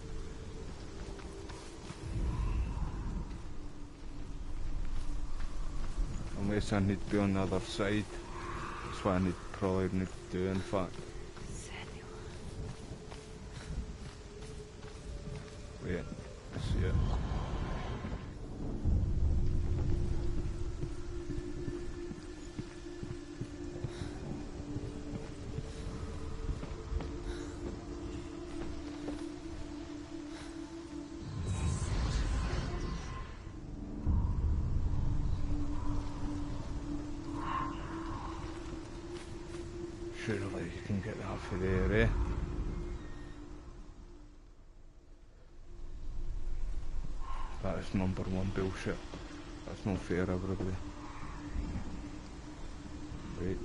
Unless I need to be on the other side. That's what I probably need to do, in fact. Wait, I see it. Surely you can get that for there, eh? That is number one bullshit. That's not fair, everybody. Wait.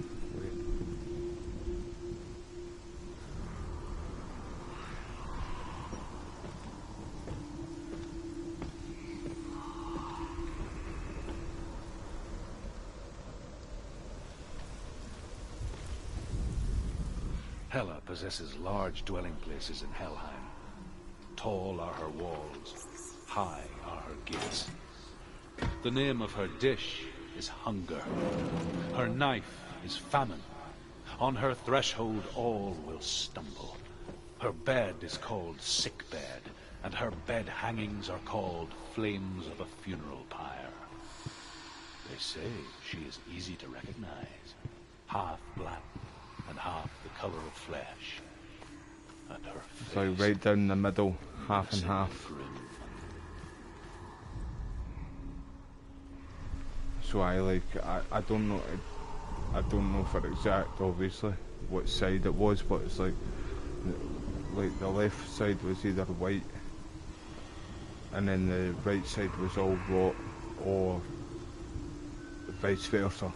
Hela possesses large dwelling places in Helheim. Tall are her walls, high are her gates. The name of her dish is hunger. Her knife is famine. On her threshold all will stumble. Her bed is called sick bed, and her bed hangings are called flames of a funeral pyre. They say she is easy to recognize, half black and half the color of flesh. And her face, So right down the middle, half and half. So I don't know. I don't know for exact, obviously, what side it was, but it's like the left side was either white, and then the right side was all rot, or vice versa.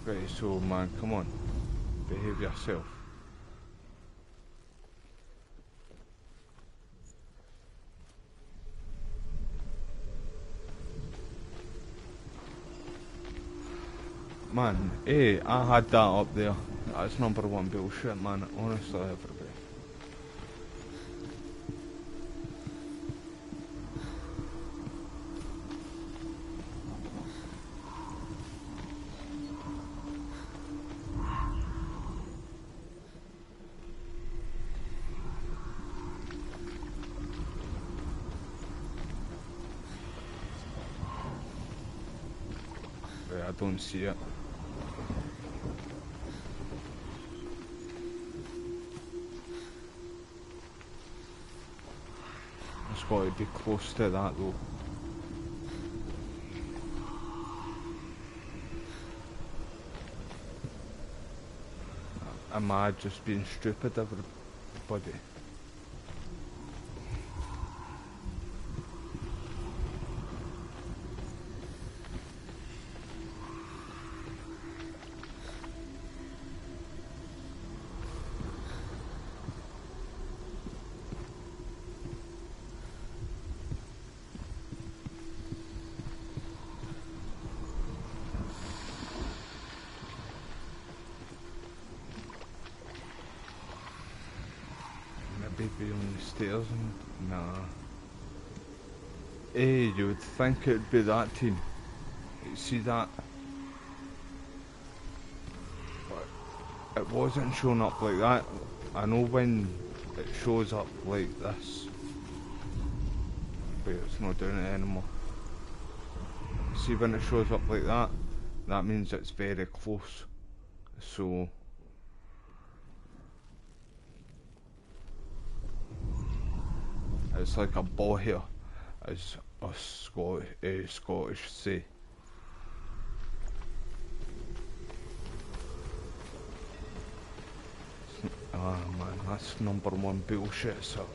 Right, so man, come on, behave yourself. Man, hey, I had that up there. That's number one bullshit, man. Honestly, everybody. Right, I don't see it. It's got to be close to that though. Am I just being stupid, everybody? maybe on the stairs and... Nah. Hey, you would think it'd be that team. You see that? But it wasn't showing up like that. I know when it shows up like this. But it's not doing it anymore. See, when it shows up like that, that means it's very close. So... it's like a ball here, as us Scottish say. Ah man, that's #1 bullshit, so...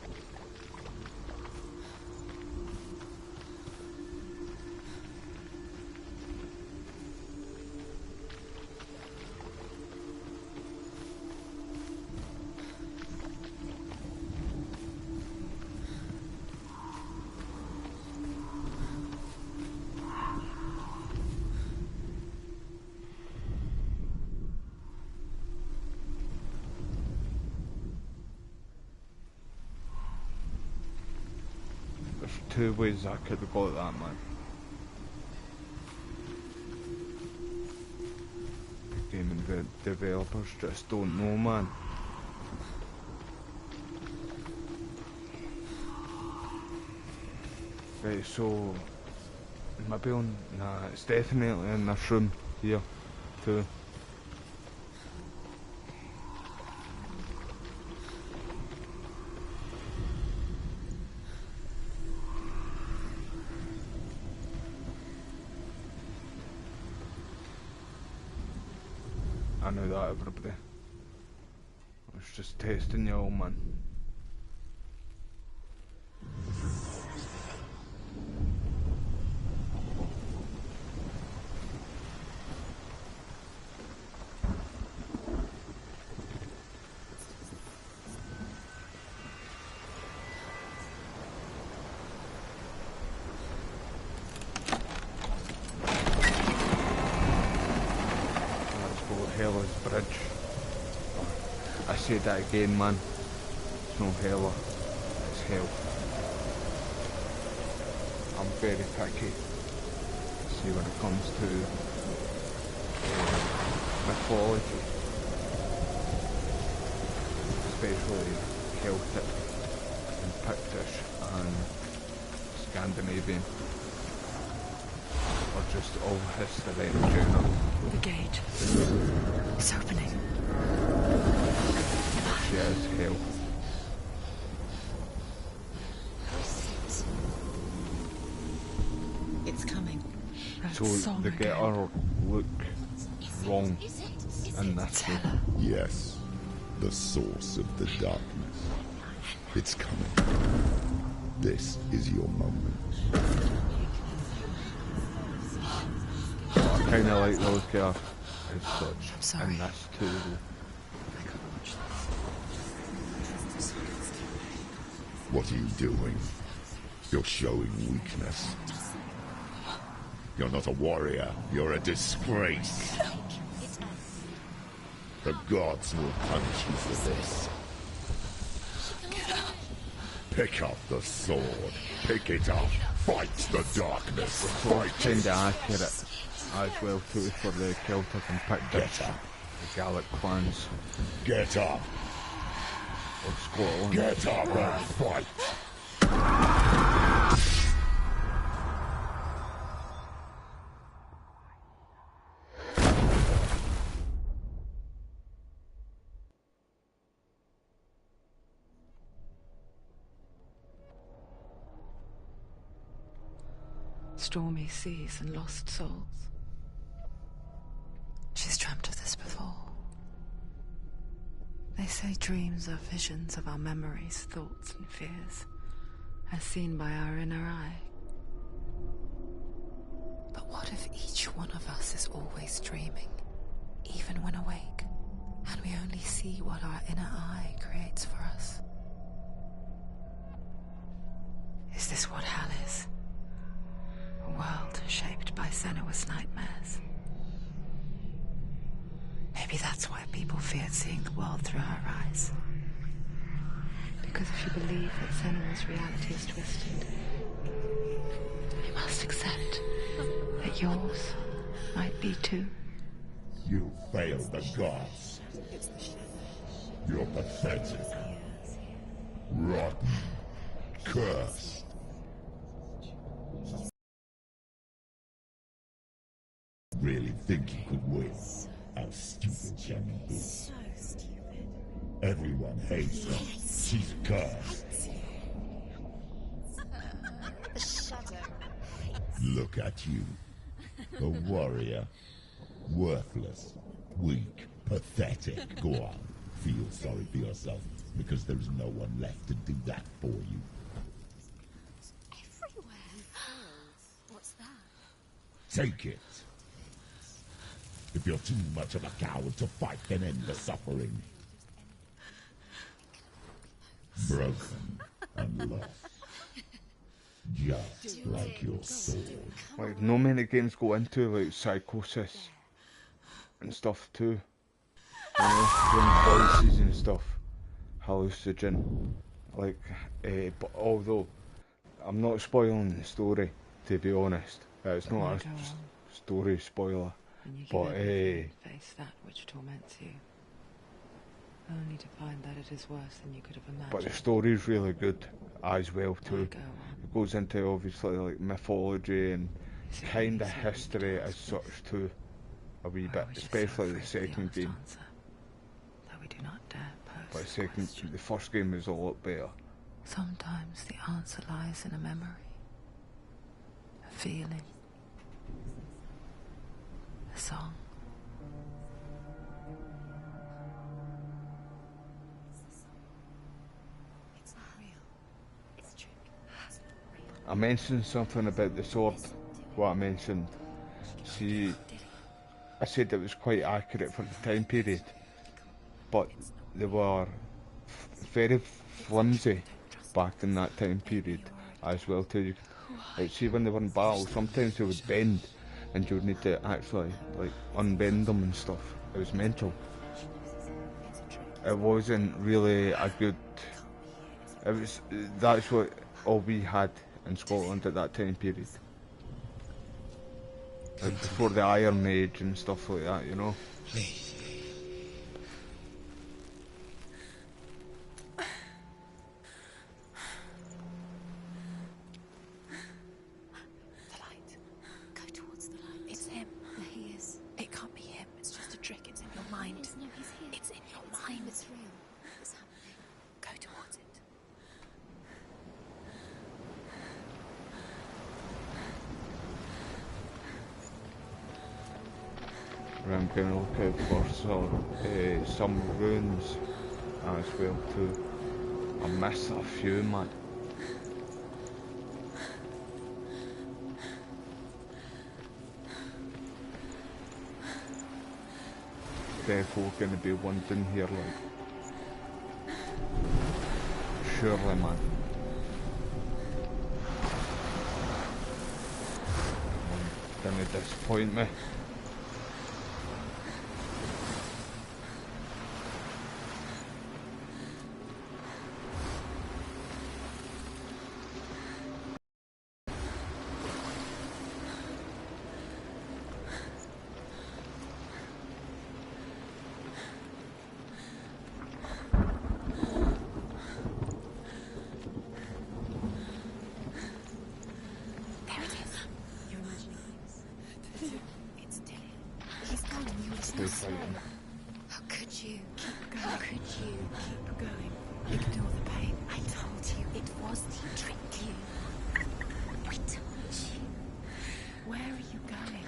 Two ways I could have got that, man. Gaming developers just don't know, man. Right, so maybe on... Nah, it's definitely in this room here too. I know that, everybody. I was just testing you all, man. Hella's bridge. I say that again, man. It's no Hella, it's hell. I'm very picky. See, when it comes to mythology, especially Celtic and Pictish and Scandinavian, or just all history in general. The gate. It's opening. She is hell. It's coming. So they get her look wrong in this game. Yes, the source of the darkness. It's coming. This is your moment. I kinda like those guys as such. I'm sorry. And this too. What are you doing? You're showing weakness. You're not a warrior. You're a disgrace. The gods will punish you for this. Pick up the sword. Pick it up. Fight the darkness. So Fight it's kinda accurate as well too for the Celtic and Pictish, Get up. the Gaelic clans Get up. of Scotland. Get up and fight. Stormy seas and lost souls. She's dreamt of this before. They say dreams are visions of our memories, thoughts and fears, as seen by our inner eye. But what if each one of us is always dreaming, even when awake, and we only see what our inner eye creates for us? Is this what hell is? A world shaped by Senua's nightmares. Maybe that's why people feared seeing the world through her eyes. Because if you believe that Senua's reality is twisted, you must accept that yours might be too. You failed the gods. You're pathetic. Rotten. Cursed. Really think you could win? How stupid can you be? So stupid. Everyone hates her. She's cursed. The shadow. Look at you. A warrior. Worthless. Weak. Pathetic. Go on. Feel sorry for yourself, because there's no one left to do that for you. Everywhere. What's that? Take it. If you're too much of a coward to fight, then end the suffering. Broken and lost. Just like your sword. Like, no many games go into, like, psychosis and stuff too. You know, doing voices and stuff. Hallucinogen. Like, but although, I'm not spoiling the story, to be honest. It's not a story spoiler. But, face that which torments you, only to find that it is worse than you could have imagined. but the story's really good as well too. It goes into obviously like mythology and kind of history as such too, a wee bit, especially the second game. Though we do not dare But the first game is a lot better. Sometimes the answer lies in a memory, a feeling, a song. It's not real. It's a trick. It's not real. I mentioned something about the sword. What I mentioned. See, I said it was quite accurate for the time period, but they were very flimsy back in that time period as well too. Like, see, when they were in battle, sometimes they would bend, and you would need to actually like unbend them and stuff. It was mental. It wasn't really a good. That's what all we had in Scotland at that time period. Like before the Iron Age and stuff like that, you know. Please. The light. Go towards the light. It's him. There he is. It can't be him. It's just a trick. It's in your mind. No, he's here. It's in your mind. It's real. It's happening. Go towards it. I'm going to look out for some runes as well too. I missed a few, man. Definitely going to be one in here, like. Surely, man. Didn't disappoint me. How could you? Keep going. How could you? Keep going. Ignore the pain. I told you it was to trick you. I told you. Where are you going?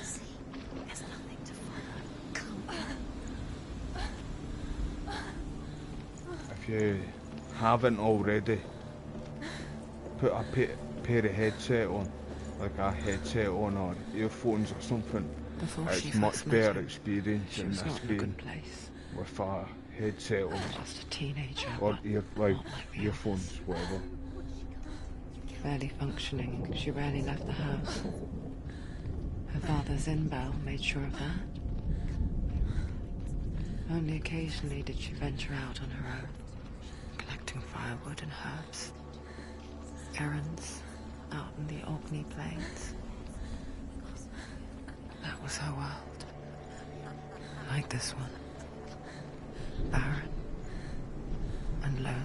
See, there's nothing to follow. Come. If you haven't already, put a pair of headset on, like a headset on or earphones or something. It's much better experience in this game with a headset on Just a teenager. or earphones, whatever. Barely functioning, she rarely left the house. Her father Zinbel made sure of that. Only occasionally did she venture out on her own. collecting firewood and herbs. Errands out in the Orkney Plains. That was her world. Like this one. Barren and lonely.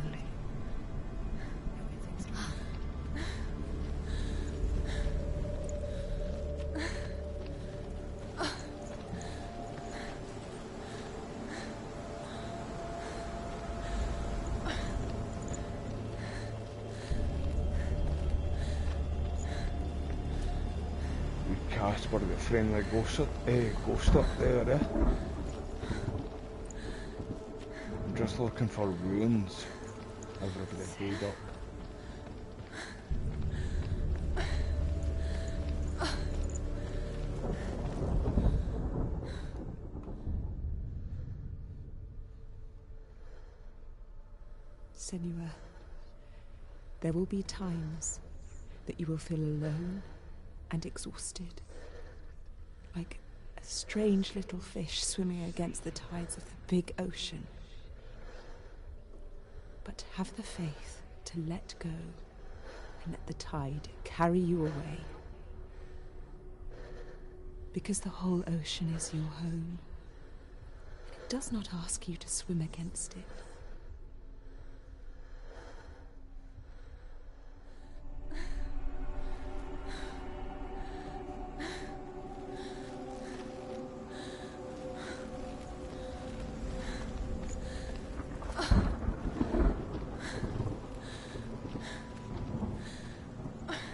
Casper, the friendly ghost up there, eh? I'm just looking for ruins. Everybody hold up. Senua, there will be times that you will feel alone and exhausted, like a strange little fish swimming against the tides of the big ocean. But have the faith to let go and let the tide carry you away. Because the whole ocean is your home, and it does not ask you to swim against it.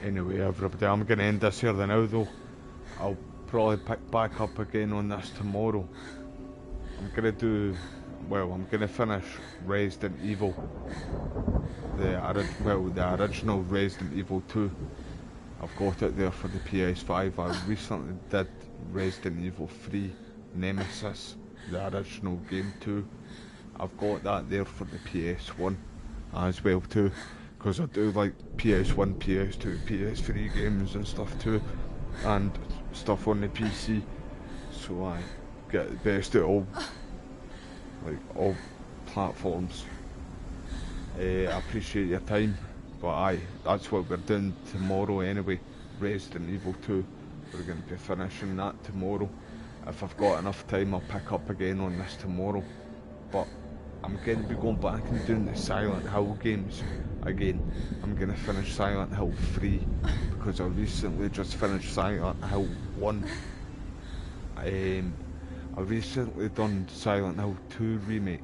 Anyway, everybody, I'm going to end this here now though. I'll probably pick back up again on this tomorrow. I'm going to finish Resident Evil. The original Resident Evil 2. I've got it there for the PS5. I recently did Resident Evil 3 Nemesis, the original game too. I've got that there for the PS1 as well too. Because I do like PS1, PS2, PS3 games and stuff too, and stuff on the PC, so I get the best of all platforms. I appreciate your time, but that's what we're doing tomorrow anyway. Resident Evil 2, we're going to be finishing that tomorrow. If I've got enough time, I'll pick up again on this tomorrow, but I'm going to be going back and doing the Silent Hill games again. I'm going to finish Silent Hill 3 because I recently just finished Silent Hill 1. I recently done Silent Hill 2 remake,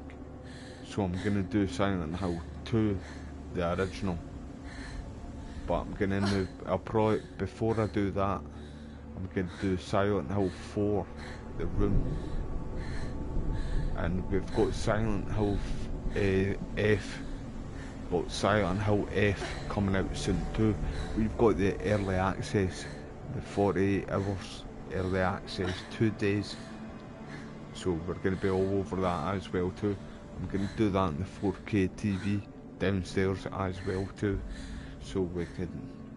so I'm going to do Silent Hill 2, the original. But I'm going to I'll probably, before I do that, I'm going to do Silent Hill 4, The Room. And we've got Silent Hill Silent Hill F coming out soon too. We've got the early access, the 48 hours early access, 2 days. So we're going to be all over that as well too. I'm going to do that on the 4K TV downstairs as well too, so we can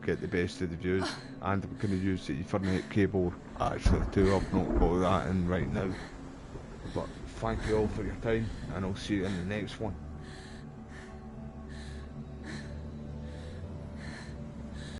get the best of the views. And we're going to use the Ethernet cable actually too. I've not got that in right now. But thank you all for your time, and I'll see you in the next one.